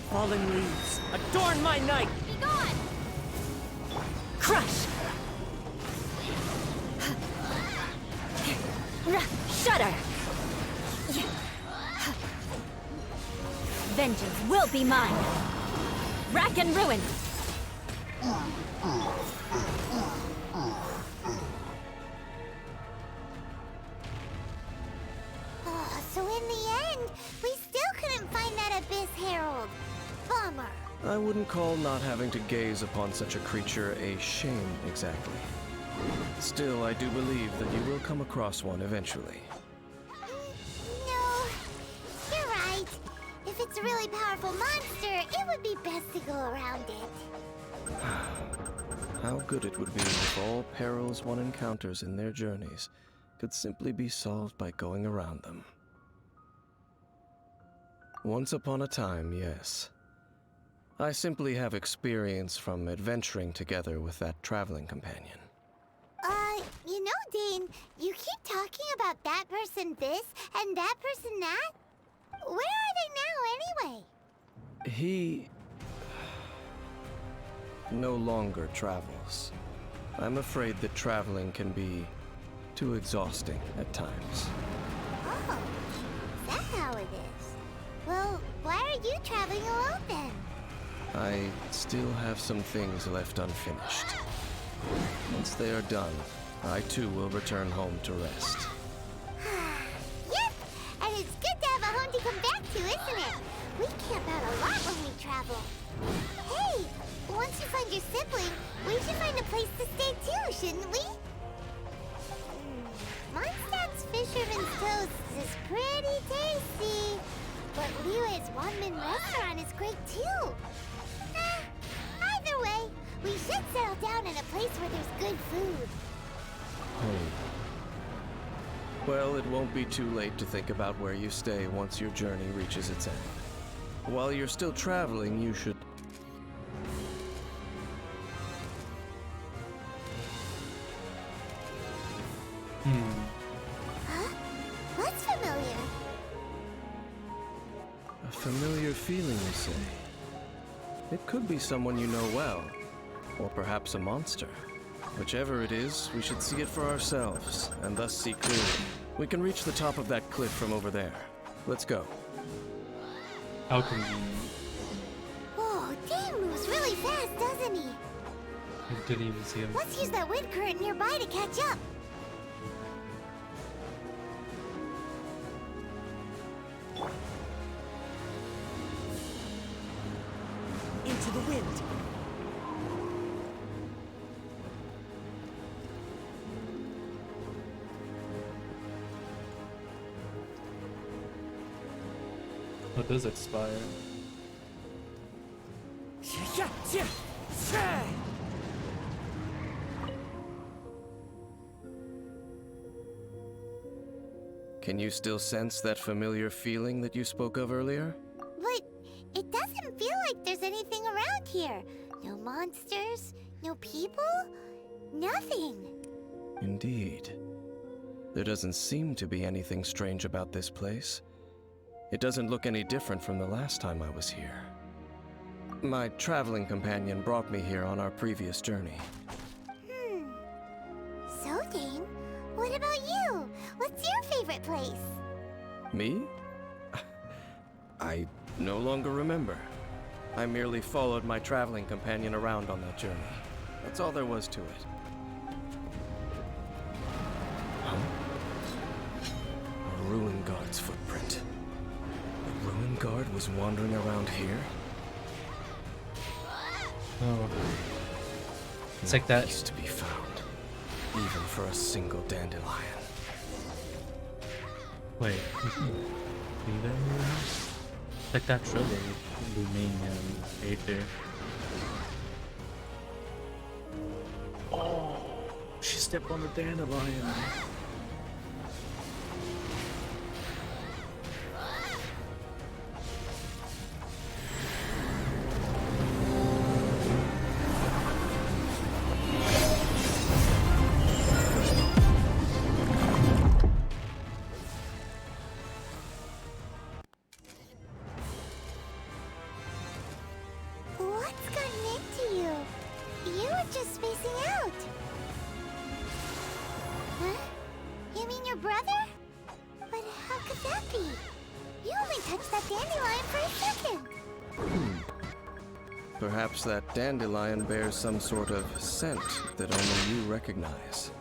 Falling leaves, adorn my night! Be gone! Crush! Shudder! Vengeance will be mine! Rack and ruin! Oh, so in the end, we still couldn't find that Abyss Herald. Bummer. I wouldn't call not having to gaze upon such a creature a shame exactly. Still, I do believe that you will come across one eventually. No, you're right. If it's a really powerful monster, it would be best to go around it. How good it would be if all perils one encounters in their journeys could simply be solved by going around them. Once upon a time, yes. I simply have experience from adventuring together with that traveling companion. You know, Dane, you keep talking about that person this and that person that. Where are they now, anyway? He no longer travels. I'm afraid that traveling can be too exhausting at times. Oh, is that how it is? Well, why are you traveling alone then? I still have some things left unfinished. Once they are done, I too will return home to rest. Yep, and it's good to have a home to come back to, isn't it? We camp out a lot when we travel. Hey, once you find your sibling, we should find a place to stay too, shouldn't we? Mondstadt's Fisherman's Toast is pretty tasty, but Liyue's one-man restaurant is great too. Either way, we should settle down in a place where there's good food. Well, it won't be too late to think about where you stay once your journey reaches its end. While you're still traveling, you should... Huh? What's familiar? A familiar feeling, you say? It could be someone you know well, or perhaps a monster. Whichever it is, we should see it for ourselves, and thus see clearly. We can reach the top of that cliff from over there. Let's go. How convenient. Oh, Dane moves really fast, doesn't he? I didn't even see him. Let's use that wind current nearby to catch up. Into the wind. Oh, it does expire. Can you still sense that familiar feeling that you spoke of earlier? But it doesn't feel like there's anything around here. No monsters, no people, nothing. Indeed. There doesn't seem to be anything strange about this place. It doesn't look any different from the last time I was here. My traveling companion brought me here on our previous journey. So, Dane, what about you? What's your favorite place? Me? I no longer remember. I merely followed my traveling companion around on that journey. That's all there was to it. Huh? A ruin guard's footprint. The ruin guard was wandering around here? Oh. It's like that. Used to be found, even for a single dandelion. Wait. Be there? Like that trailer with Lumine and Aether. Oh, she stepped on the dandelion. What's gotten into you? You were just spacing out. Huh? You mean your brother? But how could that be? You only touched that dandelion for a second. Perhaps that dandelion bears some sort of scent that only you recognize.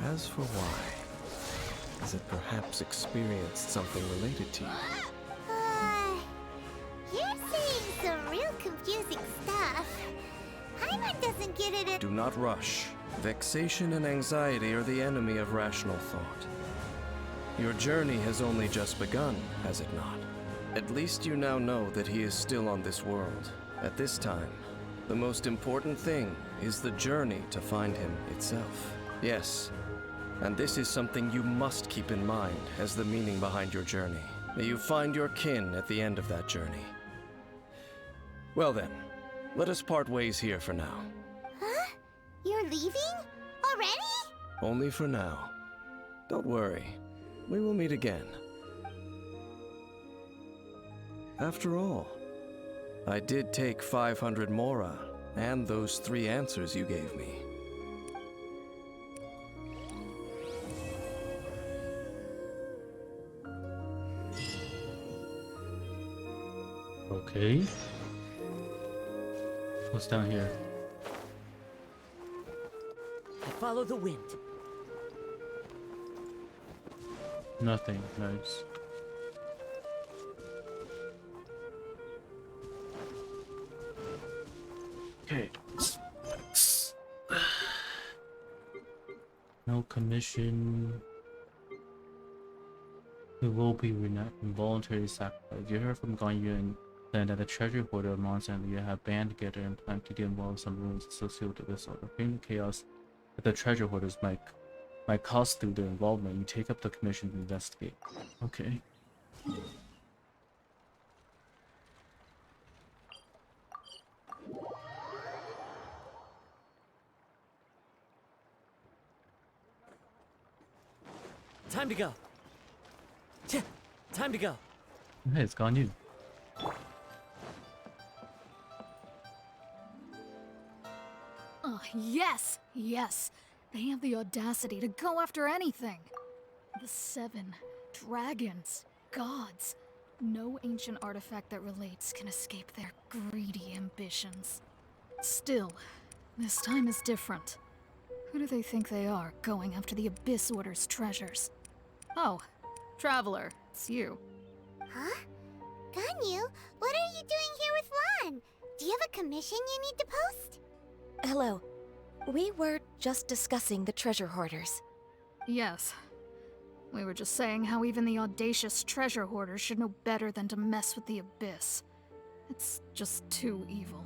As for why, has it perhaps experienced something related to you? You're saying some real confusing stuff. Paimon doesn't get it. Do not rush. Vexation and anxiety are the enemy of rational thought. Your journey has only just begun, has it not? At least you now know that he is still on this world. At this time, the most important thing is the journey to find him itself. Yes, And this is something you must keep in mind as the meaning behind your journey. May you find your kin at the end of that journey. Well then, let us part ways here for now. Huh? You're leaving? Already? Only for now. Don't worry, we will meet again. After all, I did take 500 mora and those 3 answers you gave me. Okay. What's down here? I follow the wind. Nothing. Nice. Okay. No commission. We will be involuntary sacrifice. You heard from Ganyu and then that the treasure hoarder monster and you have band together and plan to get involved in some ruins associated with this order. Bring the chaos that the treasure hoarders might cause through their involvement. You take up the commission to investigate. Okay. Time to go. Time to go. Hey, it's Ganyu. Oh, yes! Yes! They have the audacity to go after anything! The 7 dragons, gods. No ancient artifact that relates can escape their greedy ambitions. Still, this time is different. Who do they think they are, going after the Abyss Order's treasures? Oh, Traveler, it's you. Huh? Ganyu, what are you doing here with Lan? Do you have a commission you need to post? Hello. We were just discussing the treasure hoarders. Yes. We were just saying how even the audacious treasure hoarders should know better than to mess with the Abyss. It's just too evil.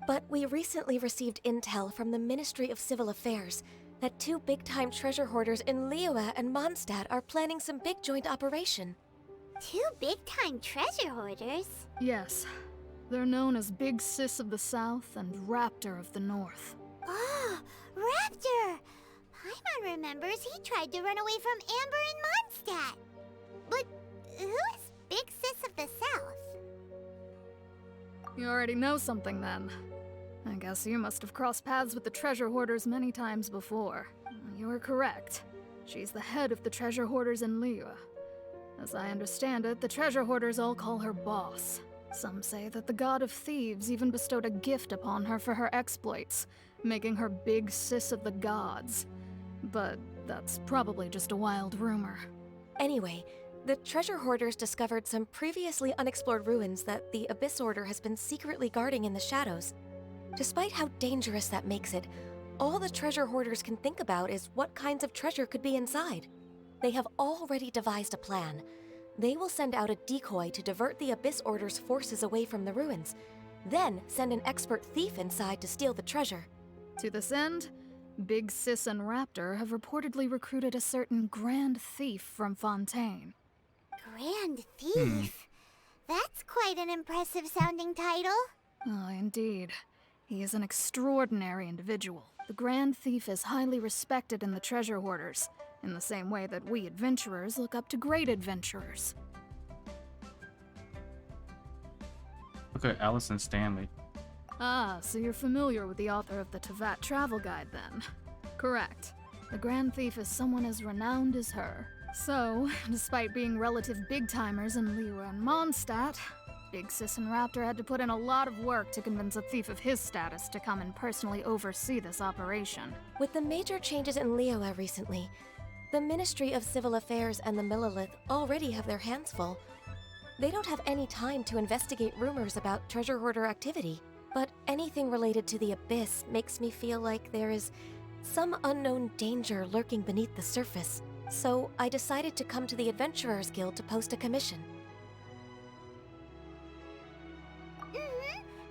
But we recently received intel from the Ministry of Civil Affairs that 2 big-time treasure hoarders in Liyue and Mondstadt are planning some big joint operation. 2 big-time treasure hoarders? Yes. They're known as Big Sis of the South and Raptor of the North. Oh, Raptor! Paimon remembers he tried to run away from Amber in Mondstadt. But who is Big Sis of the South? You already know something then. I guess you must have crossed paths with the treasure hoarders many times before. You are correct. She's the head of the treasure hoarders in Liyue. As I understand it, the treasure hoarders all call her boss. Some say that the god of thieves even bestowed a gift upon her for her exploits, making her Big Sis of the gods. But that's probably just a wild rumor. Anyway, the treasure hoarders discovered some previously unexplored ruins that the Abyss Order has been secretly guarding in the shadows. Despite how dangerous that makes it, all the treasure hoarders can think about is what kinds of treasure could be inside. They have already devised a plan. They will send out a decoy to divert the Abyss Order's forces away from the ruins, then send an expert thief inside to steal the treasure. To this end, Big Sis and Raptor have reportedly recruited a certain Grand Thief from Fontaine. Grand Thief? That's quite an impressive sounding title. Oh, indeed. He is an extraordinary individual. The Grand Thief is highly respected in the treasure hoarders, in the same way that we adventurers look up to great adventurers. Look at Allison Stanley. Ah, so you're familiar with the author of the Tevat Travel Guide, then? Correct. The Grand Thief is someone as renowned as her. So, despite being relative big-timers in Liyue and Mondstadt, Big Sis and Raptor had to put in a lot of work to convince a thief of his status to come and personally oversee this operation. With the major changes in Liyue recently, the Ministry of Civil Affairs and the Millelith already have their hands full. They don't have any time to investigate rumors about treasure hoarder activity. But anything related to the Abyss makes me feel like there is some unknown danger lurking beneath the surface. So I decided to come to the Adventurers Guild to post a commission.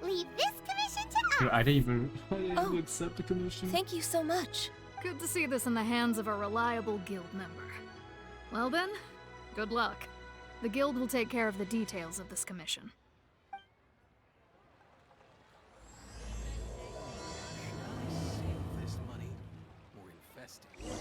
Leave this commission to us! I didn't even accept the commission. Thank you so much. Good to see this in the hands of a reliable guild member. Well then, good luck. The guild will take care of the details of this commission. This money or invest it.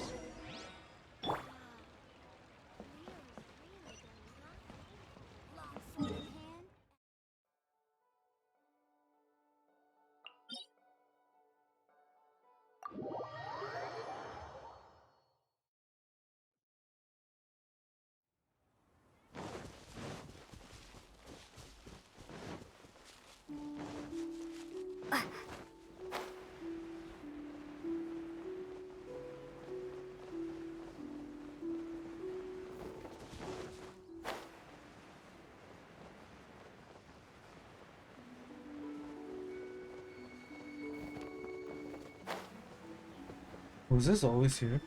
Was this always here?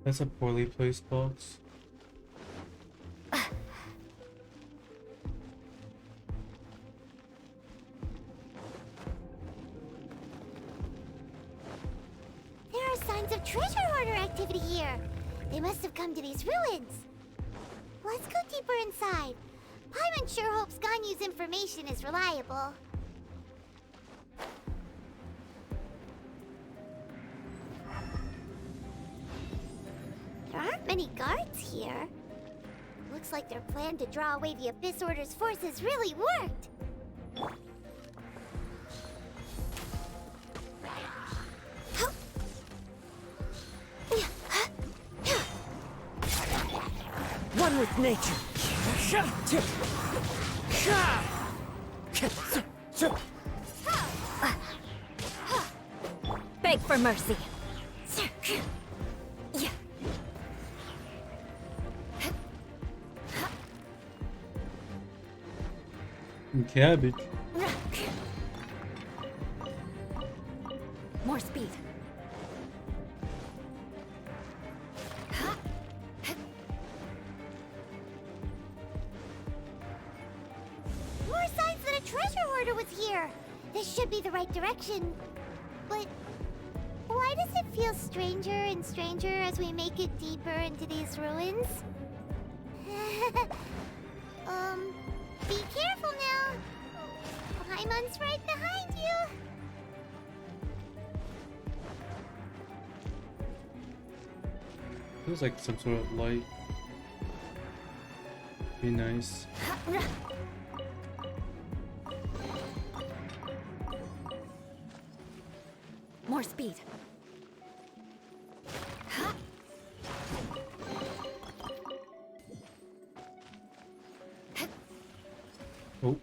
That's a poorly placed box. There are signs of treasure hoarder activity here. They must have come to these ruins. Let's go deeper inside. Paimon sure hopes Ganyu's information is reliable. There aren't many guards here. Looks like their plan to draw away the Abyss Order's forces really worked. One with nature. Beg for mercy. Cabbage. More speed. More signs that a treasure hoarder was here. This should be the right direction. But why does it feel stranger and stranger as we make it deeper into these ruins? Be careful now. Paimon's right behind you. Feels like some sort of light. Be nice. More speed. Oh.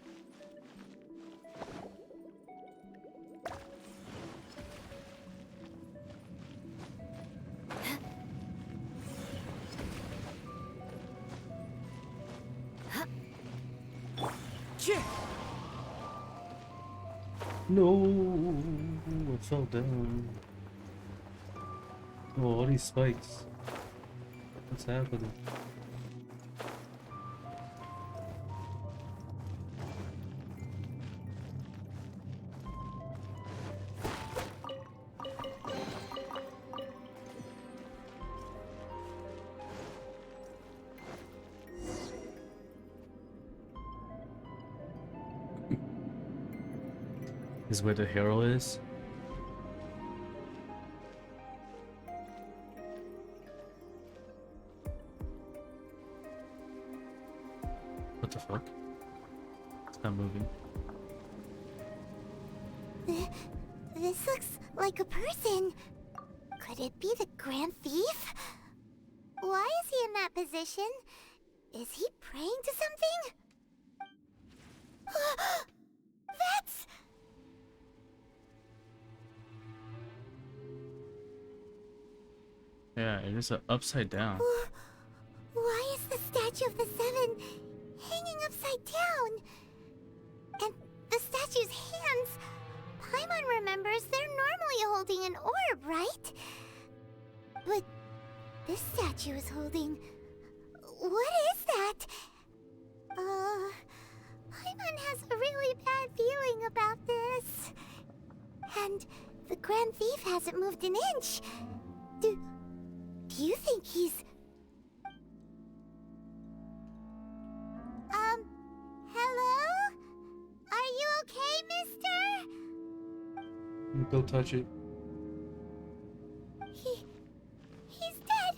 No, I fell down. Oh, all these spikes. What's happening? Is where the hero is? What the fuck? It's not moving. This looks like a person. Could it be the Grand Thief? Why is he in that position? Is he praying to something? That's... Yeah, it is upside down. Why is the statue of the Seven hanging upside down? And the statue's hands, Paimon remembers they're normally holding an orb, right? But this statue is holding... What is that? Paimon has a really bad feeling about this. And the Grand Thief hasn't moved an inch. Do you think he's... Hello? Are you okay, mister? Go touch it. He's dead.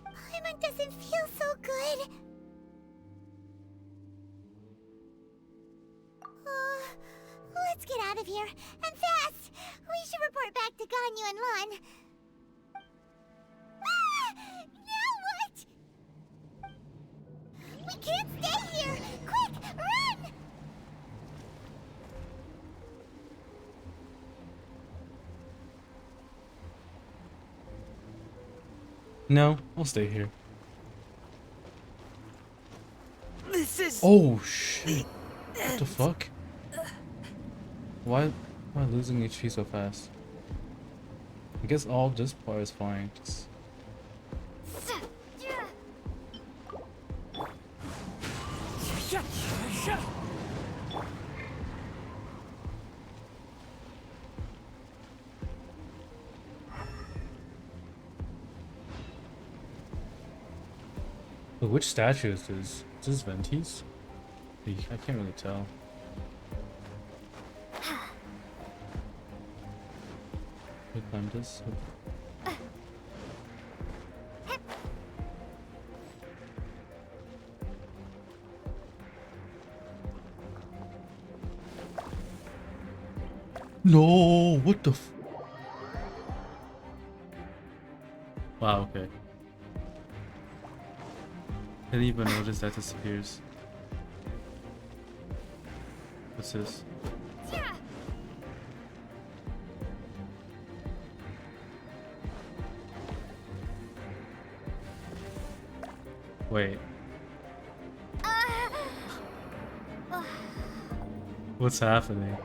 Paimon doesn't feel so good. Let's get out of here, and fast! We should report back to Ganyu and Lon. Now what? We can't stay here! Quick, run! No, I'll stay here. This is... Oh shit! What the fuck? Why am I losing HP so fast? I guess all this part is fine. Just... But which statue is this? Is this Venti's? I can't really tell. Who climbed this? No, what the f— Wow, okay. Didn't even notice that disappears. What's this? Wait. What's happening?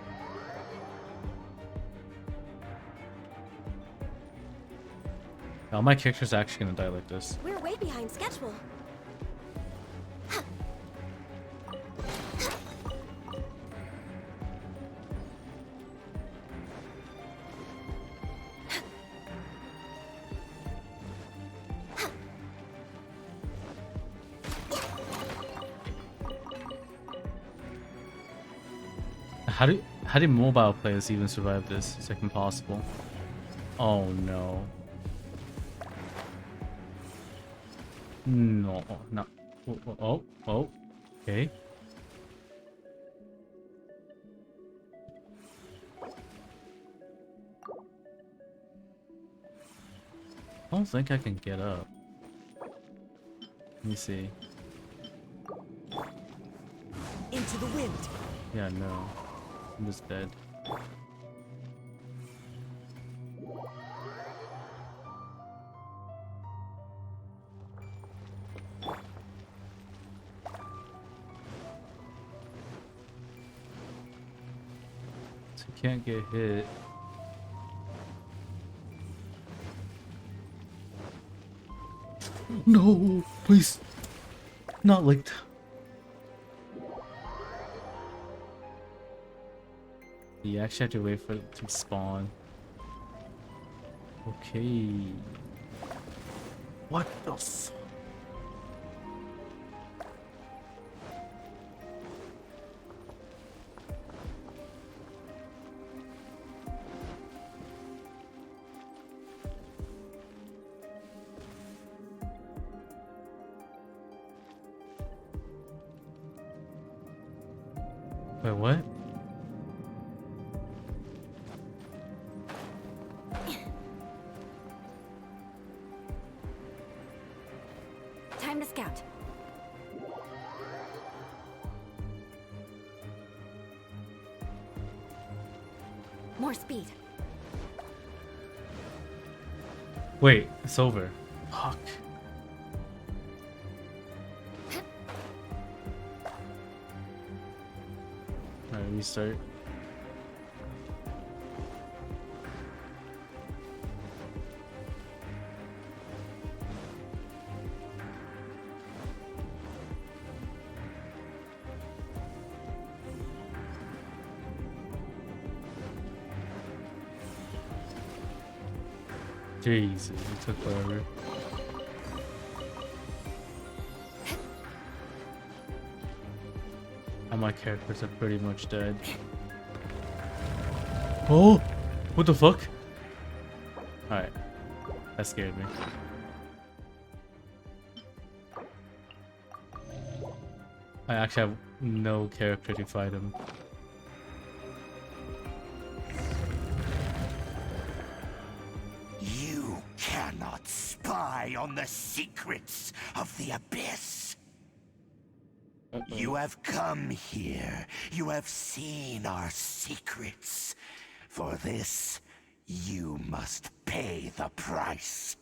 Now my character's actually gonna die like this. We're way behind schedule. How do mobile players even survive this? It's like impossible. Oh no. No, no. Oh, okay. I don't think I can get up. Let me see. Into the wind. Yeah, no. I'm just dead. So you can't get hit. No, please. Not like that. You actually have to wait for it to spawn. Okay. What the f— Wait, what? Time to scout. More speed. Wait, it's over. Fuck. Alright, restart. Jesus, it took forever. And my characters are pretty much dead. Oh! What the fuck? Alright. That scared me. I actually have no character to fight him. You cannot spy on the secrets of the Abyss. You have come here. You have seen our secrets. For this, you must pay the price.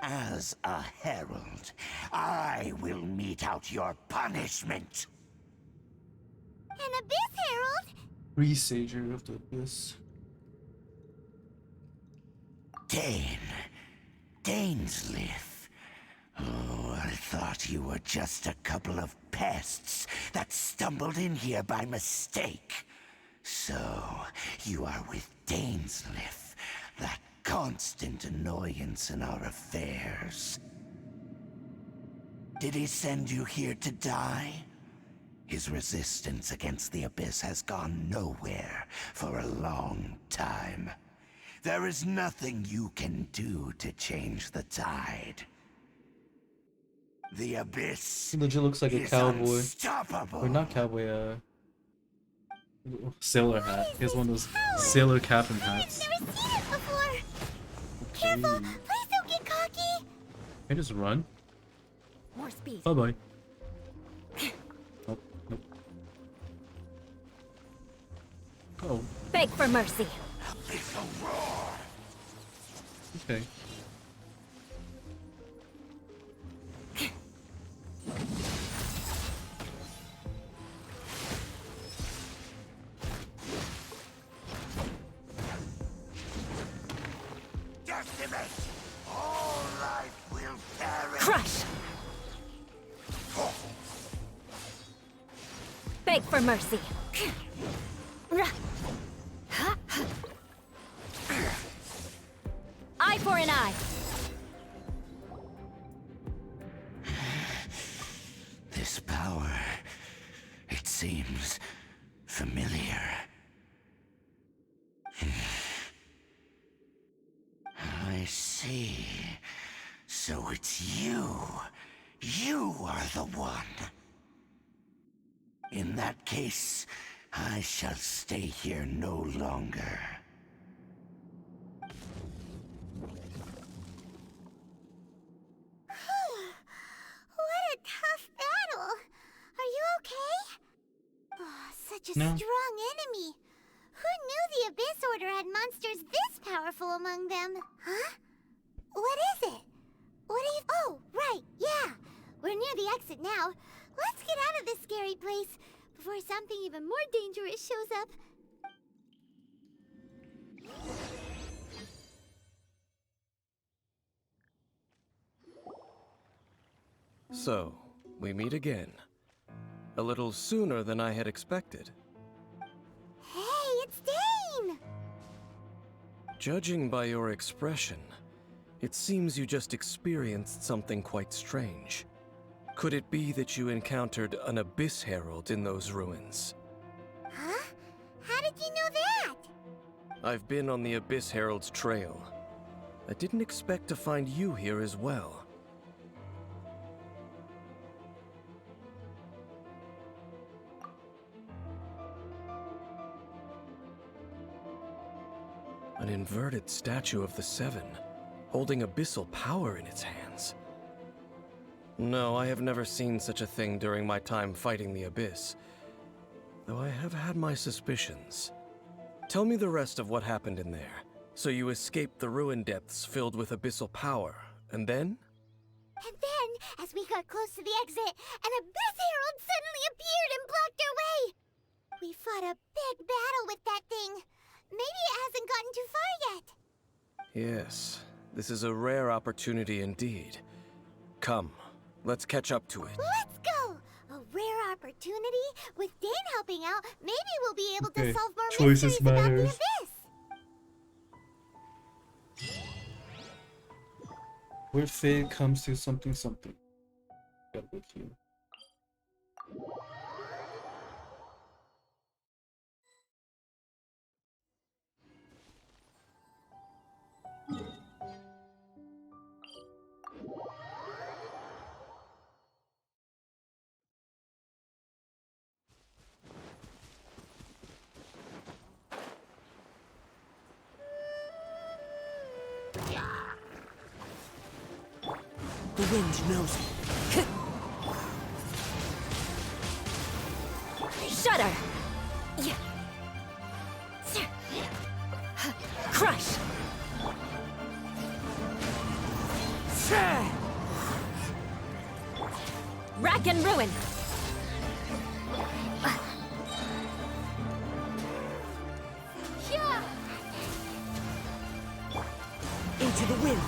As a herald, I will mete out your punishment. An Abyss Herald? Presager of the Abyss. Dainsleif. Oh, I thought you were just a couple of pests that stumbled in here by mistake. So, you are with Dainsleif, that constant annoyance in our affairs. Did he send you here to die? His resistance against the Abyss has gone nowhere for a long time. There is nothing you can do to change the tide. The Abyss He legit looks like a cowboy. unstoppable. Or not cowboy, sailor hat. He has one of those sailor captain hats. I've never seen it before. Careful, please don't get cocky. Can I just run? More speed. Bye bye. Nope, nope. Oh, Beg for mercy. okay. Decimate! All life will perish! Crush! Beg for mercy. Eye for an eye. This power, it seems familiar. I see. So it's you. You are the one. In that case, I shall stay here no longer. What a tough battle. Are you okay? Oh, such a No. strong enemy. Who knew the Abyss Order had monsters this powerful among them? Huh? What is it? What are you... Oh, right, yeah. We're near the exit now. Let's get out of this scary place before something even more dangerous shows up. So, we meet again. A little sooner than I had expected. Hey, it's Dane! Judging by your expression, it seems you just experienced something quite strange. Could it be that you encountered an Abyss Herald in those ruins? Huh? How did you know that? I've been on the Abyss Herald's trail. I didn't expect to find you here as well. An inverted statue of the Seven, holding abyssal power in its hands. No, I have never seen such a thing during my time fighting the Abyss, though I have had my suspicions. Tell me the rest of what happened in there. So you escaped the ruin depths filled with abyssal power, and then? And then, as we got close to the exit, an Abyss Herald suddenly appeared and blocked our way! We fought a big battle with that thing. Maybe it hasn't gotten too far yet. Yes, this is a rare opportunity indeed. Come, let's catch up to it. Let's go! A rare opportunity? With Dane helping out, maybe we'll be able to Okay, solve more choices mysteries about the matters. Abyss. Where fate comes to something. Got with you. The wind knows it. Shudder! Crush! Rack and ruin! Into the wind.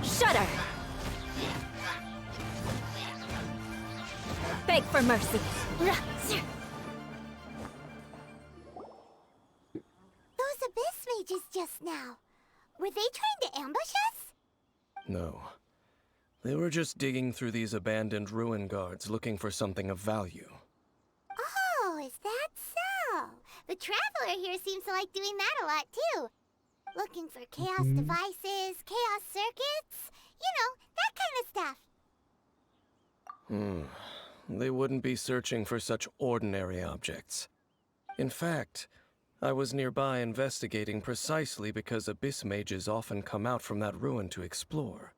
Shudder! Beg for mercy. Those Abyss mages just now. Were they trying to ambush us? No. They were just digging through these abandoned ruin guards looking for something of value. Oh, is that so? The Traveler here seems to like doing that a lot too. Looking for chaos devices, chaos circuits, you know, that kind of stuff. They wouldn't be searching for such ordinary objects. In fact, I was nearby investigating precisely because abyss mages often come out from that ruin to explore.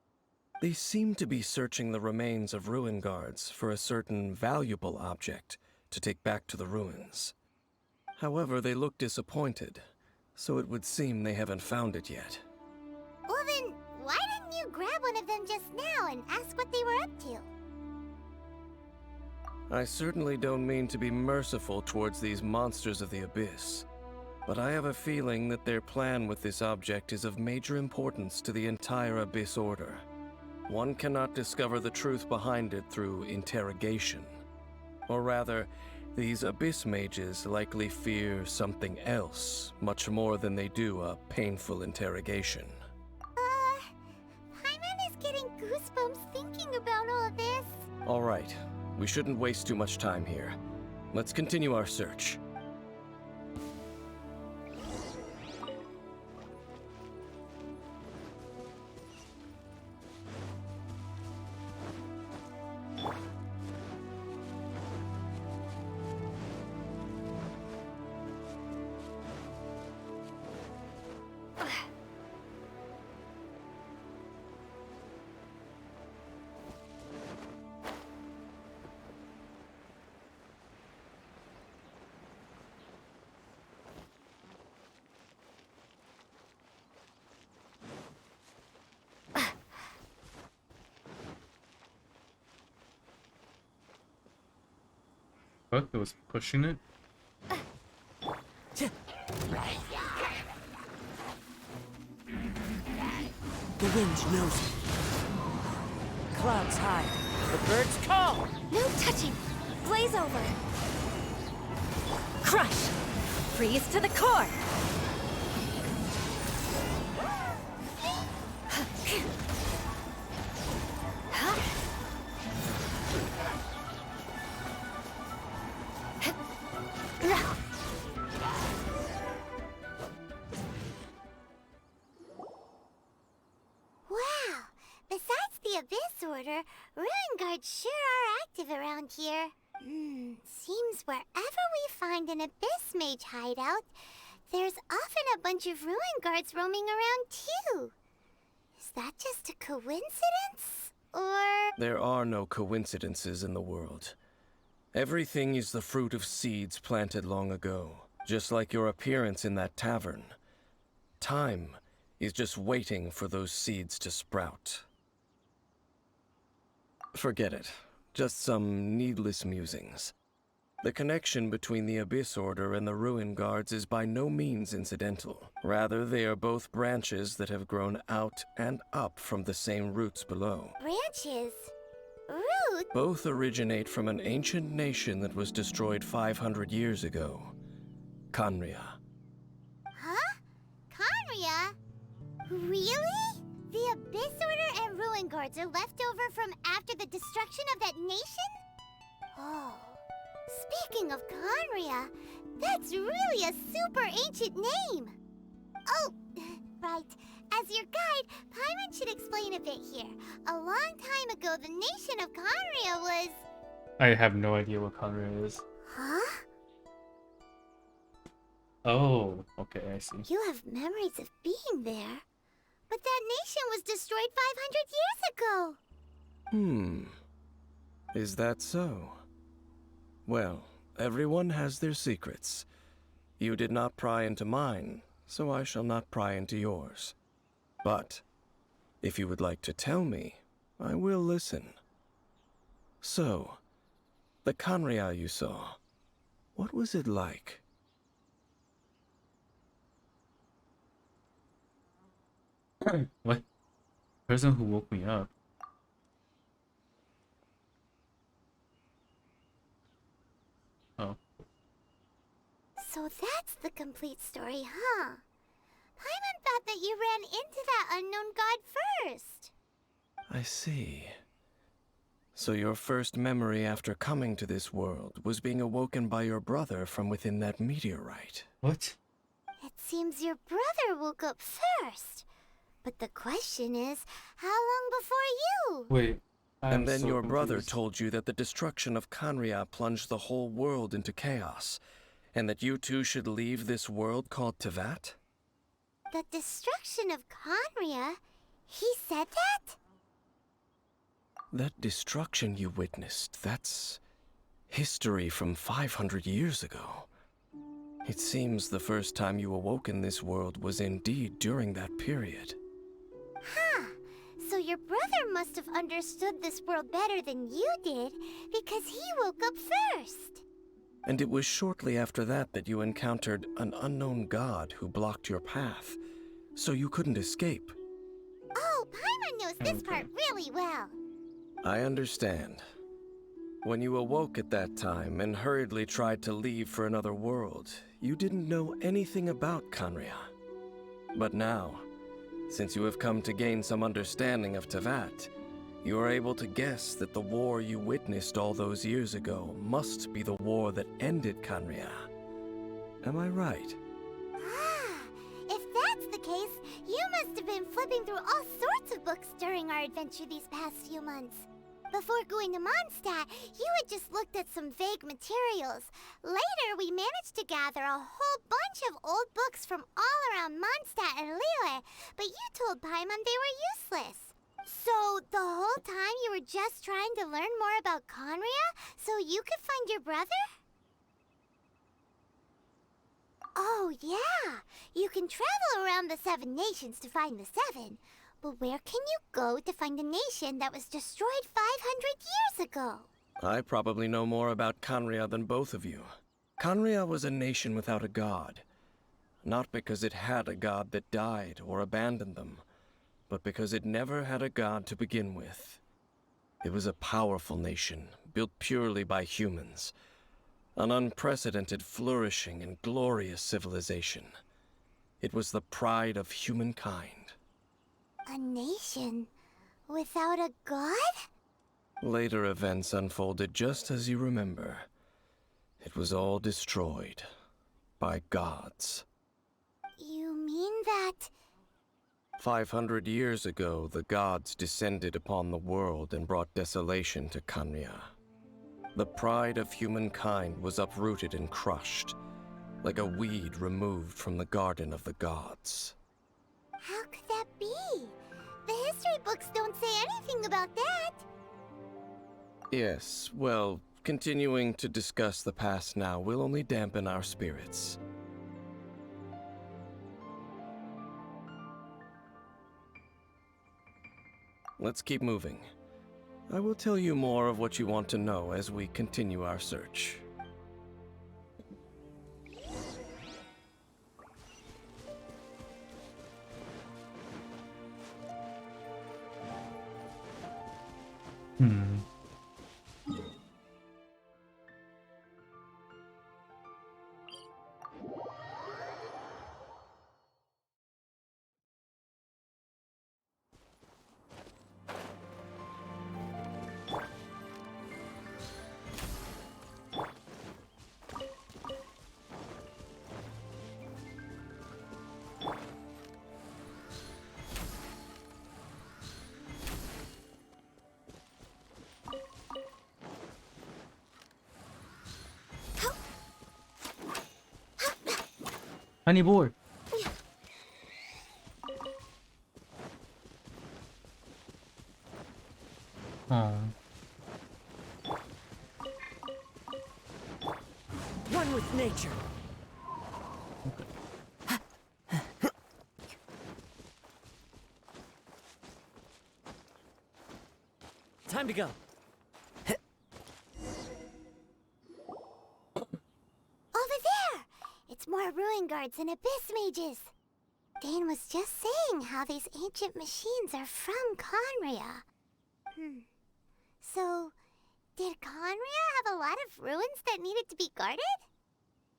They seem to be searching the remains of ruin guards for a certain valuable object to take back to the ruins. However, they look disappointed, so it would seem they haven't found it yet. Well then, why didn't you grab one of them just now and ask what they were up to? I certainly don't mean to be merciful towards these monsters of the abyss, but I have a feeling that their plan with this object is of major importance to the entire Abyss Order. One cannot discover the truth behind it through interrogation. Or rather, these Abyss mages likely fear something else, much more than they do a painful interrogation. Paimon is getting goosebumps thinking about all of this. All right, we shouldn't waste too much time here. Let's continue our search. Fuck, that was pushing it. The wind knows it. Clouds high. The birds call. No touching! Blaze over! Crush! Freeze to the core! Wow! Besides the Abyss Order, ruin guards sure are active around here. Seems wherever we find an Abyss Mage hideout, there's often a bunch of ruin guards roaming around too. Is that just a coincidence? Or... There are no coincidences in the world. Everything is the fruit of seeds planted long ago. Just like your appearance in that tavern. Time is just waiting for those seeds to sprout. Forget it. Just some needless musings. The connection between the Abyss Order and the Ruin Guards is by no means incidental. Rather, they are both branches that have grown out and up from the same roots below. Branches? Roots? Both originate from an ancient nation that was destroyed 500 years ago. Khaenri'ah. Huh? Khaenri'ah? Really? The Abyss Order and Ruin Guards are left over from after the destruction of that nation? Oh. Speaking of Khaenri'ah, that's really a super ancient name. Oh, right. As your guide, Paimon should explain a bit here. A long time ago, the nation of Khaenri'ah was... I have no idea what Khaenri'ah is. Huh? Oh, okay, I see. You have memories of being there. But that nation was destroyed 500 years ago. Is that so? Well, everyone has their secrets. You did not pry into mine, so I shall not pry into yours. But, if you would like to tell me, I will listen. So, the Khaenri'ah you saw, what was it like? What? Person who woke me up. Oh. So that's the complete story, huh? Paimon thought that you ran into that unknown god first. I see. So your first memory after coming to this world was being awoken by your brother from within that meteorite. What? It seems your brother woke up first. But the question is, how long before you? Wait. And then your brother told you that the destruction of Khaenri'ah plunged the whole world into chaos, and that you two should leave this world called Teyvat? The destruction of Khaenri'ah? He said that? That destruction you witnessed, that's history from 500 years ago. It seems the first time you awoke in this world was indeed during that period. Huh. So your brother must have understood this world better than you did, because he woke up first. And it was shortly after that that you encountered an unknown god who blocked your path, so you couldn't escape. Oh, Paimon knows this part really well. I understand. When you awoke at that time and hurriedly tried to leave for another world, you didn't know anything about Khaenri'ah. But now, since you have come to gain some understanding of Teyvat, you are able to guess that the war you witnessed all those years ago must be the war that ended Khaenri'ah. Am I right? Ah, if that's the case, you must have been flipping through all sorts of books during our adventure these past few months. Before going to Mondstadt, you had just looked at some vague materials. Later, we managed to gather a whole bunch of old books from all around Mondstadt and Liyue, but you told Paimon they were useless. So, the whole time you were just trying to learn more about Khaenri'ah so you could find your brother? Oh, yeah. You can travel around the 7 nations to find the 7. But where can you go to find a nation that was destroyed 500 years ago? I probably know more about Khaenri'ah than both of you. Khaenri'ah was a nation without a god. Not because it had a god that died or abandoned them, but because it never had a god to begin with. It was a powerful nation, built purely by humans. An unprecedented, flourishing, and glorious civilization. It was the pride of humankind. A nation without a god? Later events unfolded just as you remember. It was all destroyed by gods. You mean that... 500 years ago, the gods descended upon the world and brought desolation to Khaenri'ah. The pride of humankind was uprooted and crushed, like a weed removed from the garden of the gods. How could that be? The history books don't say anything about that. Yes, well, continuing to discuss the past now will only dampen our spirits. let's keep moving. I will tell you more of what you want to know as we continue our search. Hmm. I need board. Oh. One with nature. Time to go. Over there! It's more ruin guards and abyss mages. Dane was just saying how these ancient machines are from Conria. So, did Conria have a lot of ruins that needed to be guarded?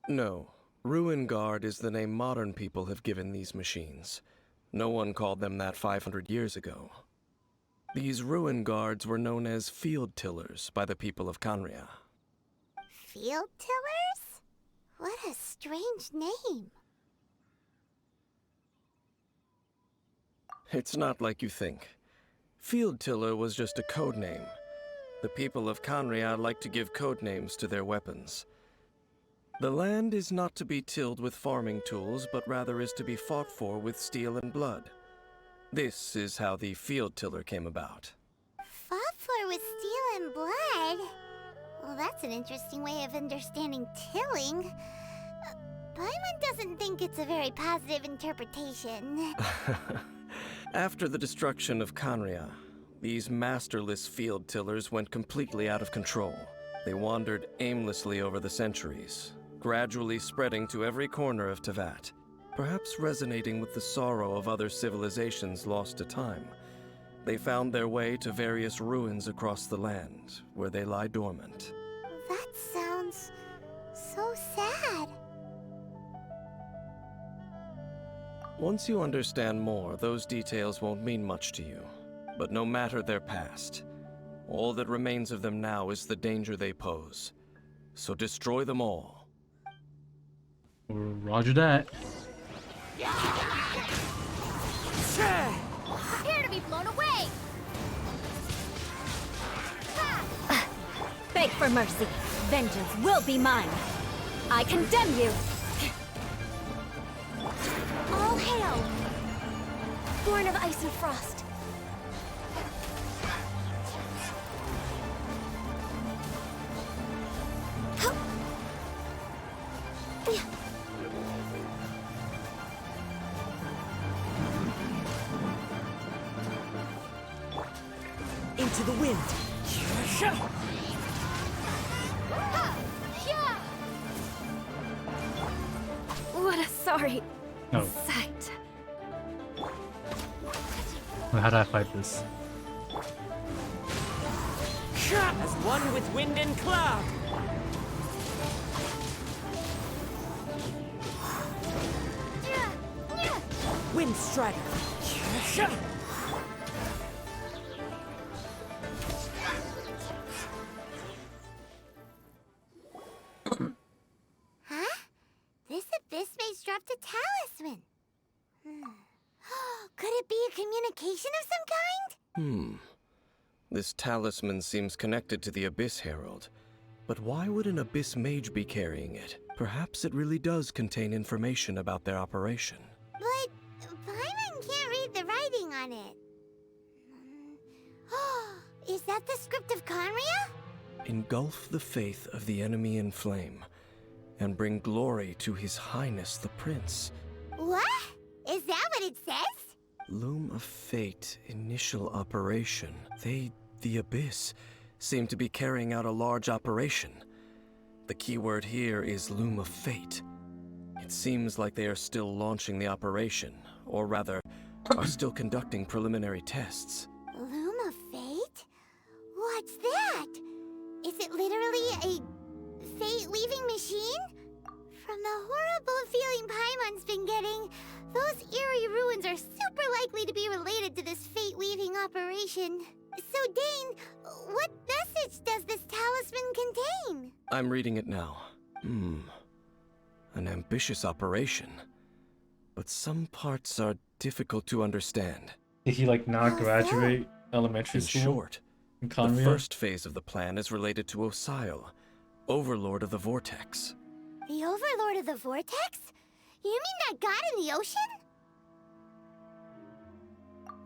No. Ruin Guard is the name modern people have given these machines. No one called them that 500 years ago. These Ruin Guards were known as Field Tillers by the people of Conria. Field tillers? What a strange name. It's not like you think. Field Tiller was just a code name. The people of Conria like to give code names to their weapons. The land is not to be tilled with farming tools, but rather is to be fought for with steel and blood. This is how the Field Tiller came about. Fought for with steel and blood? Well, that's an interesting way of understanding tilling. Paimon doesn't think it's a very positive interpretation. After the destruction of Conria, these masterless field tillers went completely out of control. They wandered aimlessly over the centuries, gradually spreading to every corner of Tevat, perhaps resonating with the sorrow of other civilizations lost to time. They found their way to various ruins across the land, where they lie dormant. That sounds so sad. Once you understand more, those details won't mean much to you. But no matter their past, all that remains of them now is the danger they pose. So destroy them all. Roger that. Prepare to be blown away! Beg for mercy. Vengeance will be mine. I condemn you. All hail! Born of ice and frost. Into the wind. What a sorry Oh. sight. Well, how do I fight this? As one with wind and cloud. Wind Strider. Huh? This abyss mage dropped a talisman. Could it be a communication of some kind? This talisman seems connected to the Abyss Herald. But why would an Abyss Mage be carrying it? Perhaps it really does contain information about their operation. But Paimon can't read the writing on it. Is that the script of Conria? Engulf the faith of the enemy in flame, and bring glory to His Highness the Prince. What? Is that what it says? Loom of Fate, initial operation. The Abyss, seem to be carrying out a large operation. The keyword here is Loom of Fate. It seems like they are still launching the operation, or rather, are still conducting preliminary tests. Loom of Fate? What's that? Is it literally a fate-weaving machine? From the horrible feeling Paimon's been getting, those eerie ruins are super likely to be related to this fate-weaving operation. So, Dane, what message does this talisman contain? I'm reading it now. An ambitious operation. But some parts are difficult to understand. Did he like not graduate elementary In school? short, in the Conria? first phase of the plan is related to Osile, Overlord of the Vortex. The Overlord of the Vortex? You mean that god in the ocean?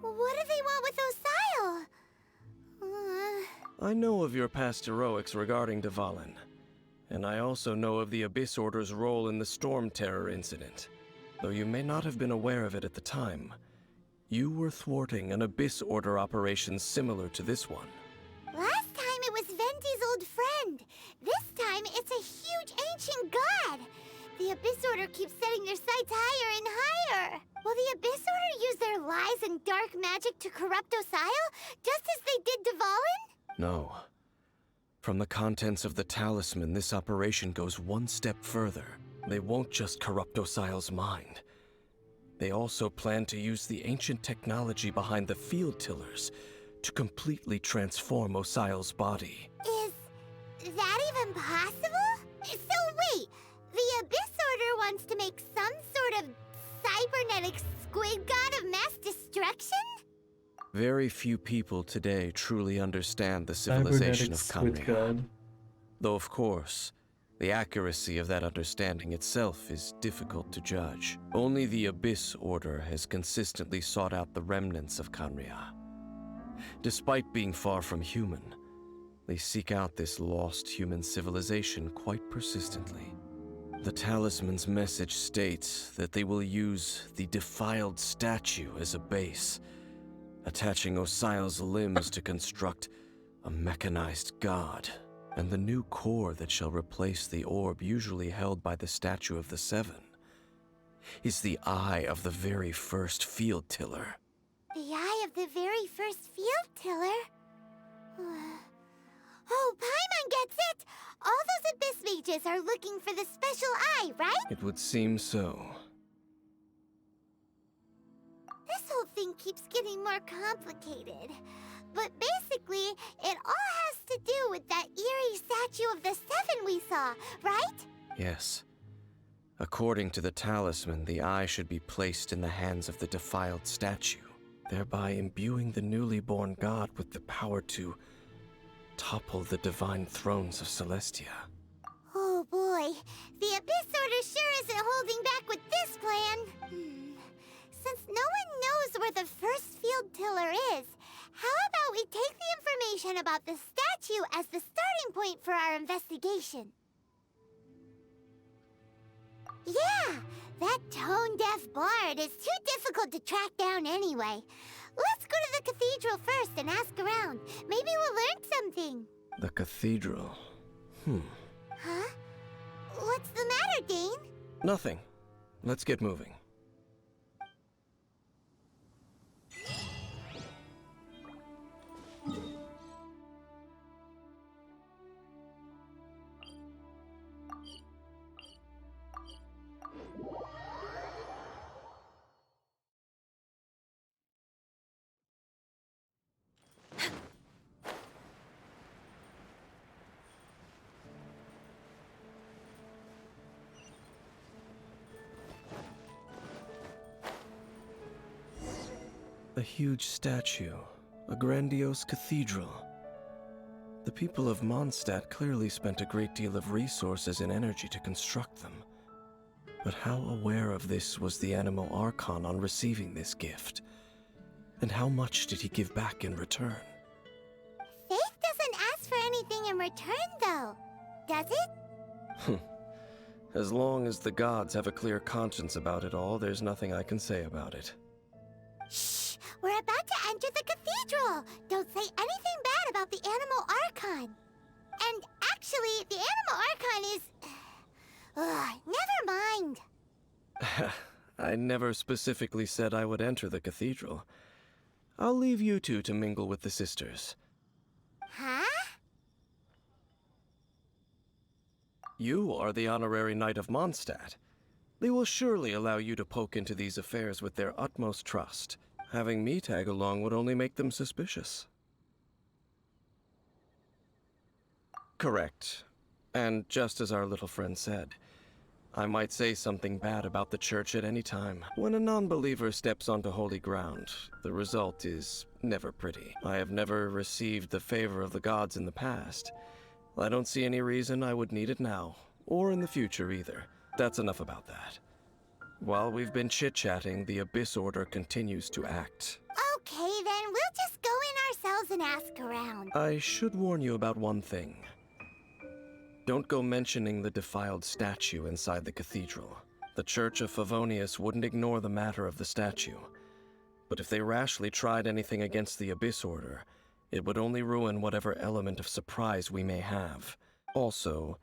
What do they want with Osile? I know of your past heroics regarding Dvalin, and I also know of the Abyss Order's role in the Storm Terror incident. Though you may not have been aware of it at the time, you were thwarting an Abyss Order operation similar to this one. Last time it was Venti's old friend. This time it's a huge ancient god. The Abyss Order keeps setting their sights higher and higher. Will the Abyss Order use their lies and dark magic to corrupt Osile, just as they did Dvalin? No. From the contents of the talisman, this operation goes one step further. They won't just corrupt Osile's mind. They also plan to use the ancient technology behind the field tillers to completely transform Osile's body. Is that even possible? So wait, the Abyss Order wants to make some sort of cybernetic squid god of mass destruction? Very few people today truly understand the civilization of Conria. Though of course, the accuracy of that understanding itself is difficult to judge. Only the Abyss Order has consistently sought out the remnants of Conria. Despite being far from human, they seek out this lost human civilization quite persistently. The talisman's message states that they will use the defiled statue as a base, attaching Osile's limbs to construct a mechanized god, and the new core that shall replace the orb usually held by the Statue of the Seven is the eye of the very first field tiller. The eye of the very first field tiller? Oh, Paimon gets it! All those Abyss mages are looking for the special eye, right? It would seem so. This whole thing keeps getting more complicated. But basically, it all has to do with that eerie statue of the Seven we saw, right? Yes. According to the talisman, the eye should be placed in the hands of the defiled statue, thereby imbuing the newly born god with the power to topple the divine thrones of Celestia. Oh boy, the Abyss Order sure isn't holding back with this plan. Since no one knows where the first field tiller is, how about we take the information about the statue as the starting point for our investigation? Yeah, that tone-deaf bard is too difficult to track down anyway. Let's go to the cathedral first and ask around. Maybe we'll learn something. The cathedral. Huh? What's the matter, Dane? Nothing. Let's get moving. A huge statue, a grandiose cathedral. The people of Mondstadt clearly spent a great deal of resources and energy to construct them. But how aware of this was the Animo Archon on receiving this gift? And how much did he give back in return? Faith doesn't ask for anything in return, though. Does it? As long as the gods have a clear conscience about it all, there's nothing I can say about it. Shh! We're about to enter the cathedral! Don't say anything bad about the Animal Archon. And actually, the Animal Archon is... never mind. I never specifically said I would enter the cathedral. I'll leave you two to mingle with the sisters. Huh? You are the honorary Knight of Mondstadt. They will surely allow you to poke into these affairs with their utmost trust. Having me tag along would only make them suspicious. Correct. And just as our little friend said, I might say something bad about the church at any time. When a non-believer steps onto holy ground, the result is never pretty. I have never received the favor of the gods in the past. I don't see any reason I would need it now, or in the future either. That's enough about that. While we've been chit-chatting, the Abyss Order continues to act. Okay, then we'll just go in ourselves and ask around. I should warn you about one thing. Don't go mentioning the defiled statue inside the cathedral. The Church of Favonius wouldn't ignore the matter of the statue. But if they rashly tried anything against the Abyss Order, it would only ruin whatever element of surprise we may have. Also,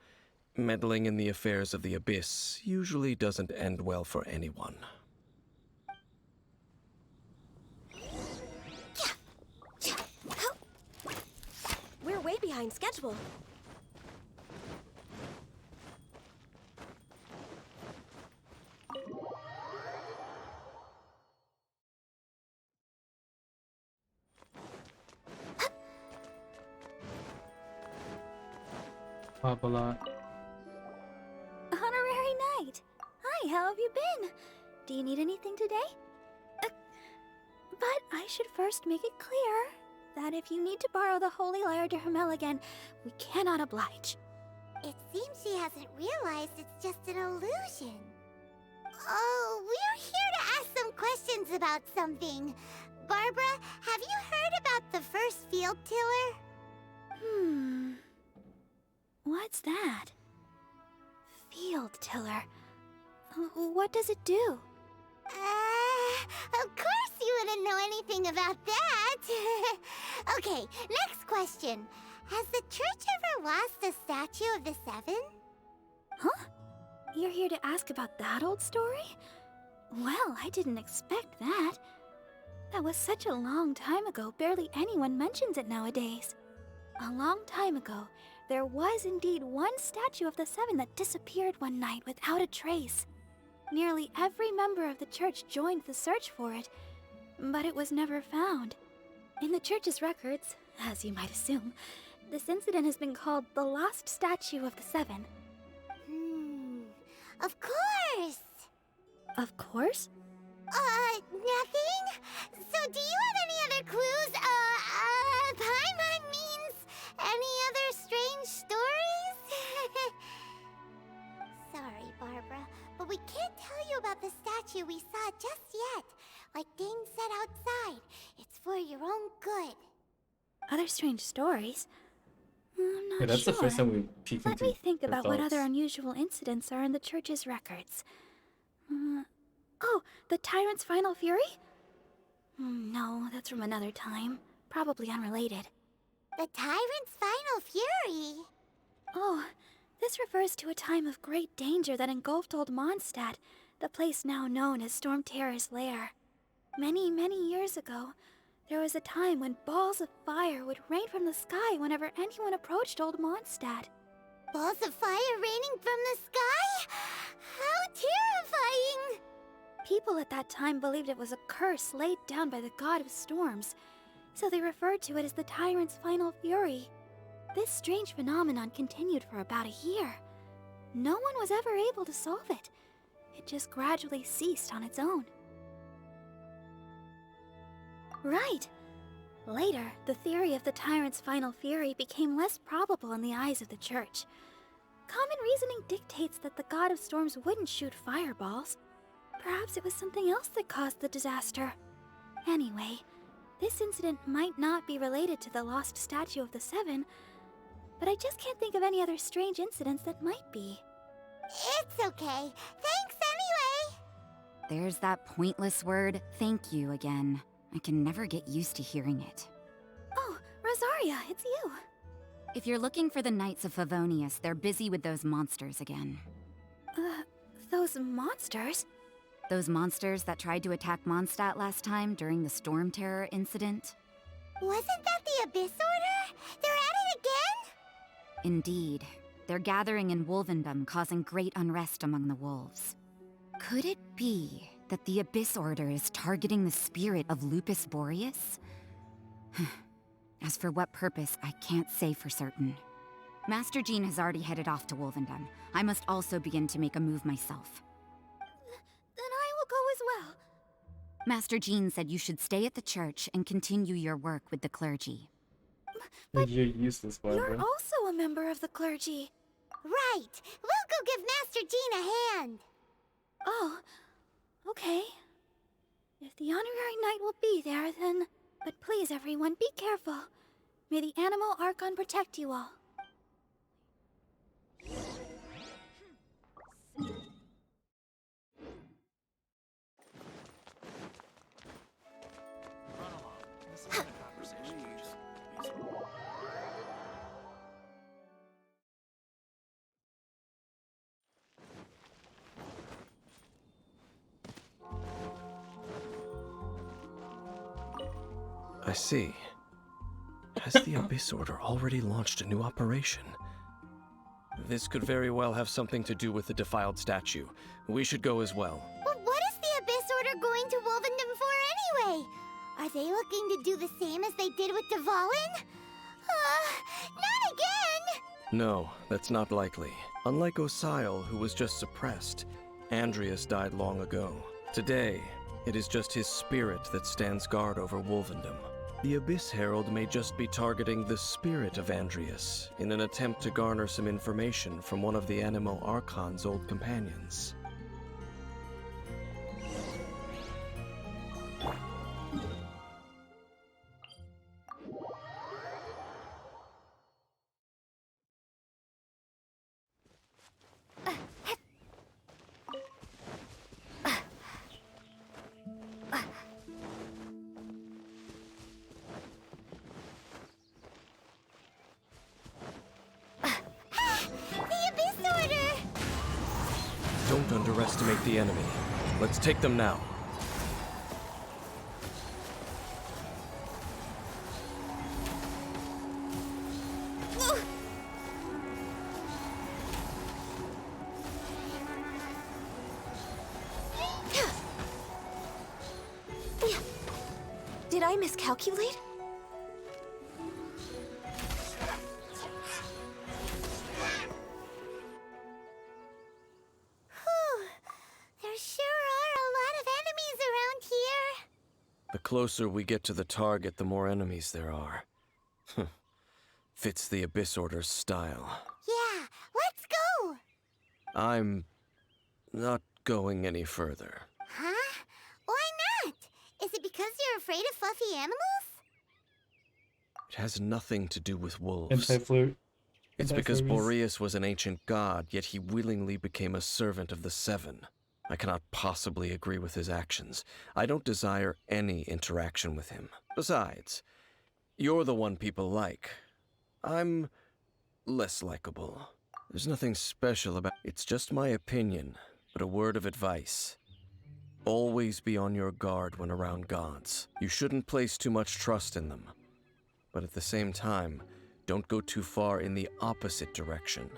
meddling in the affairs of the Abyss usually doesn't end well for anyone. We're way behind schedule. Honorary Knight! Hi, how have you been? Do you need anything today? But I should first make it clear that if you need to borrow the Holy Lyre de Hermel again, we cannot oblige. It seems she hasn't realized it's just an illusion. Oh, we're here to ask some questions about something. Barbara, have you heard about the first field tiller? What's that? Field tiller. What does it do? Of course you wouldn't know anything about that. Okay, next question. Has the church ever lost a statue of the Seven? Huh? You're here to ask about that old story? Well, I didn't expect that. That was such a long time ago, barely anyone mentions it nowadays. A long time ago, there was indeed one statue of the Seven that disappeared one night without a trace. Nearly every member of the church joined the search for it, but it was never found. In the church's records, as you might assume, this incident has been called the Lost Statue of the Seven. Of course! Of course? Nothing? So do you have any other clues? Paimon means any other strange stories? Sorry, Barbara, but we can't tell you about the statue we saw just yet. Like Dane said outside, it's for your own good. Other strange stories? I'm not that's sure. the first time we peek Let into me think her about what thoughts. other unusual incidents are in the church's records. Oh, the Tyrant's Final Fury? No, that's from another time. Probably unrelated. The Tyrant's Final Fury? Oh, this refers to a time of great danger that engulfed Old Mondstadt, the place now known as Storm Terror's lair. Many, many years ago, there was a time when balls of fire would rain from the sky whenever anyone approached Old Mondstadt. Balls of fire raining from the sky? How terrifying! People at that time believed it was a curse laid down by the god of storms, so they referred to it as the Tyrant's Final Fury. This strange phenomenon continued for about a year. No one was ever able to solve it. It just gradually ceased on its own. Right. Later, the theory of the Tyrant's Final Fury became less probable in the eyes of the church. Common reasoning dictates that the god of storms wouldn't shoot fireballs. Perhaps it was something else that caused the disaster. Anyway, this incident might not be related to the lost statue of the Seven, but I just can't think of any other strange incidents that might be. It's okay. Thanks anyway. There's that pointless word, thank you, again. I can never get used to hearing it. Oh, Rosaria, it's you. If you're looking for the Knights of Favonius, they're busy with those monsters again. Those monsters? Those monsters that tried to attack Mondstadt last time during the Storm Terror incident? Wasn't that the Abyss Order? They're at it again? Indeed. They're gathering in Wolvendom, causing great unrest among the wolves. Could it be that the Abyss Order is targeting the spirit of Lupus Boreas? As for what purpose, I can't say for certain. Master Jean has already headed off to Wolvendom. I must also begin to make a move myself. Then I will go as well. Master Jean said you should stay at the church and continue your work with the clergy. You're useless, Barbara. You're also a member of the clergy. Right! We'll go give Master Jean a hand! Oh, okay. If the Honorary Knight will be there, then... But please, everyone, be careful. May the Animal Archon protect you all. I see. Has the Abyss Order already launched a new operation? This could very well have something to do with the defiled statue. We should go as well. But what is the Abyss Order going to Wolvendom for anyway? Are they looking to do the same as they did with Dvalin? Not again! No, that's not likely. Unlike Osile, who was just suppressed, Andreas died long ago. Today, it is just his spirit that stands guard over Wolvendom. The Abyss Herald may just be targeting the spirit of Andreas in an attempt to garner some information from one of the Animal Archon's old companions. Don't underestimate the enemy. Let's take them now. Did I miscalculate? There sure are a lot of enemies around here. The closer we get to the target, the more enemies there are. Fits the Abyss Order's style. Yeah, let's go! I'm not going any further. Huh? Why not? Is it because you're afraid of fluffy animals? It has nothing to do with wolves. Anti-flute. It's because Boreas was an ancient god, yet he willingly became a servant of the Seven. I cannot possibly agree with his actions. I don't desire any interaction with him. Besides, you're the one people like. I'm less likable. There's nothing special about it. It's just my opinion, but a word of advice. Always be on your guard when around gods. You shouldn't place too much trust in them. But at the same time, don't go too far in the opposite direction.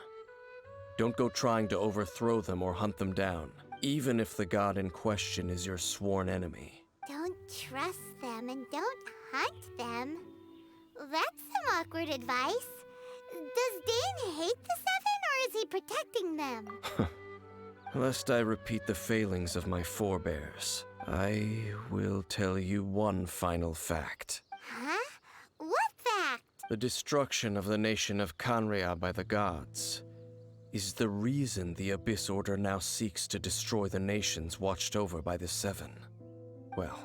Don't go trying to overthrow them or hunt them down, even if the god in question is your sworn enemy. Don't trust them and don't hunt them. That's some awkward advice. Does Dane hate the Seven, or is he protecting them? Lest I repeat the failings of my forebears, I will tell you one final fact. Huh? What fact? The destruction of the nation of Canria by the gods is the reason the Abyss Order now seeks to destroy the nations watched over by the Seven. Well,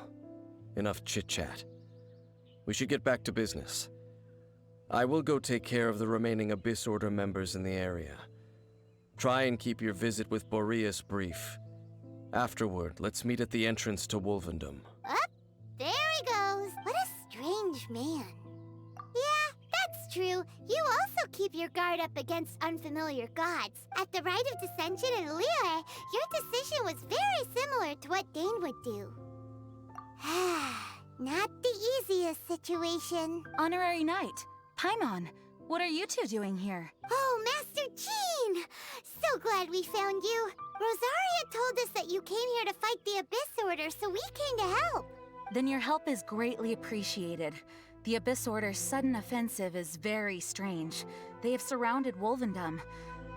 enough chit-chat. We should get back to business. I will go take care of the remaining Abyss Order members in the area. Try and keep your visit with Boreas brief. Afterward, let's meet at the entrance to Wolvendom. Up, there he goes. What a strange man. Yeah, that's true. You also keep your guard up against unfamiliar gods. At the Rite of Dissension in Liyue, your decision was very similar to what Dane would do. Not the easiest situation. Honorary Knight, Paimon, what are you two doing here? Oh, Master Jean! So glad we found you. Rosaria told us that you came here to fight the Abyss Order, so we came to help. Then your help is greatly appreciated. The Abyss Order's sudden offensive is very strange. They have surrounded Wolvendom.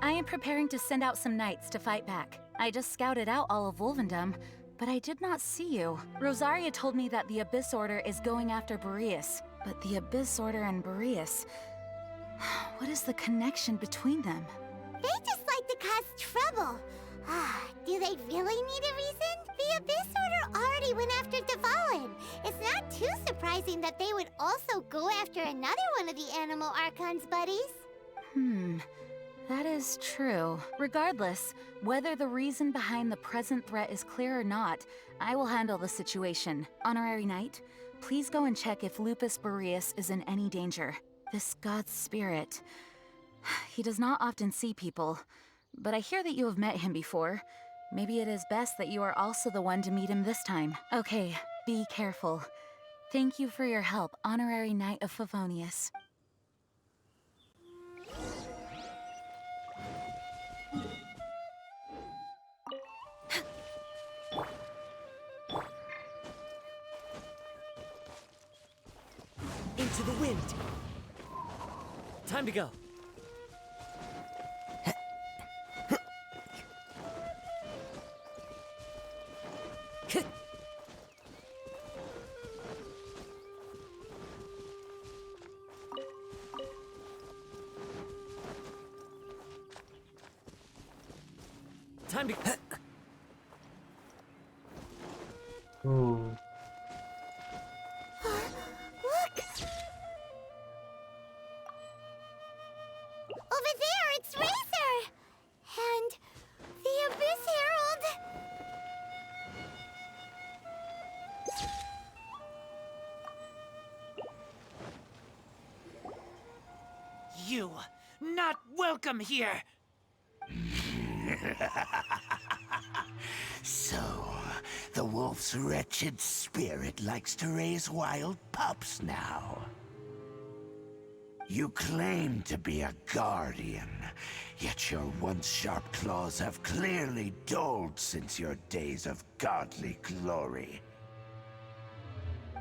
I am preparing to send out some knights to fight back. I just scouted out all of Wolvendom, but I did not see you. Rosaria told me that the Abyss Order is going after Boreas, but the Abyss Order and Boreas... What is the connection between them? They just like to cause trouble. Do they really need a reason? The Abyss Order already went after Devalin. It's not too surprising that they would also go after another one of the Animal Archon's buddies. That is true. Regardless, whether the reason behind the present threat is clear or not, I will handle the situation. Honorary Knight, please go and check if Lupus Boreas is in any danger. This god's spirit... He does not often see people, but I hear that you have met him before. Maybe it is best that you are also the one to meet him this time. Okay, be careful. Thank you for your help, Honorary Knight of Favonius. Into the wind. Time to go. Time to... Ooh. Look! Over there, it's Razor! And the Abyss Herald! You, not welcome here! So, the wolf's wretched spirit likes to raise wild pups now. You claim to be a guardian, yet your once sharp claws have clearly dulled since your days of godly glory.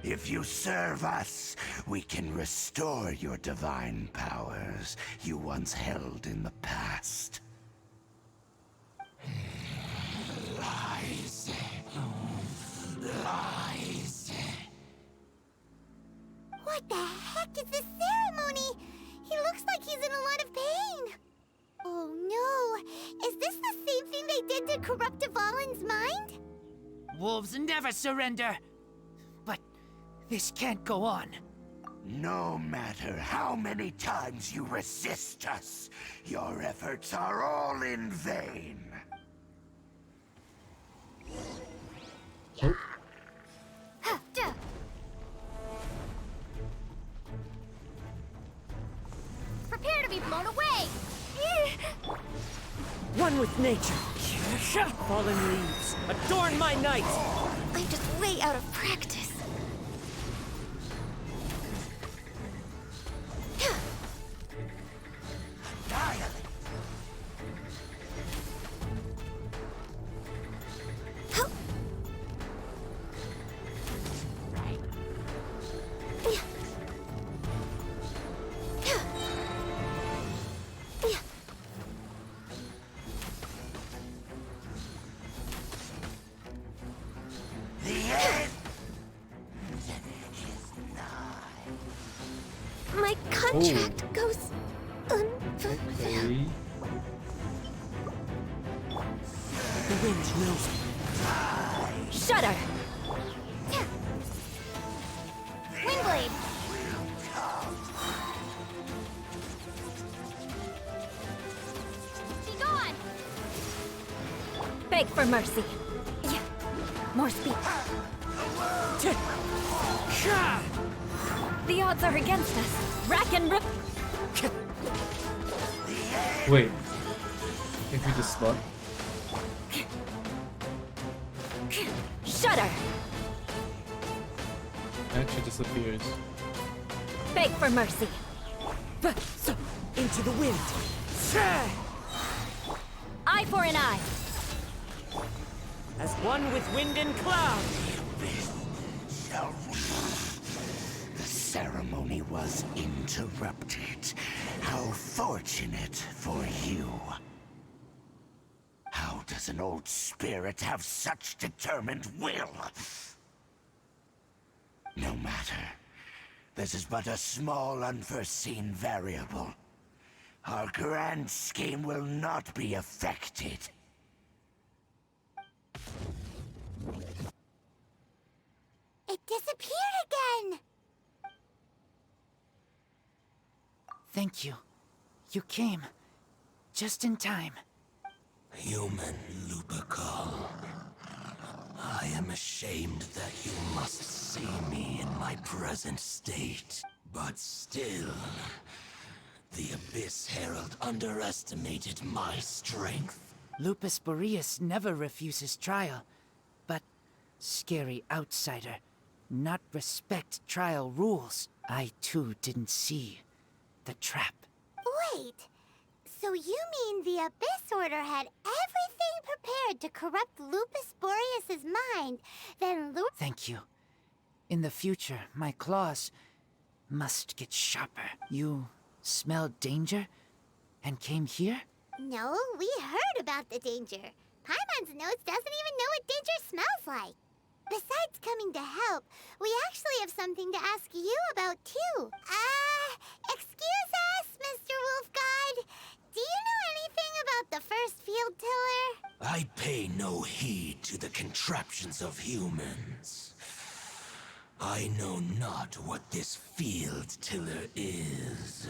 If you serve us, we can restore your divine powers you once held in the past. Lies. Lies. What the heck is this ceremony? He looks like he's in a lot of pain. Oh no, is this the same thing they did to corrupt Devalin's mind? Wolves never surrender. But this can't go on. No matter how many times you resist us, your efforts are all in vain. Prepare to be blown away! One with nature. Fallen leaves, adorn my night! I'm just way out of practice. My contract goes unfulfilled. The wind knows me. Shudder! Windblade! Be gone! Beg for mercy. More speed. The odds are against us. Rack and rip. Wait. If you just spot. Shudder. Actually disappears. Beg for mercy. Into the wind. Eye for an eye. As one with wind and cloud. The ceremony was interrupted. How fortunate for you. How does an old spirit have such determined will? No matter. This is but a small unforeseen variable. Our grand scheme will not be affected. It disappeared again! Thank you. You came. Just in time. Human Lupercal. I am ashamed that you must see me in my present state. But still, the Abyss Herald underestimated my strength. Lupus Boreas never refuses trial, but scary outsider, not respect trial rules. I too didn't see the trap. Wait, so you mean the Abyss Order had everything prepared to corrupt Lupus Boreas' mind, then Thank you. In the future, my claws must get sharper. You smelled danger and came here? No, we heard about the danger. Paimon's nose doesn't even know what danger smells like. Besides coming to help, we actually have something to ask you about, too. Excuse us, Mr. Wolf God. Do you know anything about the first field tiller? I pay no heed to the contraptions of humans. I know not what this field tiller is.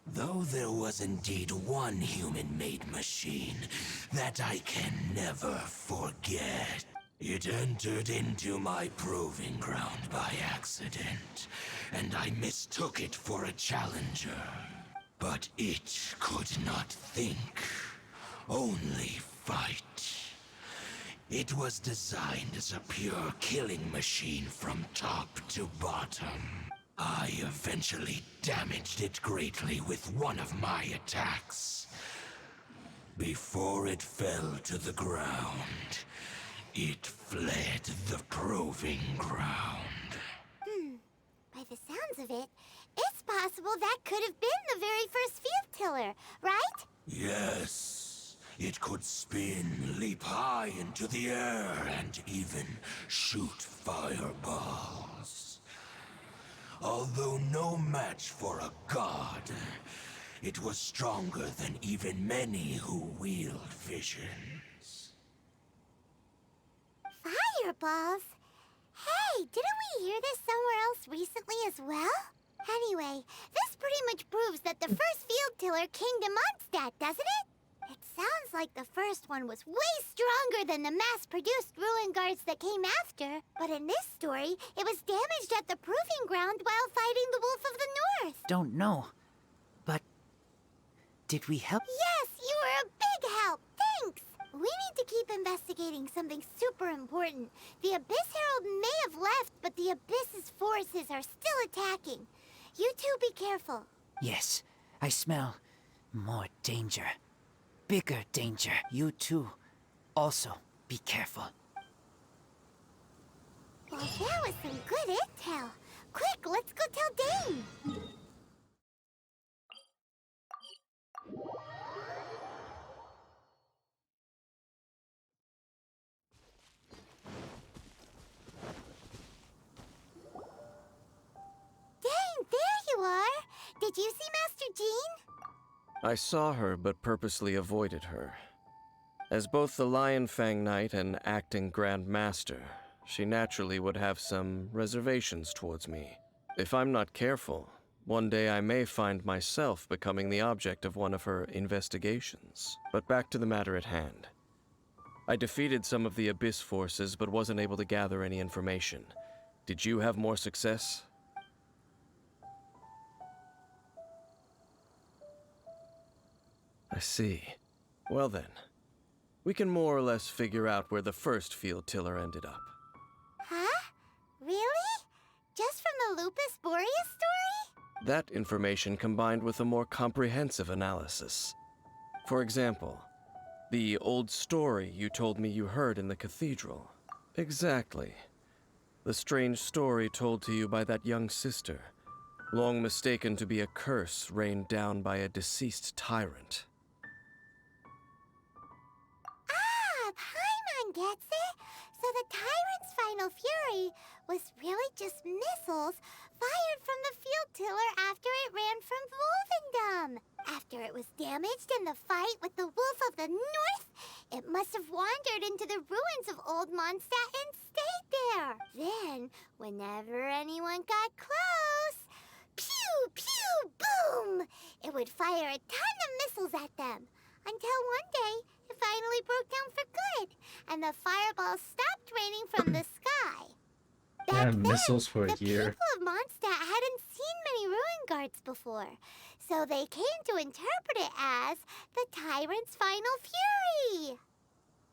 Though there was indeed one human-made machine that I can never forget. It entered into my proving ground by accident, and I mistook it for a challenger. But it could not think, only fight. It was designed as a pure killing machine from top to bottom. I eventually damaged it greatly with one of my attacks. Before it fell to the ground, it fled the proving ground. By the sounds of it, it's possible that could have been the very first field tiller, right? Yes, it could spin, leap high into the air, and even shoot fireballs. Although no match for a god, it was stronger than even many who wield visions. Fireballs? Hey, didn't we hear this somewhere else recently as well? Anyway, this pretty much proves that the first field tiller came to Mondstadt, doesn't it? It sounds like the first one was way stronger than the mass-produced ruin guards that came after. But in this story, it was damaged at the proving ground while fighting the Wolf of the North. Don't know, but did we help? Yes, you were a big help. Thanks. We need to keep investigating something super important. The Abyss Herald may have left, but the Abyss's forces are still attacking. You two be careful. Yes, I smell more danger. Bigger danger. You too. Also, be careful. Well, that was some good intel. Quick, let's go tell Dane. Dane, there you are. Did you see Master Jean? I saw her, but purposely avoided her. As both the Lion Fang Knight and acting Grand Master, she naturally would have some reservations towards me. If I'm not careful, one day I may find myself becoming the object of one of her investigations. But back to the matter at hand. I defeated some of the Abyss forces, but wasn't able to gather any information. Did you have more success? I see. Well then, we can more or less figure out where the first field tiller ended up. Huh? Really? Just from the Lupus Boreas story? That information combined with a more comprehensive analysis. For example, the old story you told me you heard in the cathedral. Exactly. The strange story told to you by that young sister, long mistaken to be a curse rained down by a deceased tyrant. Ah, Paimon gets it. So the tyrant's final fury was really just missiles fired from the field tiller after it ran from Wolvendom. After it was damaged in the fight with the Wolf of the North, it must have wandered into the ruins of Old Mondstadt and stayed there. Then, whenever anyone got close, pew, pew, boom! It would fire a ton of missiles at them. Until one day, it finally broke down for good, and the fireballs stopped raining from the sky. Yeah, missiles for a The year. people of Mondstadt hadn't seen many ruin guards before, so they came to interpret it as the tyrant's final fury.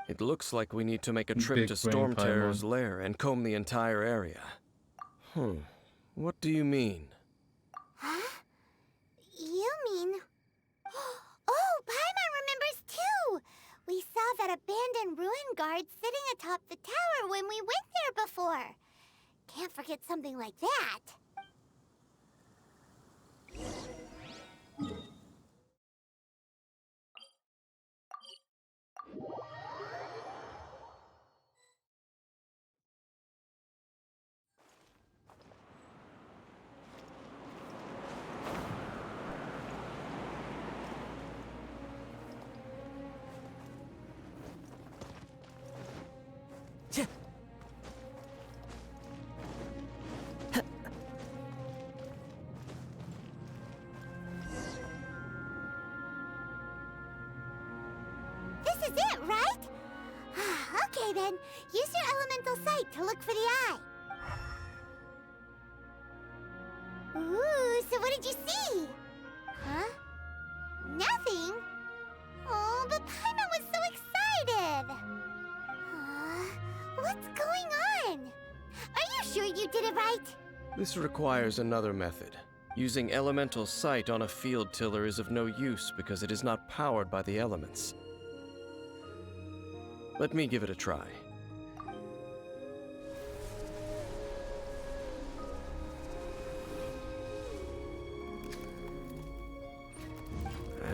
It looks like we need to make a trip Big to brain Storm Paimon. Terror's lair and comb the entire area. What do you mean? Huh? You mean... Oh, Paimon remembers too! We saw that abandoned ruin guard sitting atop the tower when we went there before. Can't forget something like that. This is it, right? Okay then, use your elemental sight to look for the eye. Ooh, so what did you see? Huh? Nothing? Oh, but Paimon was so excited! What's going on? Are you sure you did it right? This requires another method. Using elemental sight on a field tiller is of no use because it is not powered by the elements. Let me give it a try.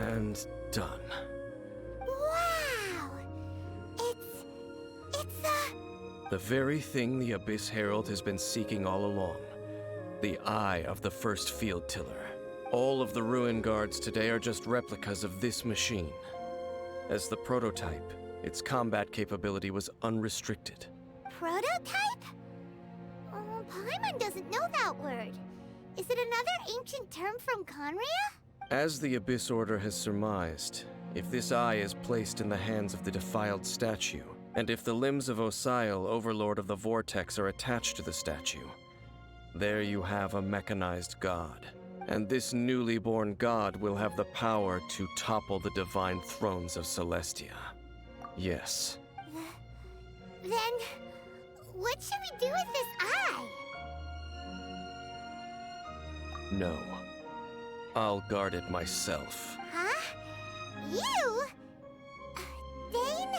And done. Wow! It's The very thing the Abyss Herald has been seeking all along. The eye of the first field tiller. All of the ruin guards today are just replicas of this machine. As the prototype, its combat capability was unrestricted. prototype? Oh, Paimon doesn't know that word. Is it another ancient term from Conria? As the Abyss Order has surmised, if this eye is placed in the hands of the defiled statue, and if the limbs of Osiel, Overlord of the Vortex, are attached to the statue, there you have a mechanized god. And this newly born god will have the power to topple the divine thrones of Celestia. Yes. Then, what should we do with this eye? No. I'll guard it myself. Huh? You? Dane?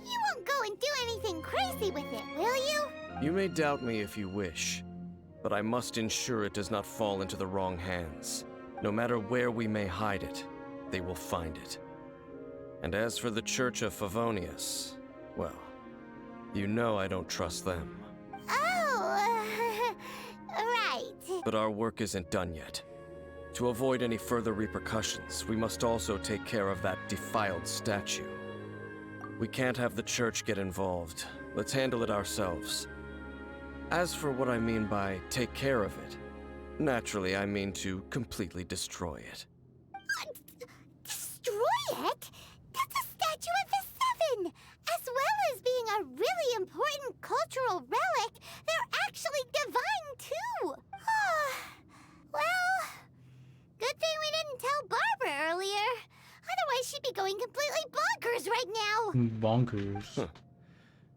You won't go and do anything crazy with it, will you? You may doubt me if you wish, but I must ensure it does not fall into the wrong hands. No matter where we may hide it, they will find it. And as for the Church of Favonius, well, you know I don't trust them. Oh, right. But our work isn't done yet. To avoid any further repercussions, we must also take care of that defiled statue. We can't have the Church get involved. Let's handle it ourselves. As for what I mean by take care of it, naturally I mean to completely destroy it. Destroy it? That's a statue of the well as being a really important cultural relic, they're actually divine too. Well, good thing we didn't tell Barbara earlier. Otherwise, she'd be going completely bonkers right now. Bonkers. Huh.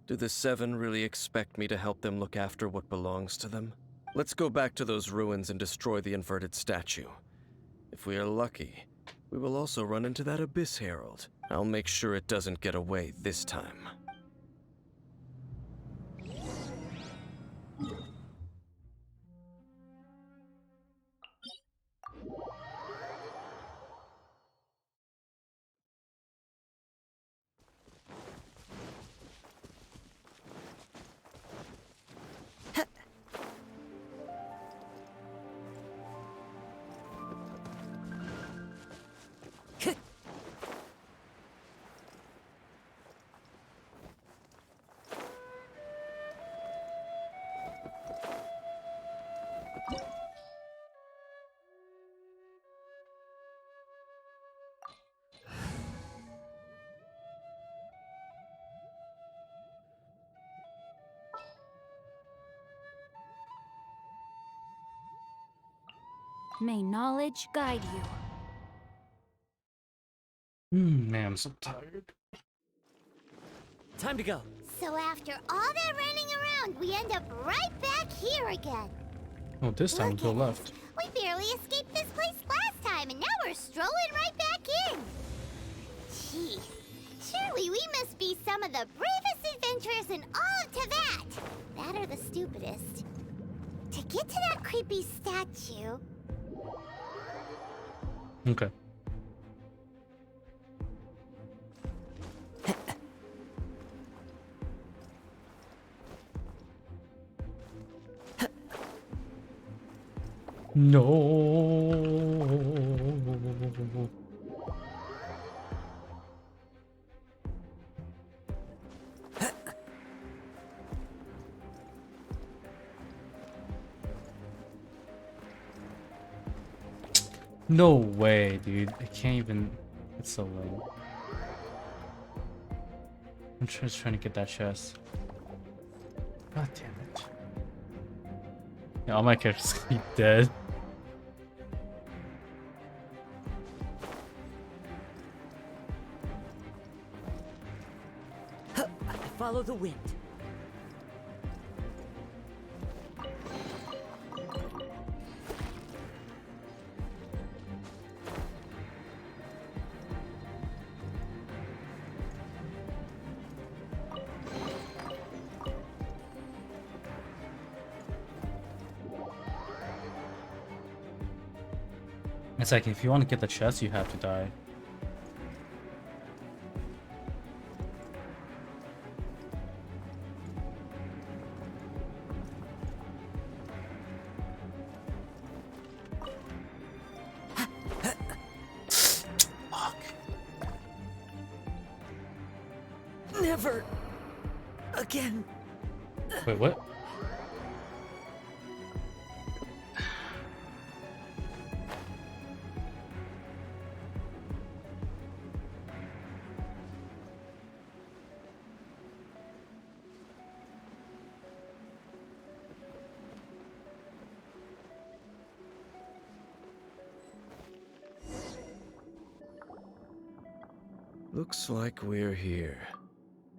Do the Seven really expect me to help them look after what belongs to them? Let's go back to those ruins and destroy the inverted statue. If we are lucky, we will also run into that Abyss Herald. I'll make sure it doesn't get away this time. May knowledge guide you. Man, I'm so tired. Time to go. So after all that running around, we end up right back here again. Oh, this time we'll go left. We barely escaped this place last time, and now we're strolling right back in. Gee, surely we must be some of the bravest adventurers in all of Teyvat. That or the stupidest. To get to that creepy statue... Okay. No. No way, dude. I can't even. It's so low. I'm just trying to get that chest. God damn it. Yeah, all my characters gonna be dead. Follow the wind. It's like if you want to get the chest, you have to die. Never again. Wait, what? Looks like we're here.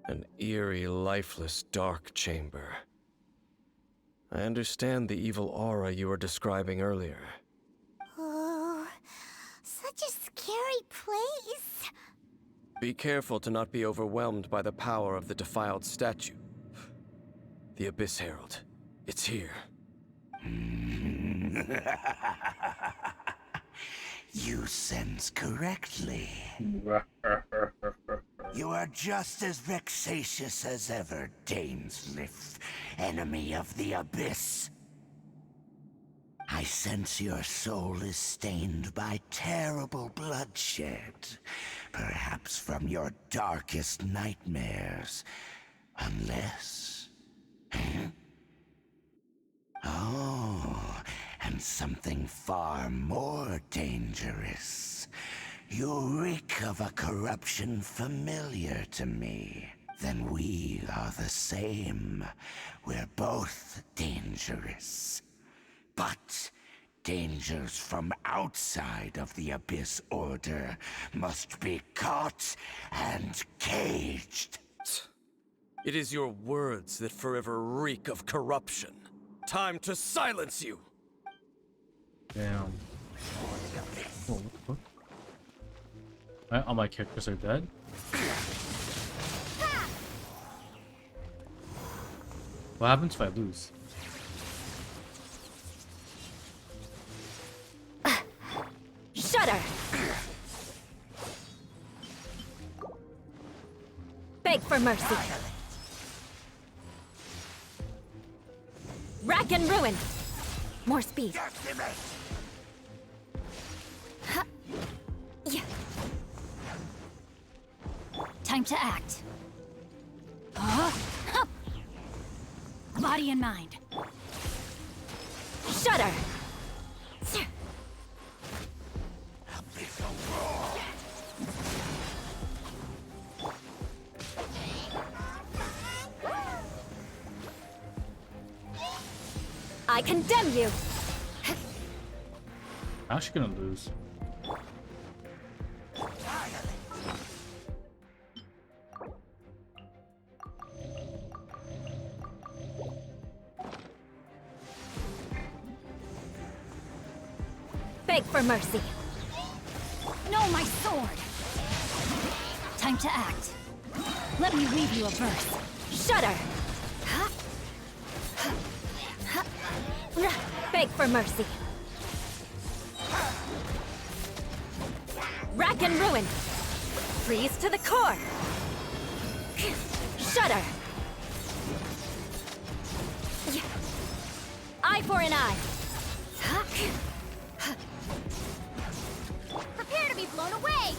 An eerie, lifeless, dark chamber. I understand the evil aura you were describing earlier. Oh, such a scary place. Be careful to not be overwhelmed by the power of the defiled statue. The Abyss Herald. It's here. You sense correctly. You are just as vexatious as ever, Dainsleif, enemy of the Abyss. I sense your soul is stained by terrible bloodshed, perhaps from your darkest nightmares, unless... Oh, and something far more dangerous. You reek of a corruption familiar to me. then we are the same. We're both dangerous. But dangers from outside of the Abyss Order must be caught and caged. It is your words that forever reek of corruption. Time to silence you! Damn. Oh, what? All my characters are dead? What happens if I lose? Shudder! Beg for mercy. Rack and ruin. More speed. Huh. Yeah. Time to act. Huh? Body and mind. Shudder. I condemn you! I'm actually gonna lose. Beg for mercy. No, my sword! Time to act. Let me read you a verse. Shudder! Beg for mercy. Rack and ruin. Freeze to the core. Shudder. Eye for an eye. Prepare to be blown away!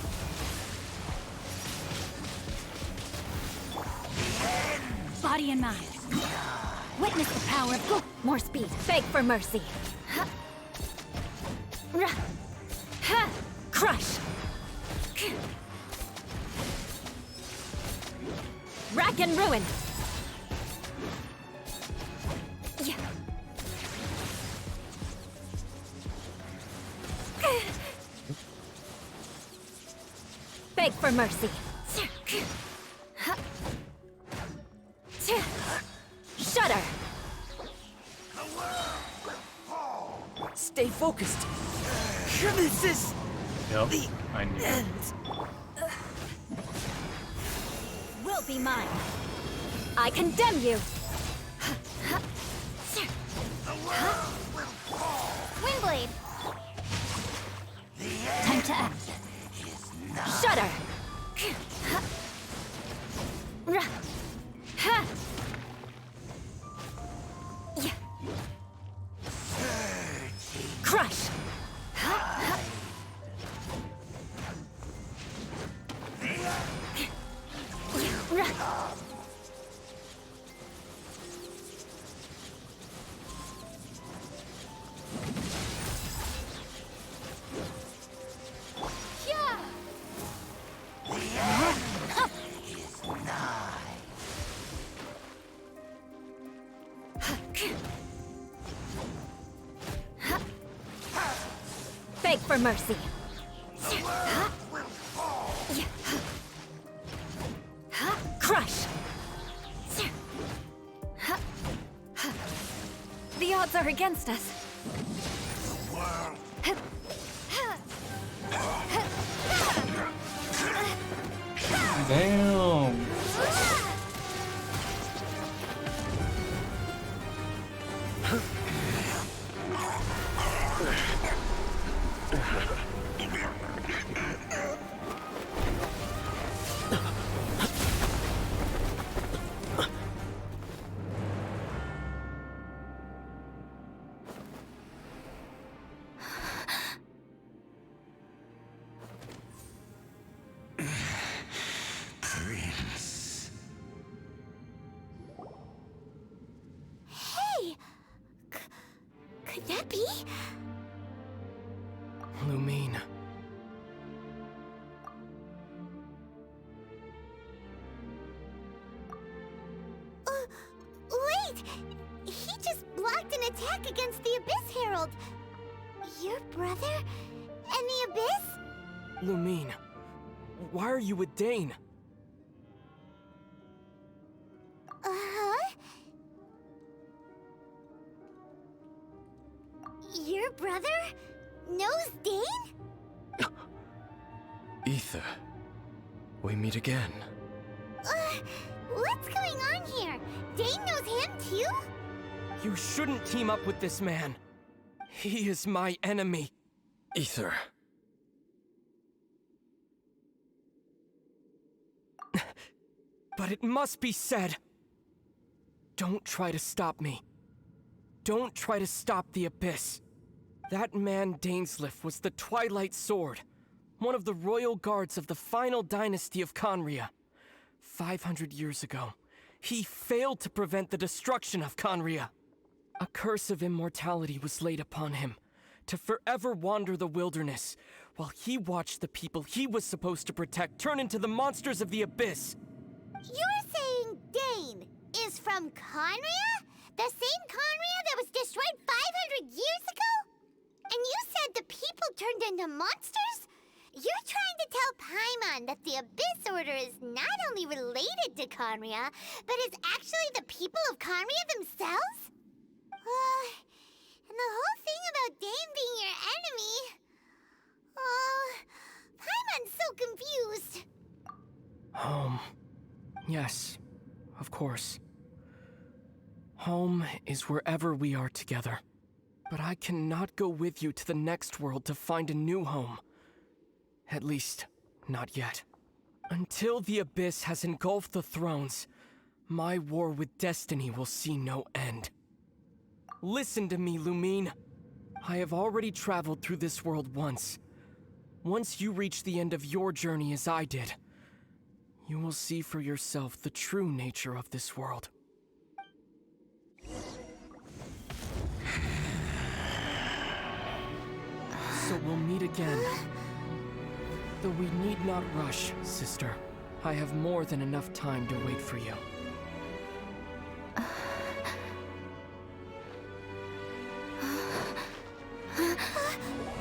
Body and mind. Witness the power of good. More speed. Beg for mercy. Crush. Rack and ruin. Beg for mercy. Shudder. Stay focused. This is Yep, the I knew. end. Will be mine. I condemn you. Windblade! Time to act. Shudder. Crush. Beg for mercy. Crush. The odds are against us. Damn. Prince. Hey! Could that be? Lumine. launched an attack against the Abyss Herald. Your brother and the Abyss? Lumine, why are you with Dane? Uh-huh. Your brother knows Dane? Ether, we meet again. What's going on here? Dane knows him too? You shouldn't team up with this man. He is my enemy. Ether. But it must be said. Don't try to stop me. Don't try to stop the Abyss. That man Dainsleif was the Twilight Sword, one of the royal guards of the final dynasty of Conria. 500 years ago, he failed to prevent the destruction of Conria. A curse of immortality was laid upon him, to forever wander the wilderness, while he watched the people he was supposed to protect turn into the monsters of the Abyss. You're saying Dane is from Conria? The same Conria that was destroyed 500 years ago? And you said the people turned into monsters? You're trying to tell Paimon that the Abyss Order is not only related to Conria, but is actually the people of Conria themselves? And the whole thing about Dane being your enemy... Paimon's so confused. Home. Yes, of course. Home is wherever we are together. But I cannot go with you to the next world to find a new home. At least, not yet. Until the Abyss has engulfed the thrones, my war with destiny will see no end. Listen to me, Lumine. I have already traveled through this world once. Once you reach the end of your journey as I did, you will see for yourself the true nature of this world. So we'll meet again. Though we need not rush, sister. I have more than enough time to wait for you.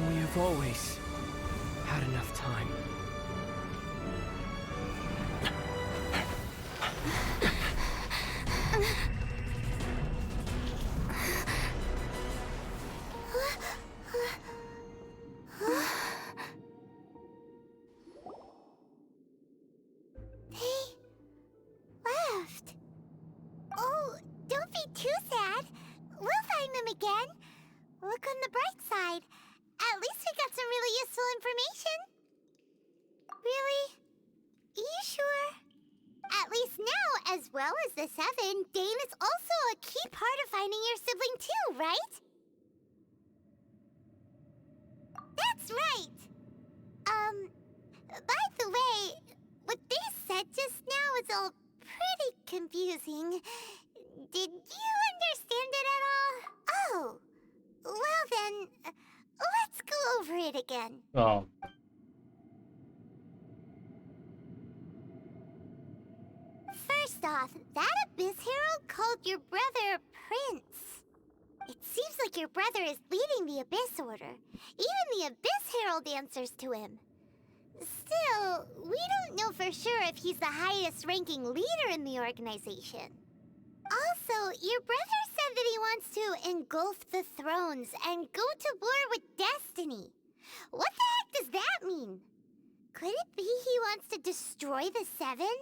We have always had enough time. Again? Look on the bright side. At least we got some really useful information. Really? You sure? At least now, as well as the Seven, Dane is also a key part of finding your sibling too, right? That's right! By the way, what they said just now is all pretty confusing. Did you understand it at all? Oh, well then, let's go over it again. Oh. First off, that Abyss Herald called your brother Prince. It seems like your brother is leading the Abyss Order. Even the Abyss Herald answers to him. Still, we don't know for sure if he's the highest-ranking leader in the organization. Also, your brother said that he wants to engulf the thrones and go to war with destiny. What the heck does that mean? Could it be he wants to destroy the Seven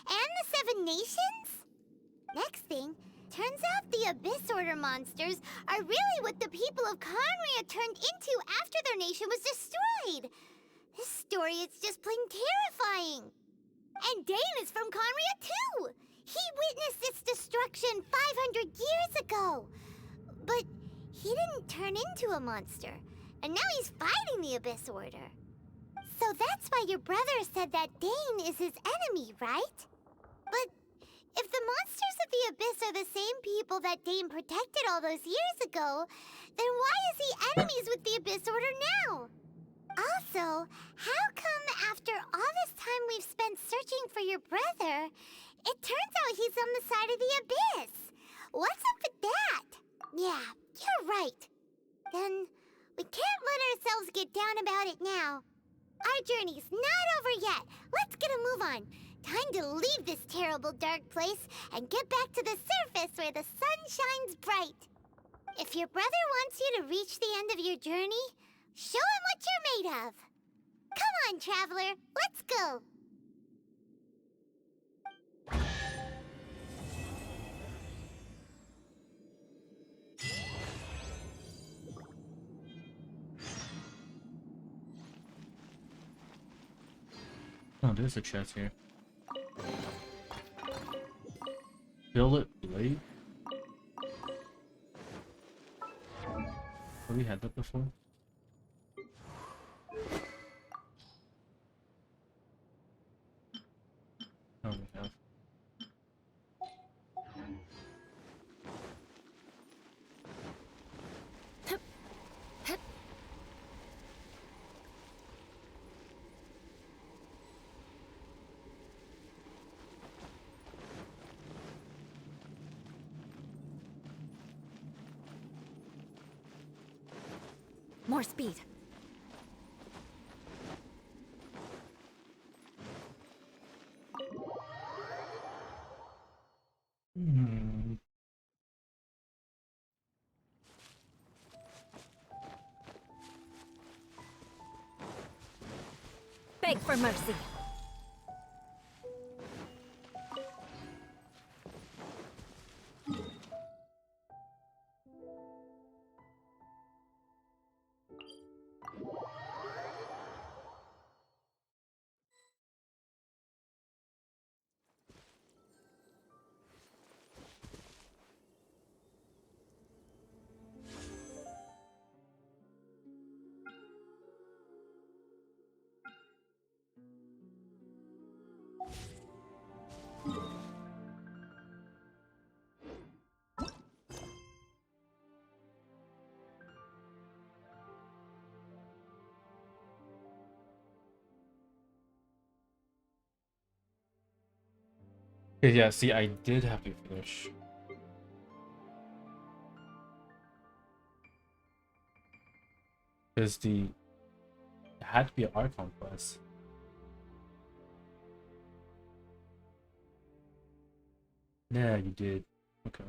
and the Seven Nations? Next thing, turns out the Abyss Order monsters are really what the people of Conria turned into after their nation was destroyed. This story is just plain terrifying. And Dane is from Conria too. He witnessed its destruction 500 years ago. But he didn't turn into a monster. And now he's fighting the Abyss Order. So that's why your brother said that Dane is his enemy, right? But if the monsters of the Abyss are the same people that Dane protected all those years ago, then why is he enemies with the Abyss Order now? Also, how come after all this time we've spent searching for your brother, it turns out he's on the side of the Abyss? What's up with that? Yeah, on about it now. Our journey's not over yet. Let's get a move on. Time to leave this terrible dark place and get back to the surface where the sun shines bright. If your brother wants you to reach the end of your journey, show him what you're made of. Come on, traveler, let's go. Oh, there's a chest here. Billet blade? Have we had that before? Oh, we have. More speed. Beg for mercy. Okay, yeah, see, I did have to finish. Because it had to be an Archon quest. Yeah, you did. Okay.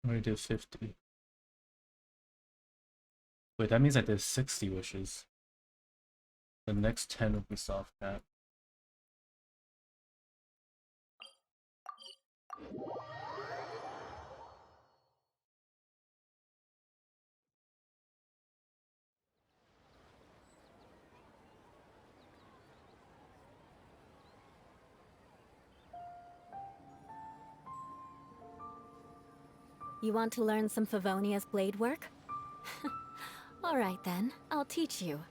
I did 50. Wait, that means I did 60 wishes. The next 10 will be soft cap. You want to learn some Favonia's blade work? All right then, I'll teach you.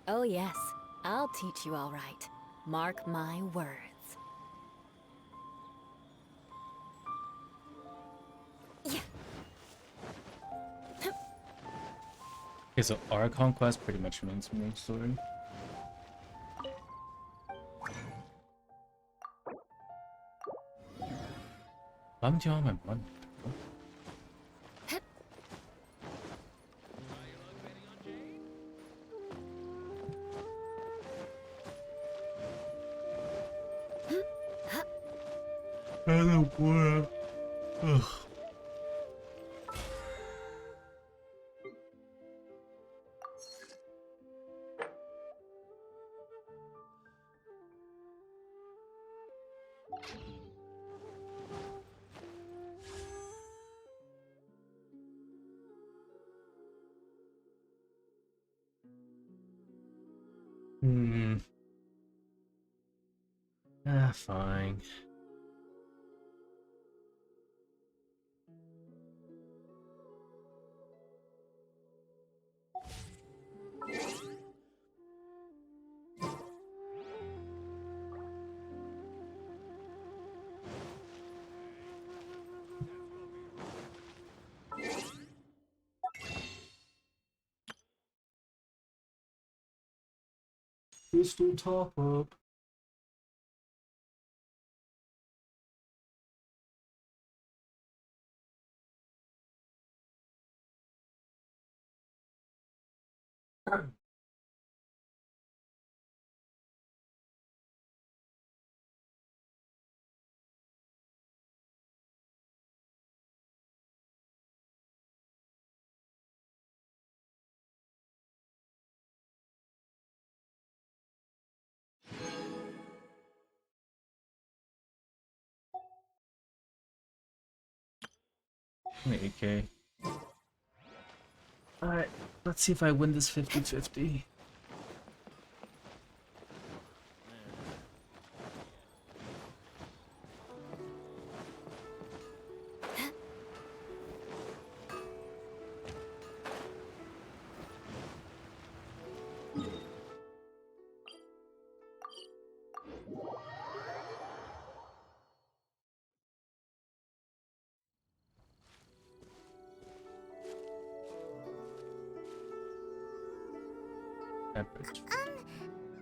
Oh yes, I'll teach you all right. Mark my words. Okay, so Archon quest pretty much means main story. I'm doing all my money. Oh boy. Ugh. Fine. Crystal top up. Okay. Alright, let's see if I win this 50-50.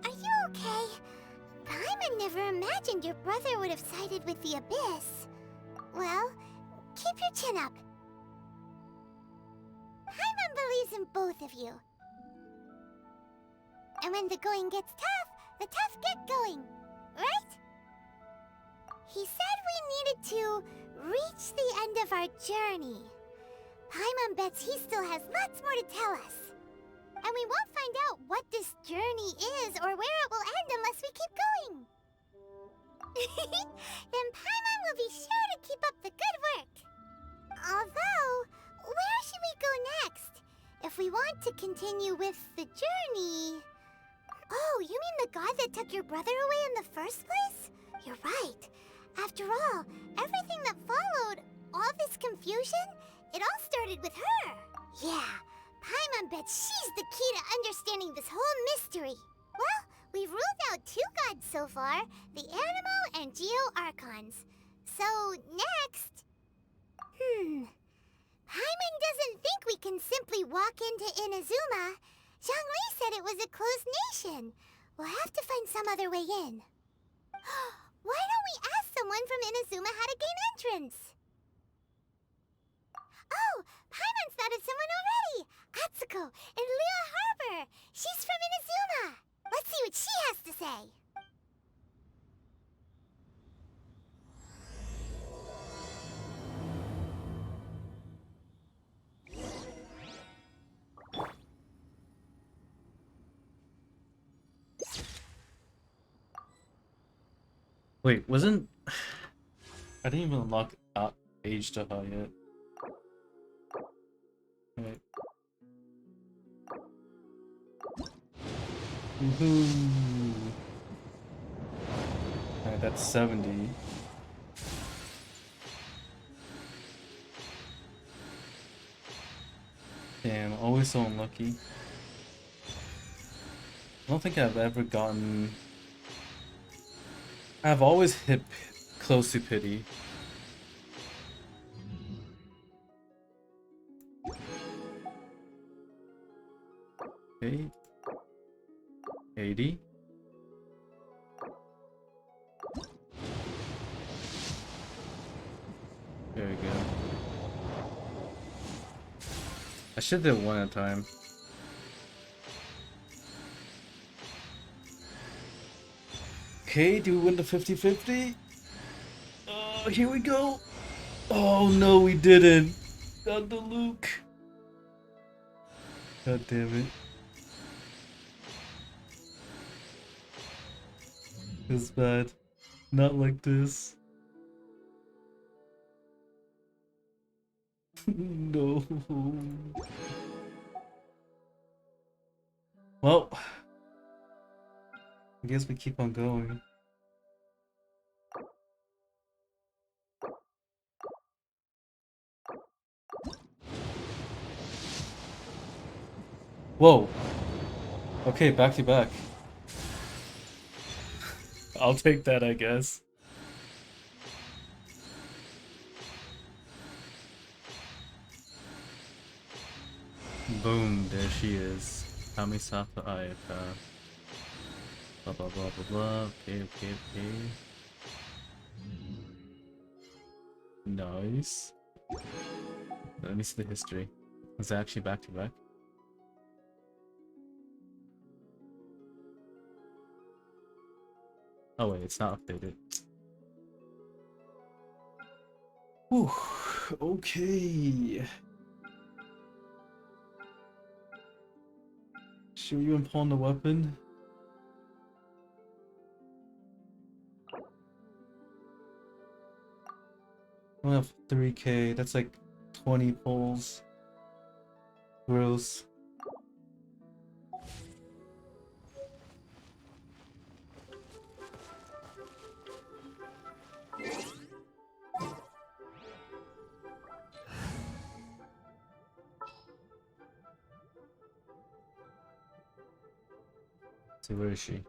Are you okay? Paimon never imagined your brother would have sided with the Abyss. Well, keep your chin up. Paimon believes in both of you. And when the going gets tough, the tough get going, right? He said we needed to reach the end of our journey. Paimon bets he still has lots more to tell us. And we won't find out what this journey is or where it will end unless we keep going. Then Paimon will be sure to keep up the good work. Although, where should we go next? If we want to continue with the journey... Oh, you mean the god that took your brother away in the first place? You're right. After all, everything that followed, all this confusion, it all started with her. Yeah, Paimon bets she's the key to understanding this whole mystery. Well, we've ruled out 2 gods so far, the Animo and Geo Archons. So, next... Paimon doesn't think we can simply walk into Inazuma. Zhongli said it was a closed nation. We'll have to find some other way in. Why don't we ask someone from Inazuma how to gain entrance? Oh, Paimon's thought of someone already! Atsuko in Liyue Harbor! She's from Inazuma! Let's see what she has to say! Wait, wasn't... I didn't even unlock age to high yet. Wait. Woohoo! Alright, that's 70. Damn, always so unlucky. I don't think I've ever gotten... I've always hit close to pity. Okay. 80. There we go. I should do it one at a time. Okay, do we win the 50-50? Oh, here we go. Oh no, we didn't. Got the Luke. God damn it. Feels bad. Not like this. No. Well, I guess we keep on going. Whoa. Okay, back to back. I'll take that, I guess. Boom, there she is. Kamisata Ayaka. Blah blah blah blah blah. Okay, okay, okay. Nice. Let me see the history. Is it actually back to back? Oh wait, it's not updated. Whew. Okay. Should we even pawn the weapon? I have 3k, that's like 20 pulls. Gross. So where is she?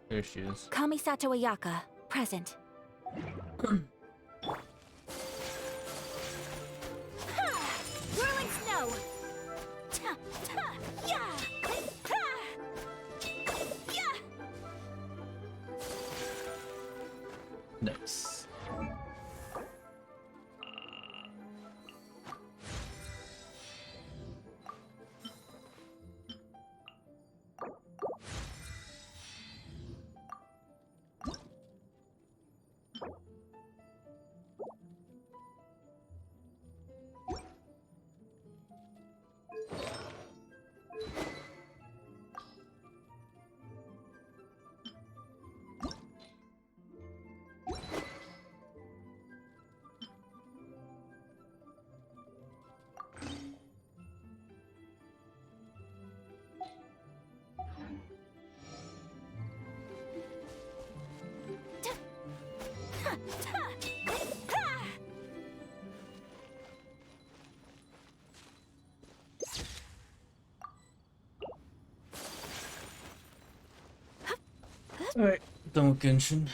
There she is. Kamisato Ayaka, present. Whirling snow! Ta, ta, ya! Ha! Ya! Nice. Alright, done with Genshin.